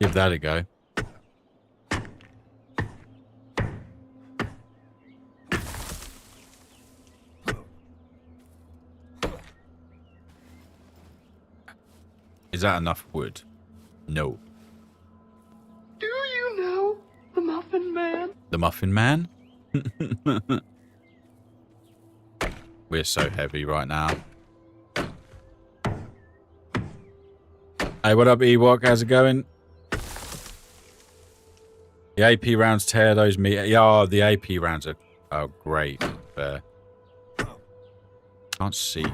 Give that a go. Is that enough wood? No. Do you know the Muffin Man? The Muffin Man? We're so heavy right now. Hey, what up, Ewok? How's it going? The AP rounds tear those meat. Yeah, the AP rounds are great. Can't see.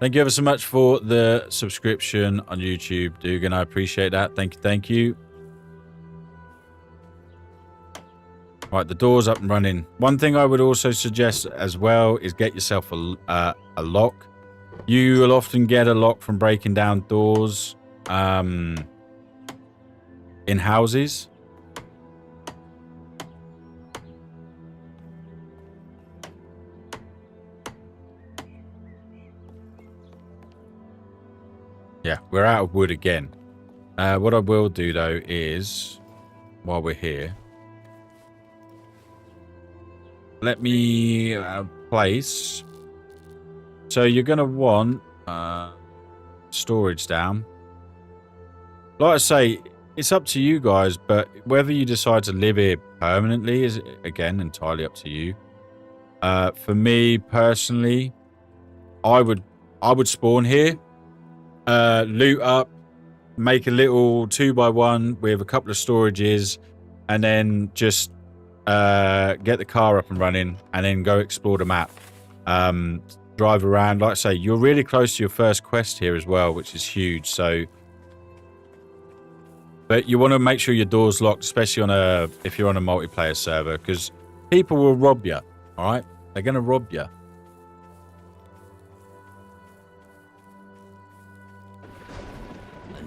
Thank you ever so much for the subscription on YouTube, Dugan. I appreciate that. Thank you. Thank you. Right, the door's up and running. One thing I would also suggest as well is get yourself a lock. You will often get a lock from breaking down doors in houses. Yeah, we're out of wood again. What I will do, though, is, while we're here, let me place. So you're going to want storage down. Like I say, it's up to you guys, but whether you decide to live here permanently is, again, entirely up to you. For me, personally, I would spawn here. Loot up, make a little 2x1 with a couple of storages, and then just get the car up and running, and then go explore the map. Drive around. Like I say, you're really close to your first quest here as well, which is huge. So, but you want to make sure your door's locked, especially on if you're on a multiplayer server, because people will rob you. All right, they're gonna rob you.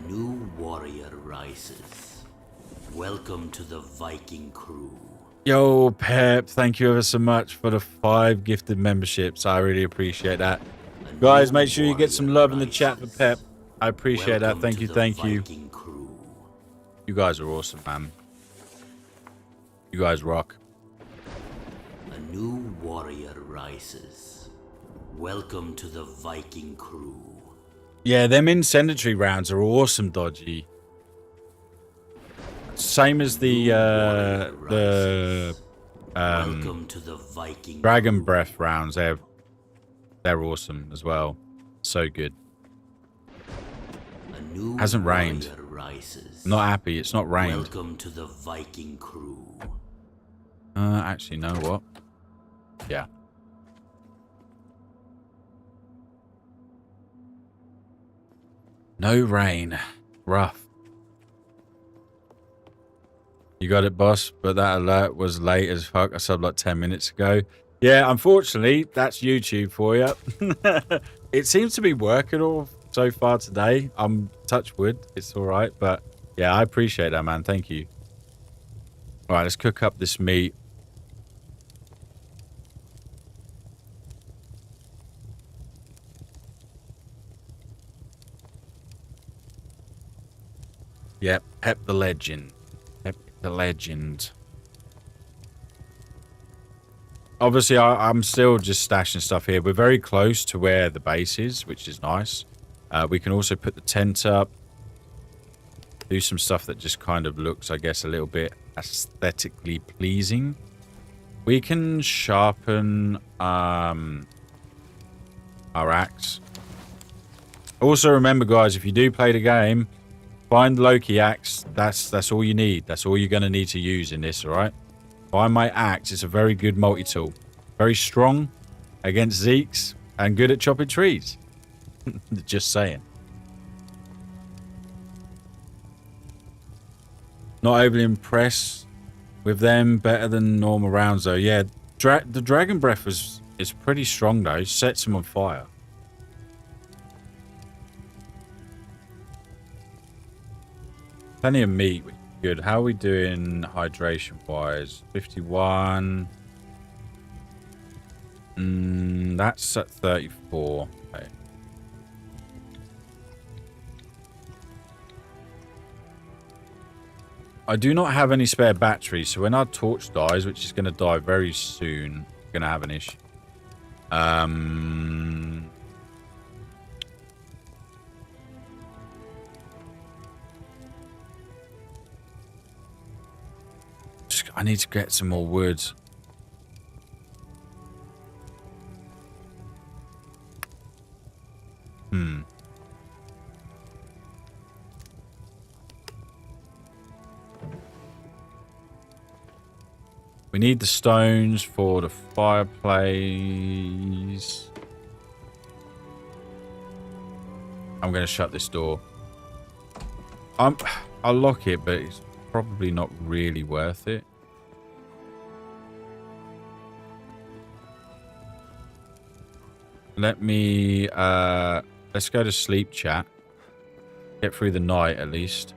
New warrior rises. Welcome to the Viking crew. Yo, Pep, thank you ever so much for the 5 gifted memberships. I really appreciate that. Guys, make sure you get some love in the chat for Pep. I appreciate that. Thank you, thank you. You guys are awesome, man. You guys rock. A new warrior rises. Welcome to the Viking crew. Yeah, them incendiary rounds are awesome, Dodgy. Same as the Welcome to the Viking Dragon Breath rounds. They're awesome as well. So good. A new Hasn't rained. Rises. I'm not happy. It's not rained. Welcome to the Viking crew. Actually, know what? Yeah. No rain. Rough. You got it, boss, but that alert was late as fuck. I subbed like 10 minutes ago. Yeah, unfortunately, that's YouTube for you. It seems to be working all so far today. I'm touch wood. It's all right, but yeah, I appreciate that, man. Thank you. All right, let's cook up this meat. Yep, Pep the Legend. Pep the Legend. Obviously, I'm still just stashing stuff here. We're very close to where the base is, which is nice. We can also put the tent up. Do some stuff that just kind of looks, I guess, a little bit aesthetically pleasing. We can sharpen our axe. Also, remember, guys, if you do play the game, find Loki axe. That's all you need. That's all you're going to need to use in this, all right? Find my axe. It's a very good multi-tool. Very strong against Zeke's and good at chopping trees. Just saying. Not overly impressed with them. Better than normal rounds, though. Yeah, the Dragon Breath is pretty strong, though. Sets him on fire. Plenty of meat, which is good. How are we doing hydration-wise? 51. That's at 34. Okay. I do not have any spare batteries, so when our torch dies, which is going to die very soon, we're going to have an issue. I need to get some more wood. We need the stones for the fireplace. I'm going to shut this door. I'll lock it, but it's probably not really worth it. Let me, let's go to sleep chat. Get through the night at least.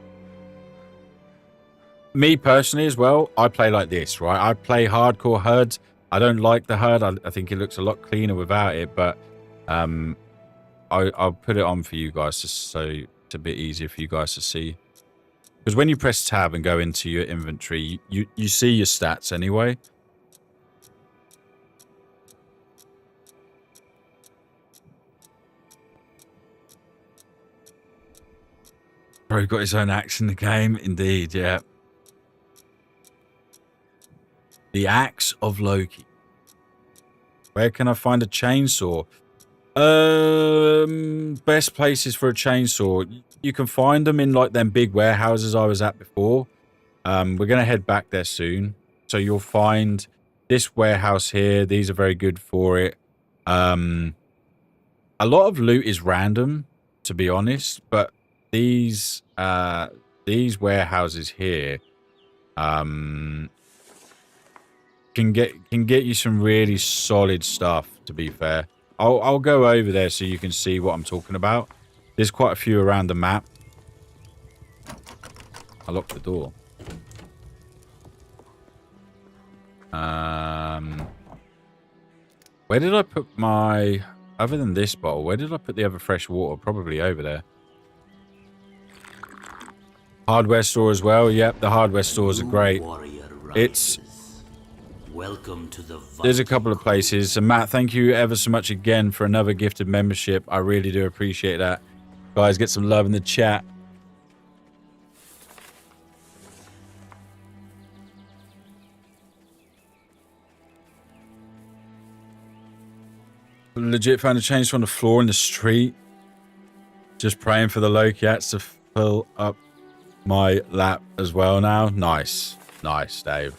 Me personally as well, I play like this, right? I play hardcore HUD. I don't like the HUD. I think it looks a lot cleaner without it, but I'll put it on for you guys just so it's a bit easier for you guys to see. Because when you press tab and go into your inventory, you see your stats anyway. Bro got his own axe in the game. Indeed, yeah. The Axe of Loki. Where can I find a chainsaw? Best places for a chainsaw. You can find them in like them big warehouses I was at before. We're going to head back there soon. So you'll find this warehouse here. These are very good for it. A lot of loot is random, to be honest, but these warehouses here can get you some really solid stuff, to be fair. I'll go over there so you can see what I'm talking about. There's quite a few around the map. I locked the door. Where did I put my... Other than this bottle, where did I put the other fresh water? Probably over there. Hardware store as well. Yep, the hardware stores are great. It's... Welcome to the There's a couple of places. And Matt, thank you ever so much again for another gifted membership. I really do appreciate that. Guys, get some love in the chat. Legit found a chainsaw on the floor in the street. Just praying for the Lokiats to fill up my lap as well now. Nice. Nice, Dave.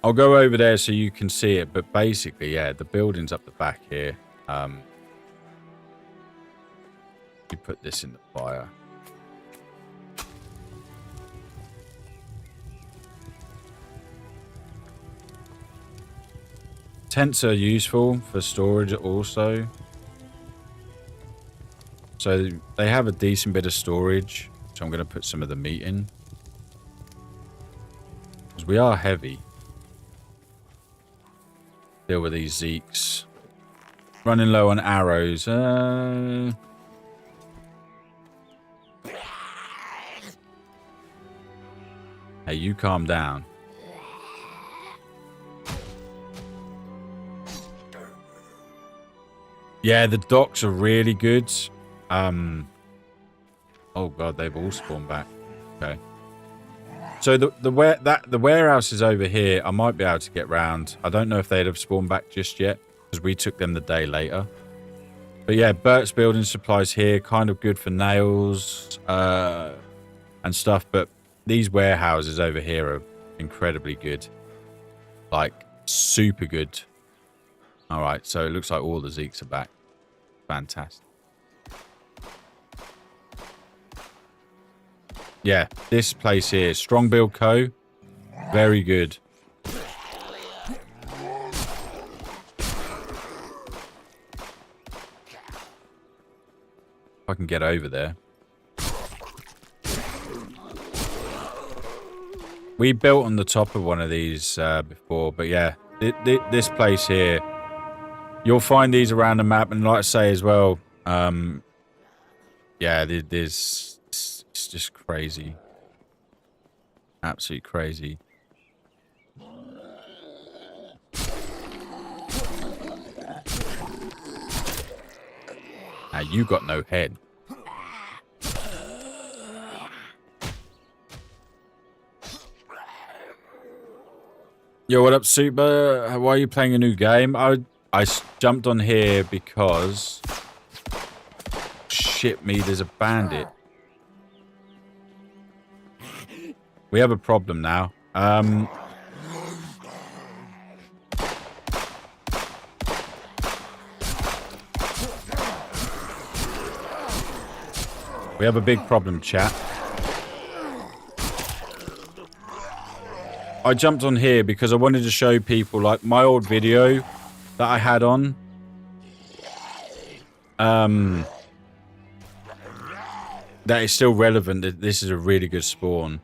I'll go over there so you can see it, but basically, yeah, the building's up the back here. You put this in the fire. Tents are useful for storage also. So they have a decent bit of storage. So I'm going to put some of the meat in. Because we are heavy. Deal with these Zeeks. Running low on arrows. Hey, you calm down. Yeah, the docks are really good. Oh god, they've all spawned back. Okay. So the warehouse is over here. I might be able to get round. I don't know if they'd have spawned back just yet because we took them the day later. But yeah, Bert's building supplies here, kind of good for nails and stuff. But these warehouses over here are incredibly good, like super good. All right, so it looks like all the Zeeks are back. Fantastic. Yeah, this place here, Strong Build Co. Very good. If I can get over there. We built on the top of one of these before, but yeah, this place here, you'll find these around the map, and like I say as well, yeah, it's just crazy. Absolutely crazy. Now you got no head. Yo, what up, Super? Why are you playing a new game? I jumped on here because... Shit me, there's a bandit. We have a problem now. We have a big problem, chat. I jumped on here because I wanted to show people, like, my old video that I had on. That is still relevant. This is a really good spawn.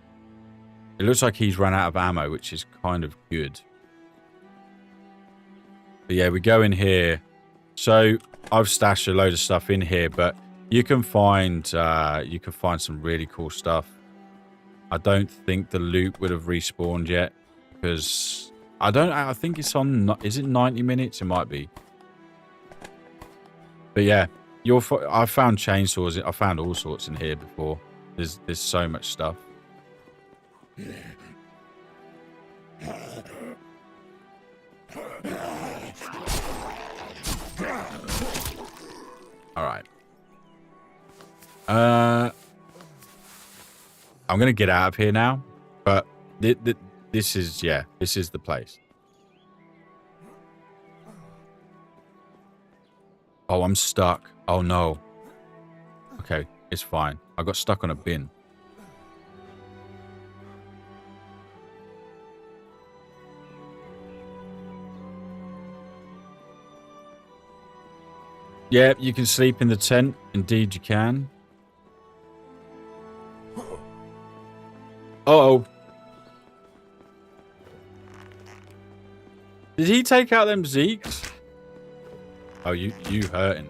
It looks like he's run out of ammo, which is kind of good. But yeah, we go in here. So I've stashed a load of stuff in here, but you can find some really cool stuff. I don't think the loot would have respawned yet because I think it's on. Is it 90 minutes? It might be. But yeah, I found chainsaws. I found all sorts in here before. There's so much stuff. All right. I'm gonna get out of here now, but this is the place. Oh, I'm stuck. Oh no. Okay, it's fine. I got stuck on a bin. Yeah, you can sleep in the tent. Indeed, you can. Uh-oh. Did he take out them Zeeks? Oh, you hurting.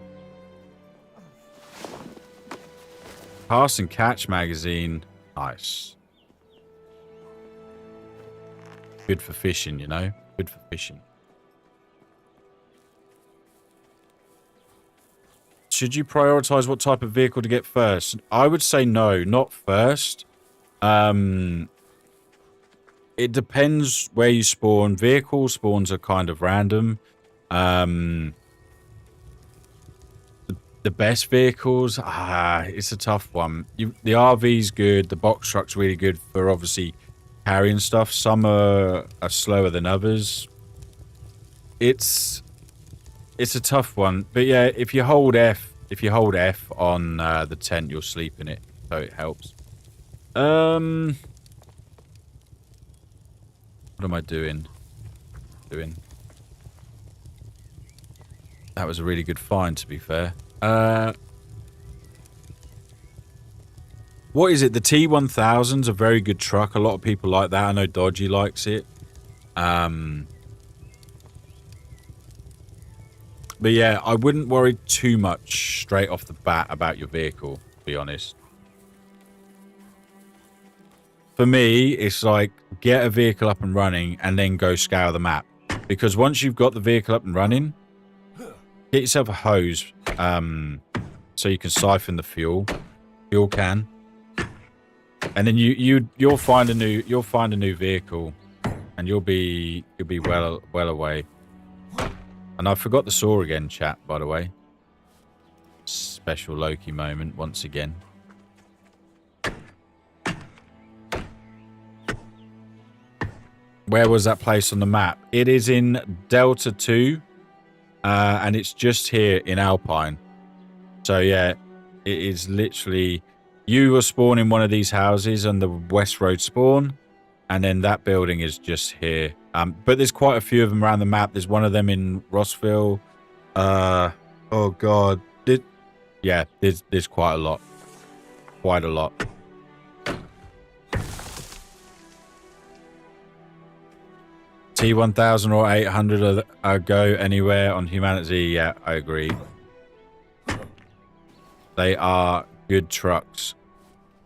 Pass and Catch magazine. Nice. Good for fishing, you know? Good for fishing. Should you prioritize what type of vehicle to get first? I would say no, not first. It depends where you spawn. Vehicle spawns are kind of random. The best vehicles, it's a tough one. The RV's good. The box truck's really good for obviously carrying stuff. Some are slower than others. It's a tough one. But yeah, if you hold F on the tent, you'll sleep in it, so it helps. What am I doing? That was a really good find, to be fair. What is it? The T1000's a very good truck. A lot of people like that. I know Dodgy likes it. But yeah, I wouldn't worry too much straight off the bat about your vehicle, to be honest. For me, it's like, get a vehicle up and running and then go scour the map. Because once you've got the vehicle up and running, get yourself a hose so you can siphon the fuel can. And then you'll find a new vehicle and you'll be well away. And I forgot the saw again, chat, by the way. Special Loki moment once again. Where was that place on the map? It is in Delta 2. And it's just here in Alpine. So yeah, it is literally... You will spawn in one of these houses on the West Road spawn. And then that building is just here. But there's quite a few of them around the map. There's one of them in Rossville. Oh god. Yeah, there's quite a lot. Quite a lot. T1000 or 800 go anywhere on HumanitZ. Yeah, I agree. They are good trucks.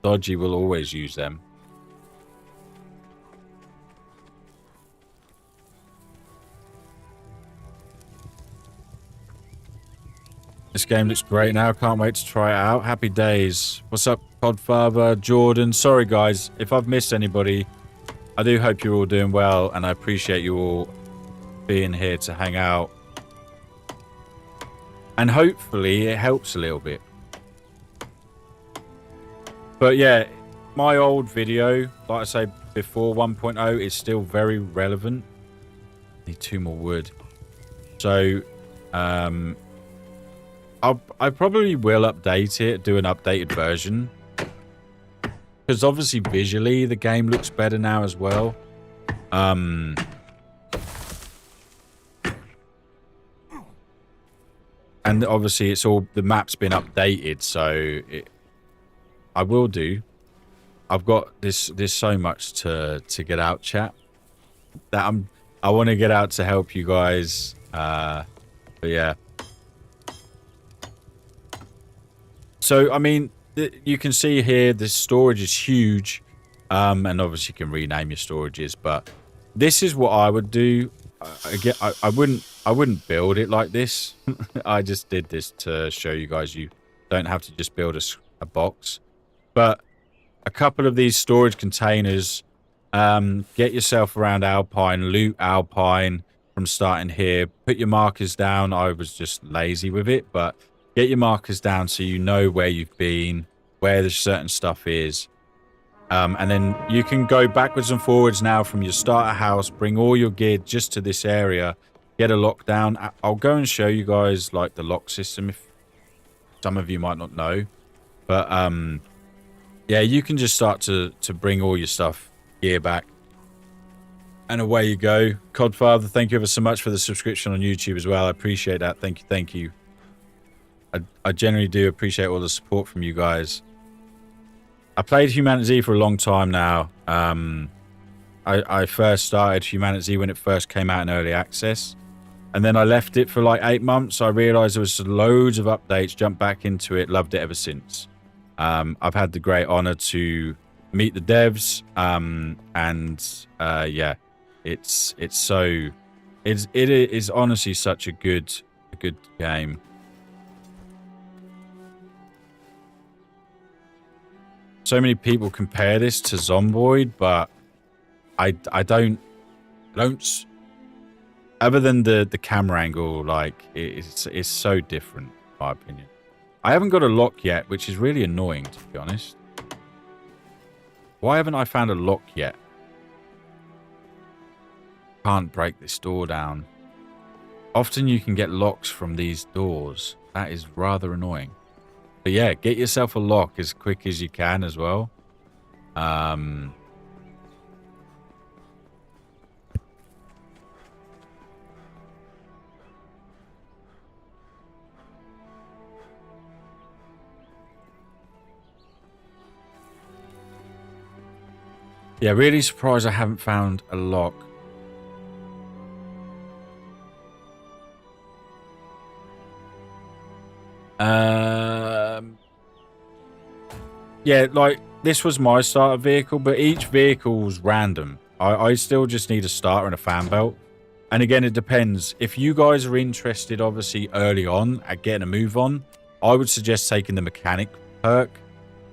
Dodgy will always use them. This game looks great now. Can't wait to try it out. Happy days. What's up, Podfather, Jordan? Sorry, guys, if I've missed anybody. I do hope you're all doing well, and I appreciate you all being here to hang out. And hopefully it helps a little bit. But yeah, my old video, like I say before, 1.0 is still very relevant. Need 2 more wood. So, I probably will update it, do an updated version. Because obviously visually the game looks better now as well. And obviously it's all, the map's been updated, so I will do. I've got there's so much to get out, chat, that I want to get out to help you guys. But yeah. So I mean, you can see here the storage is huge, and obviously you can rename your storages. But this is what I would do. Again, I wouldn't build it like this. I just did this to show you guys you don't have to just build a box. But a couple of these storage containers, get yourself around Alpine, loot Alpine from starting here. Put your markers down. I was just lazy with it, but get your markers down so you know where you've been, where the certain stuff is. And then you can go backwards and forwards now from your starter house, bring all your gear just to this area, get a lockdown. I'll go and show you guys like the lock system if some of you might not know. But yeah, you can just start to bring all your stuff, gear back. And away you go. Codfather, thank you ever so much for the subscription on YouTube as well. I appreciate that. Thank you, thank you. I generally do appreciate all the support from you guys. I played HumanitZ for a long time now. I first started HumanitZ when it first came out in early access. And then I left it for like 8 months. I realized there was loads of updates, jumped back into it, loved it ever since. I've had the great honor to meet the devs. Yeah, it is honestly such a good game. So many people compare this to Zomboid, but I don't other than the camera angle, like it's so different in my opinion. I haven't got a lock yet, which is really annoying to be honest. Why haven't I found a lock yet? Can't break this door down. Often you can get locks from these doors. That is rather annoying. But yeah, get yourself a lock as quick as you can as well. Yeah, really surprised I haven't found a lock. Yeah, like this was my starter vehicle, but each vehicle's random. I still just need a starter and a fan belt. And again, it depends. If you guys are interested, obviously, early on at getting a move on, I would suggest taking the mechanic perk.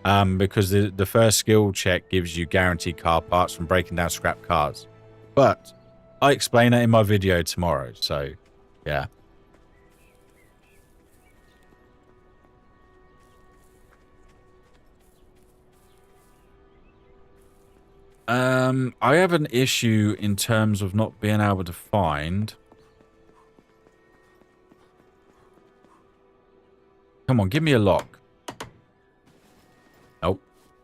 Because the first skill check gives you guaranteed car parts from breaking down scrap cars. But I explain that in my video tomorrow, so yeah. I have an issue in terms of not being able to find. Come on, give me a lock. Nope.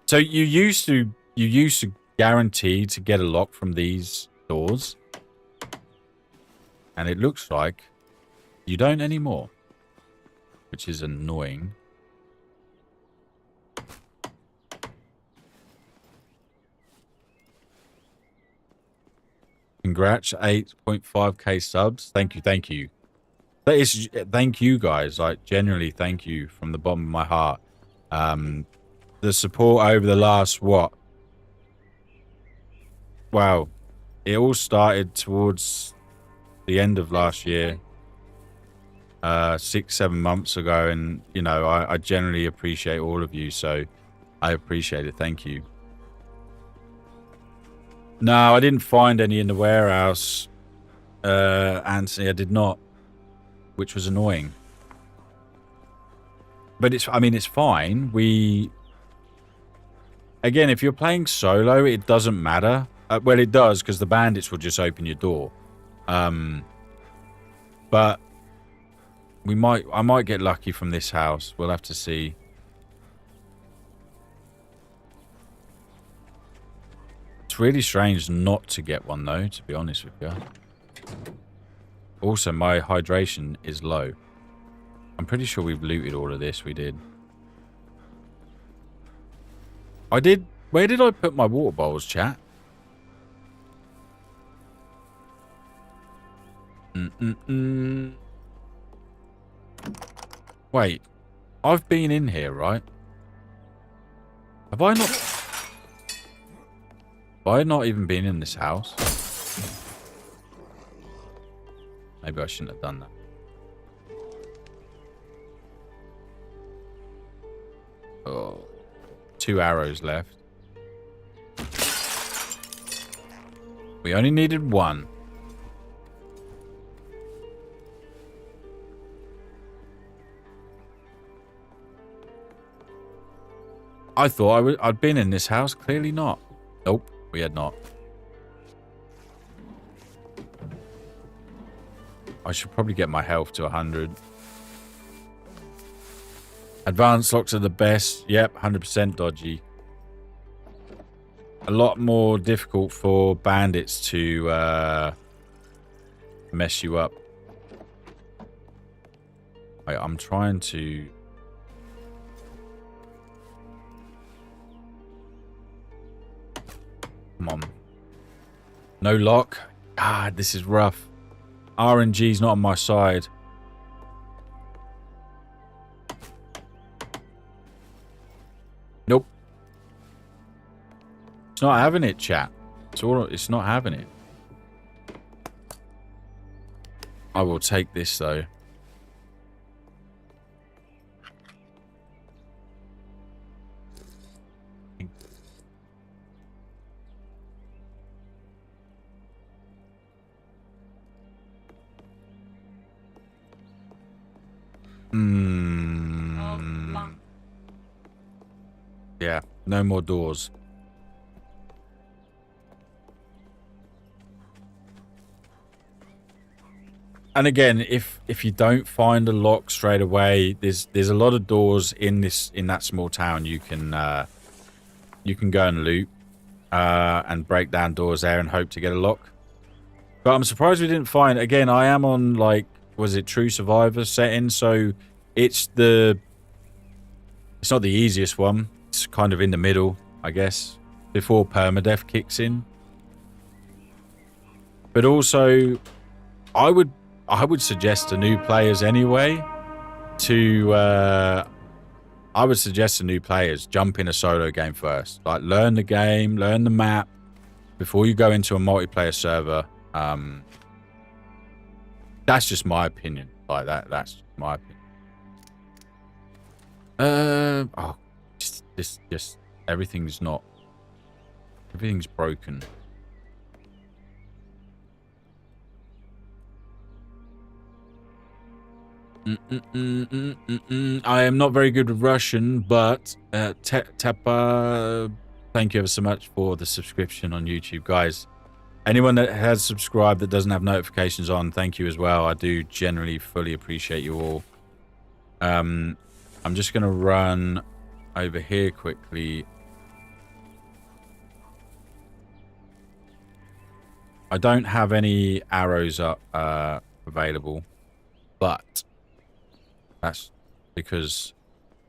So you used to guarantee to get a lock from these doors. And it looks like you don't anymore. Which is annoying. Congrats, 8.5k subs. Thank you, thank you. That is, thank you guys. Like, genuinely, thank you from the bottom of my heart. The support over the last, what? Wow. It all started towards the end of last year. 6-7 months ago. And, you know, I generally appreciate all of you. So, I appreciate it. Thank you. No, I didn't find any in the warehouse, Anthony. I did not, which was annoying. But I mean, it's fine. Again, if you're playing solo, it doesn't matter. Well, it does, because the bandits will just open your door. But I might get lucky from this house. We'll have to see. It's really strange not to get one though, to be honest with you. Also, my hydration is low. I'm pretty sure we've looted all of this. We did. I did. Where did I put my water bowls, chat? Wait. I've been in here, right? Have I not... Have I not even been in this house? Maybe I shouldn't have done that. Oh. 2 arrows left. We only needed 1. I thought I'd been in this house. Clearly not. Nope, we had not. I should probably get my health to 100. Advanced locks are the best. Yep, 100% dodgy. A lot more difficult for bandits to mess you up. I'm trying to... Come on. No lock. God, this is rough. RNG's not on my side. Nope. It's not having it, chat. It's not having it. I will take this, though. Yeah, no more doors. And again, if you don't find a lock straight away, there's a lot of doors in that small town you can go and loot and break down doors there and hope to get a lock. But I'm surprised we didn't find. Again, I am on, like, was it True Survivor setting? So it's not the easiest one. It's kind of in the middle, I guess, before permadeath kicks in. But also, I would suggest to new players anyway jump in a solo game first. Like, learn the game, learn the map before you go into a multiplayer server. That's just my opinion. Like, that's my opinion. Just everything's broken. I am not very good with Russian, but Tepa, thank you ever so much for the subscription on YouTube, guys. Anyone that has subscribed that doesn't have notifications on, thank you as well. I do generally fully appreciate you all. I'm just going to run over here quickly. I don't have any arrows up available, but that's because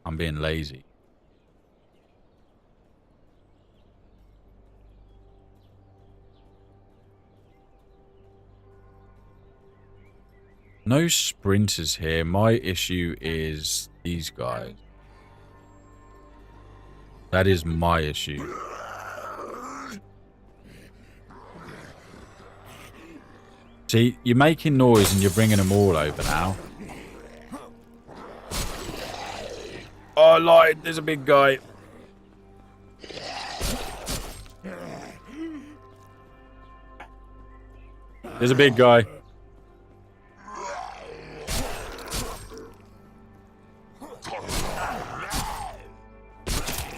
I'm being lazy. No sprinters here. My issue is these guys. That is my issue. See, you're making noise and you're bringing them all over now. Oh, I lied. There's a big guy. There's a big guy.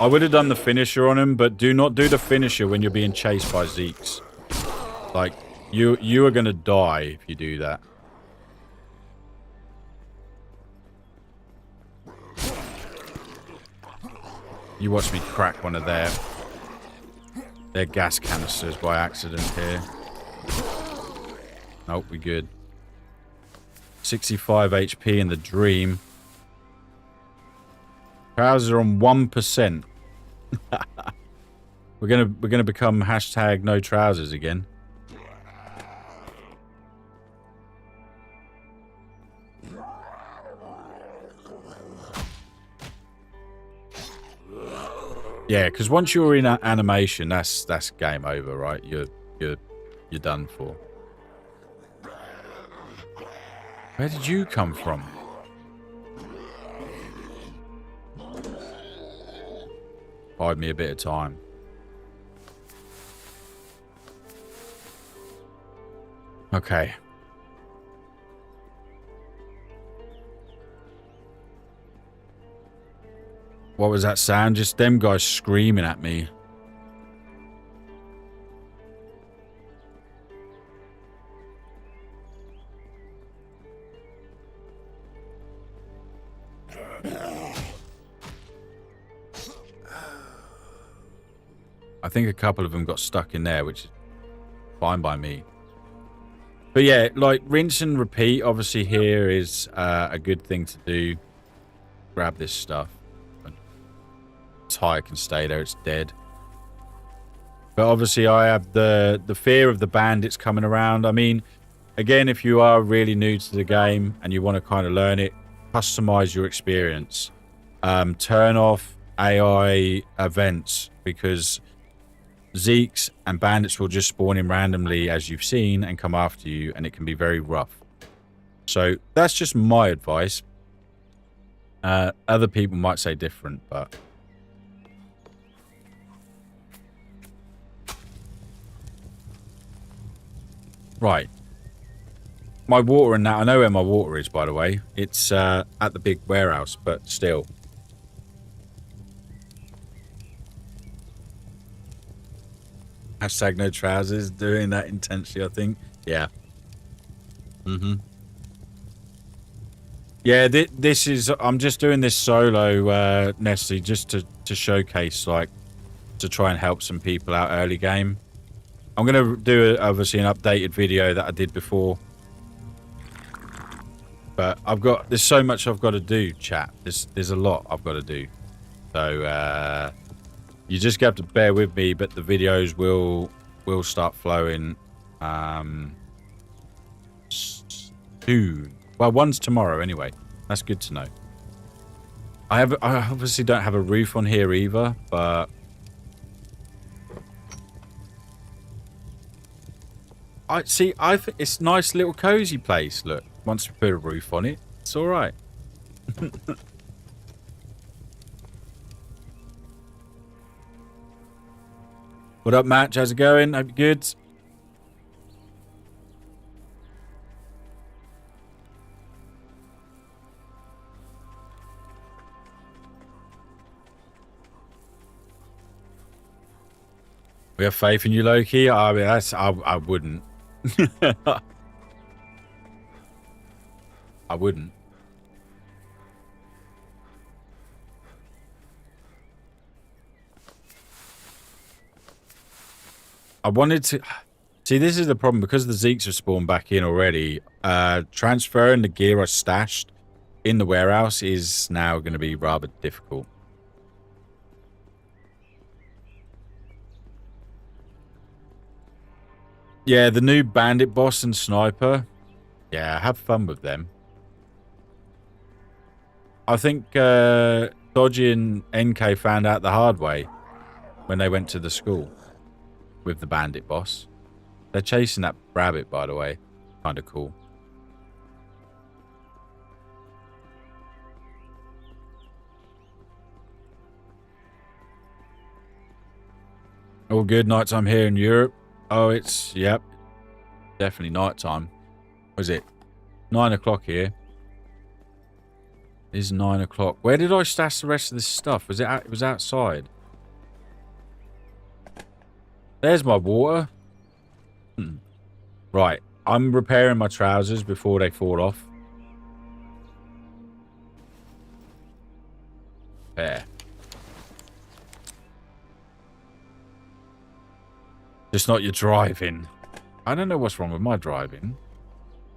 I would have done the finisher on him, but do not do the finisher when you're being chased by Zeeks. Like, you are going to die if you do that. You watch me crack one of their gas canisters by accident here. Nope, we good. 65 HP in the dream. Trousers are on 1%. We're gonna become hashtag no trousers again. Yeah, because once you're in animation, that's game over, right? You're done for. Where did you come from? Bide me a bit of time. Okay. What was that sound? Just them guys screaming at me. I think a couple of them got stuck in there, which is fine by me. But yeah, like rinse and repeat, obviously here is a good thing to do. Grab this stuff. Tire can stay there, it's dead. But obviously I have the fear of the bandits coming around. I mean, again, if you are really new to the game and you want to kind of learn it, customize your experience. Turn off AI events, because Zeeks and bandits will just spawn in randomly, as you've seen, and come after you, and it can be very rough. So that's just my advice. Other people might say different, but... Right. My water and that, I know where my water is, by the way. It's at the big warehouse, but still. Hashtag no trousers, doing that intensely, I think. Yeah. Yeah, this is... I'm just doing this solo, Nestle, just to showcase, like, to try and help some people out early game. I'm going to do, obviously, an updated video that I did before. But there's so much I've got to do, chat. There's a lot I've got to do. So, you just have to bear with me, but the videos will start flowing soon. Well, one's tomorrow anyway. That's good to know. I obviously don't have a roof on here either, but I think it's a nice little cozy place. Look, once we put a roof on it, it's all right. What up, Matt? How's it going? Hope you're good. We have faith in you, Loki. I mean, I wouldn't. I wouldn't. I wanted to... See, this is the problem. Because the Zeeks have spawned back in already, transferring the gear I stashed in the warehouse is now going to be rather difficult. Yeah, the new bandit boss and sniper. Yeah, have fun with them. I think Dodgy and NK found out the hard way when they went to the school with the bandit boss. They're chasing that rabbit, by the way. Kind of cool. All good. Nighttime here in Europe. Oh, it's... Yep. Definitely nighttime. Was it 9 o'clock here? It is 9 o'clock. Where did I stash the rest of this stuff? Was it was outside? There's my water. Right. I'm repairing my trousers before they fall off. There. Just not your driving. I don't know what's wrong with my driving.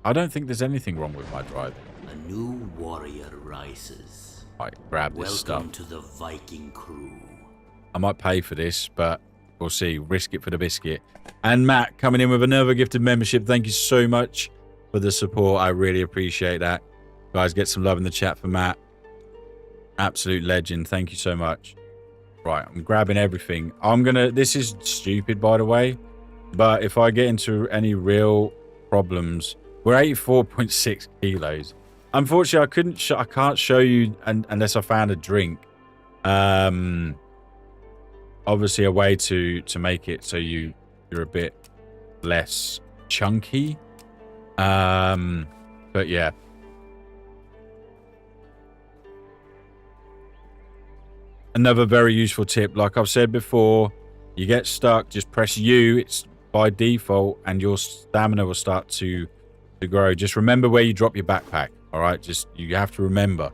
I don't think there's anything wrong with my driving. A new warrior rises. Right, grab this stuff. Welcome to the Viking crew. I might pay for this, but we'll see. Risk it for the biscuit. And Matt coming in with another gifted membership. Thank you so much for the support. I really appreciate that. Guys, get some love in the chat for Matt. Absolute legend. Thank you so much. Right, I'm grabbing everything. This is stupid, by the way, but if I get into any real problems, we're 84.6 kilos. Unfortunately, I can't show you unless I found a drink. Obviously a way to make it so you're a bit less chunky. But yeah. Another very useful tip, like I've said before, you get stuck, just press U, it's by default, and your stamina will start to grow. Just remember where you drop your backpack, all right? Just, you have to remember.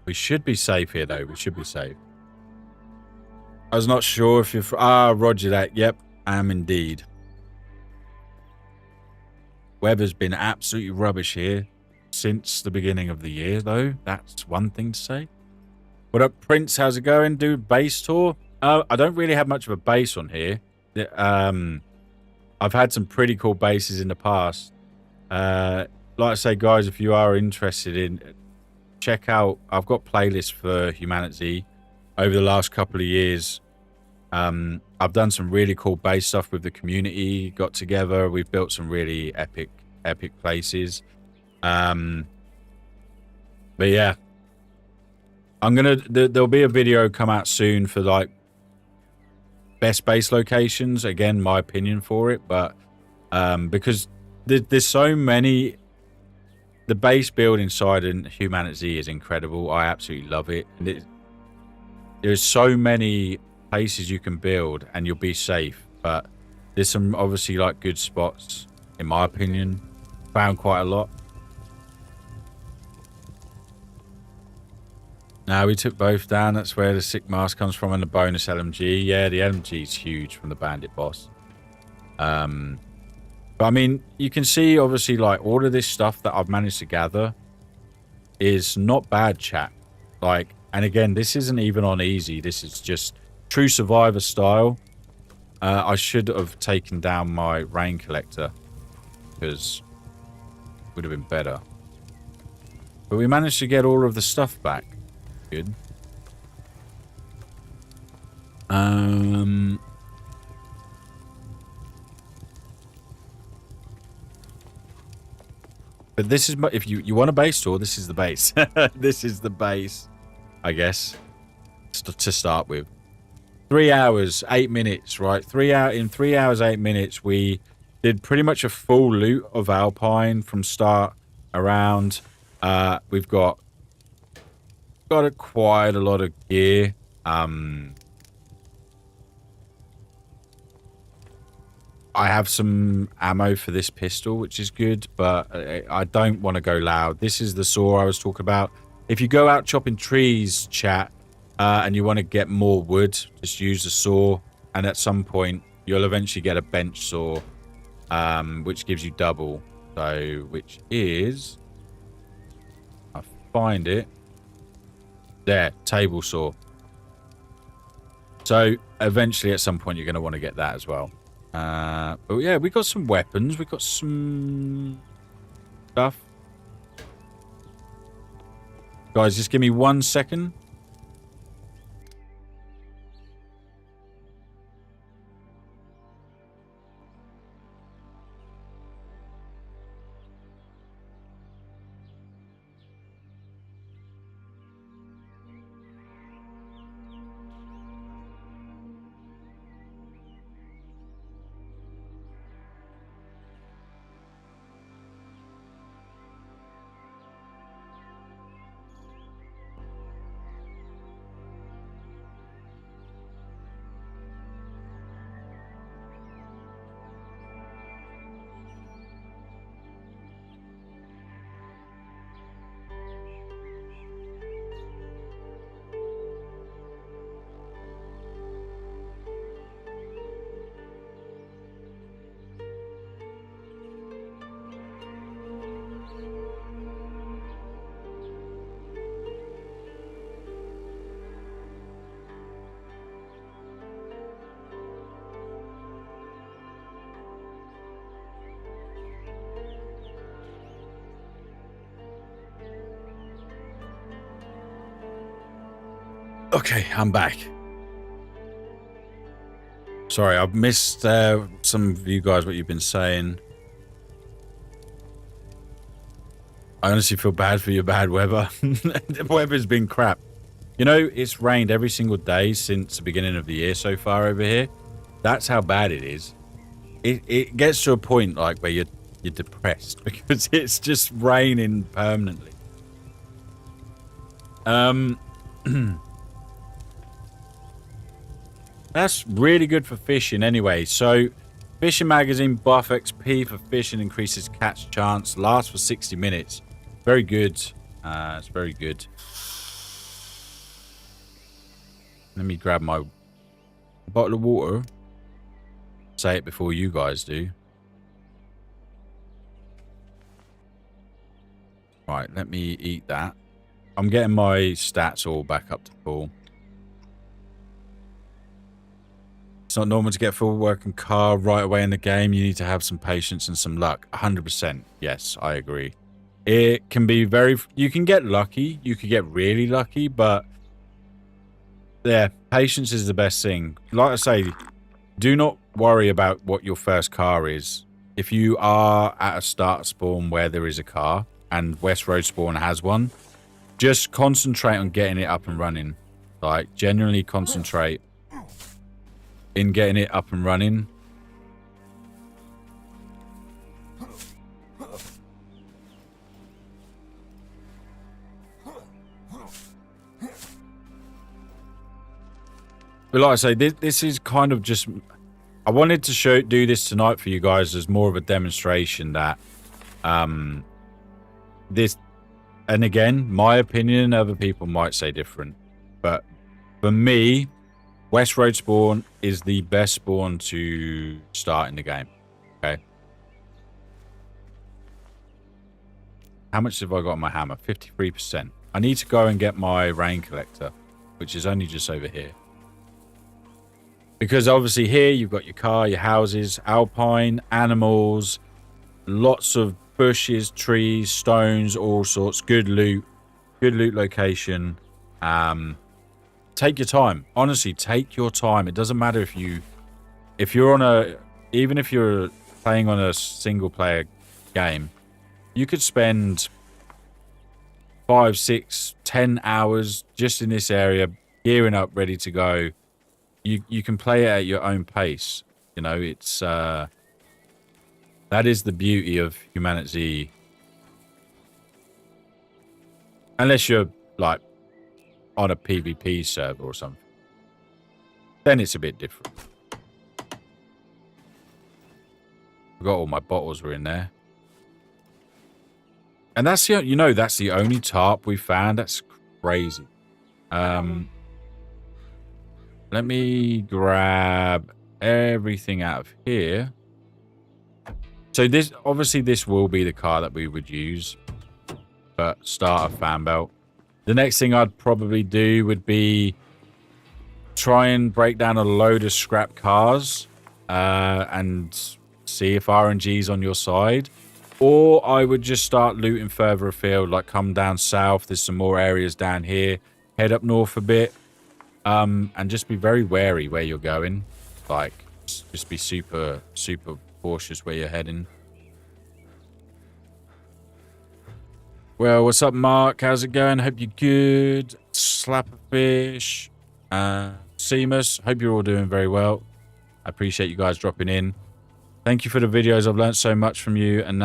We should be safe here, though. We should be safe. I was not sure if you're... roger that. Yep, I am indeed. Weather's been absolutely rubbish here since the beginning of the year, though. That's one thing to say. What up, Prince? How's it going? Do base tour? I don't really have much of a base on here. I've had some pretty cool bases in the past. Like I say, guys, if you are interested in... check out, I've got playlists for HumanitZ over the last couple of years. I've done some really cool base stuff with the community, got together, we've built some really epic places. But yeah, there'll be a video come out soon for like best base locations, again, my opinion for it, but because there's so many. The base build inside in HumanitZ is incredible. I absolutely love it. And there's so many places you can build and you'll be safe. But there's some obviously like good spots, in my opinion. Found quite a lot. Now we took both down. That's where the sick mask comes from and the bonus LMG. Yeah, the LMG is huge from the bandit boss. But I mean, you can see, obviously, like, all of this stuff that I've managed to gather is not bad, chat. Like, and again, this isn't even on easy. This is just true survivor style. I should have taken down my rain collector because it would have been better. But we managed to get all of the stuff back. Good. But this is, if you want a base tour, this is the base. This is the base, I guess, to start with. 3 hours, 8 minutes, right? In 3 hours, 8 minutes, we did pretty much a full loot of Alpine from start around. We've got quite a lot of gear. I have some ammo for this pistol, which is good, but I don't want to go loud. This is the saw I was talking about. If you go out chopping trees, chat, and you want to get more wood, just use the saw, and at some point, you'll eventually get a bench saw, which gives you double. So, which is... I find it. There, table saw. So, eventually, at some point, you're going to want to get that as well. But yeah, we got some weapons. We got some stuff. Guys, just give me 1 second. Okay, I'm back. Sorry, I've missed some of you guys what you've been saying. I honestly feel bad for your bad weather. The weather's been crap. You know, it's rained every single day since the beginning of the year so far over here. That's how bad it is. It gets to a point like where you're depressed because it's just raining permanently. That's really good for fishing anyway. So, fishing magazine buff XP for fishing increases catch chance. Lasts for 60 minutes. Very good. It's very good. Let me grab my bottle of water. Say it before you guys do. Right, let me eat that. I'm getting my stats all back up to full. It's not normal to get full working car right away in the game. You need to have some patience and some luck. 100%. Yes, I agree. It can be very... You can get lucky. You could get really lucky, but... Yeah, patience is the best thing. Like I say, do not worry about what your first car is. If you are at a start spawn where there is a car, and West Road Spawn has one, just concentrate on getting it up and running. Like, genuinely concentrate in getting it up and running. But like I say, this is kind of just... I wanted to do this tonight for you guys as more of a demonstration that... this... And again, my opinion, other people might say different. But for me... West Road Spawn is the best spawn to start in the game. Okay. How much have I got on my hammer? 53%. I need to go and get my rain collector, which is only just over here. Because obviously here you've got your car, your houses, alpine, animals, lots of bushes, trees, stones, all sorts. Good loot location. Take your time. Honestly, take your time. It doesn't matter if you're on a... Even if you're playing on a single-player game, you could spend 5, 6, 10 hours just in this area, gearing up, ready to go. You can play it at your own pace. You know, it's... that is the beauty of HumanitZ. Unless you're, like... on a PvP server or something, then it's a bit different. Forgot all my bottles were in there, and that's the that's the only tarp we found. That's crazy. Let me grab everything out of here. So this obviously this will be the car that we would use, but start a fan belt. The next thing I'd probably do would be try and break down a load of scrap cars and see if RNG's on your side. Or I would just start looting further afield, like come down south. There's some more areas down here. Head up north a bit and just be very wary where you're going. Like, just be super, super cautious where you're heading. Well, what's up, Mark? How's it going? Hope you're good. Slapperfish. Seamus. Hope you're all doing very well. I appreciate you guys dropping in. Thank you for the videos. I've learned so much from you and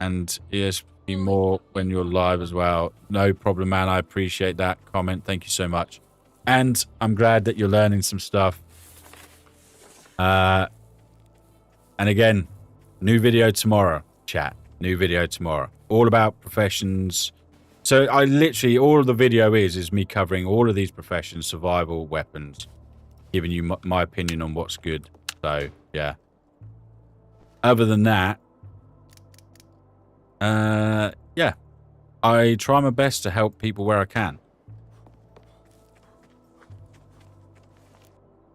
ESP more when you're live as well. No problem, man. I appreciate that comment. Thank you so much. And I'm glad that you're learning some stuff. And again, new video tomorrow, chat. New video tomorrow. All about professions. So I literally, all of the video is me covering all of these professions, survival, weapons, giving you my opinion on what's good. So, yeah. Other than that, yeah. I try my best to help people where I can.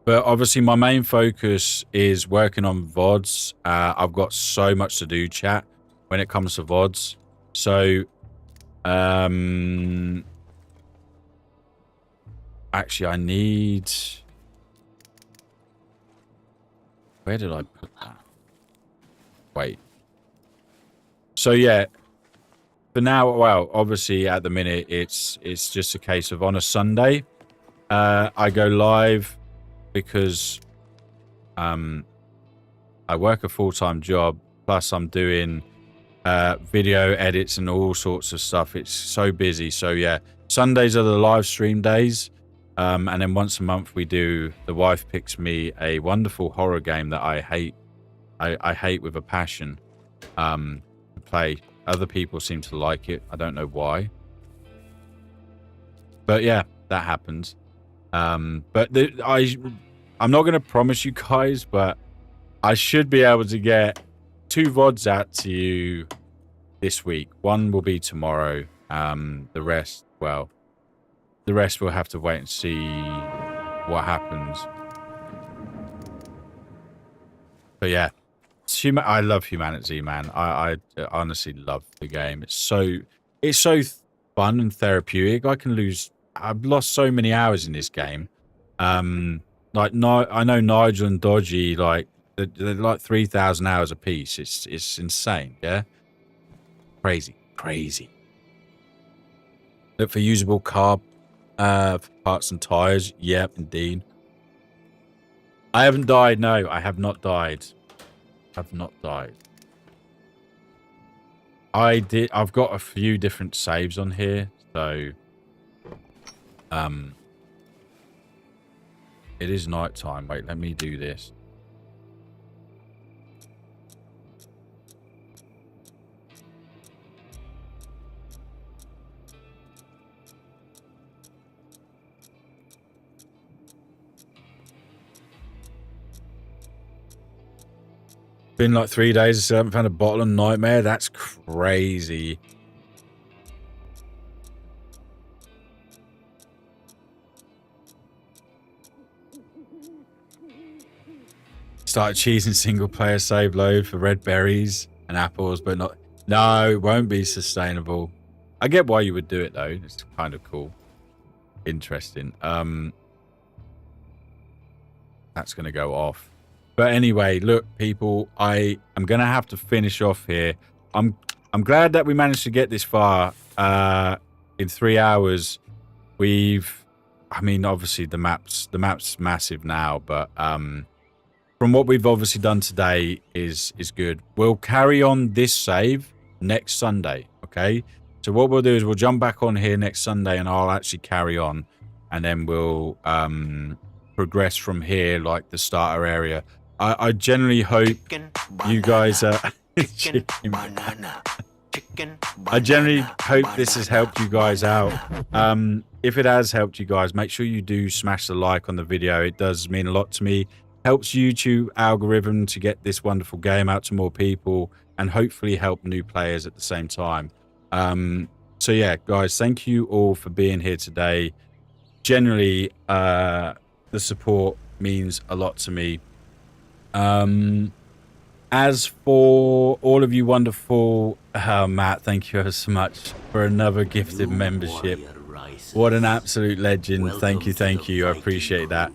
But obviously my main focus is working on VODs. I've got so much to do, chat, when it comes to VODs. So, I Actually, I need... Where did I put that? Wait. So, yeah. For now, well, obviously, at the minute, it's just a case of on a Sunday, I go live because I work a full-time job, plus I'm doing video edits and all sorts of stuff. It's so busy. So, yeah, Sundays are the live stream days. And then once a month we do, the wife picks me a wonderful horror game that I hate. I hate with a passion to play. Other people seem to like it. I don't know why. But yeah, that happens. I'm not going to promise you guys, but I should be able to get 2 VODs out to you this week. One will be tomorrow. The rest, well... The rest we'll have to wait and see what happens. But yeah, I love HumanitZ, man. I honestly love the game. It's so fun and therapeutic. I've lost so many hours in this game. I know Nigel and Dodgy, like they're like 3,000 hours a piece. It's insane. Yeah, crazy. Look for usable car. For parts and tires. Yep, indeed. I haven't died. No, I have not died. I've not died. I've got a few different saves on here, so it is night time. Wait, let me do this. Been like 3 days, I still haven't found a bottle of Nightmare. That's crazy. Started cheesing single player save load for red berries and apples, but not... No, it won't be sustainable. I get why you would do it though. It's kind of cool. Interesting. That's going to go off. But anyway, look, people, I am going to have to finish off here. I'm glad that we managed to get this far in 3 hours. I mean, obviously the map's massive now, but from what we've obviously done today is good. We'll carry on this save next Sunday, okay? So what we'll do is we'll jump back on here next Sunday and I'll actually carry on, and then we'll progress from here, like the starter area. I generally hope you guys are... I generally hope this has helped you guys out. If it has helped you guys, make sure you do smash the like on the video. It does mean a lot to me. Helps YouTube algorithm to get this wonderful game out to more people and hopefully help new players at the same time. So yeah, guys, thank you all for being here today. Generally, the support means a lot to me. As for all of you wonderful, Matt, thank you ever so much for another gifted membership. What an absolute legend. Thank you. I appreciate that.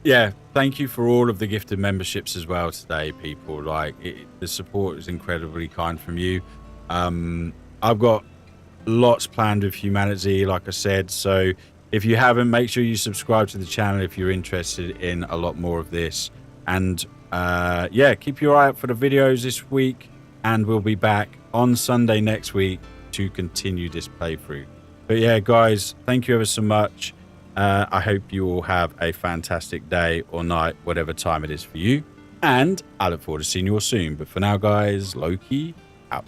Yeah, thank you for all of the gifted memberships as well today, people. Like, the support is incredibly kind from you. I've got lots planned with HumanitZ, like I said, so if you haven't, make sure you subscribe to the channel if you're interested in a lot more of this. And yeah, keep your eye out for the videos this week, and we'll be back on Sunday next week to continue this playthrough. But yeah, guys, thank you ever so much. I hope you all have a fantastic day or night, whatever time it is for you. And I look forward to seeing you all soon. But for now, guys, Loki out.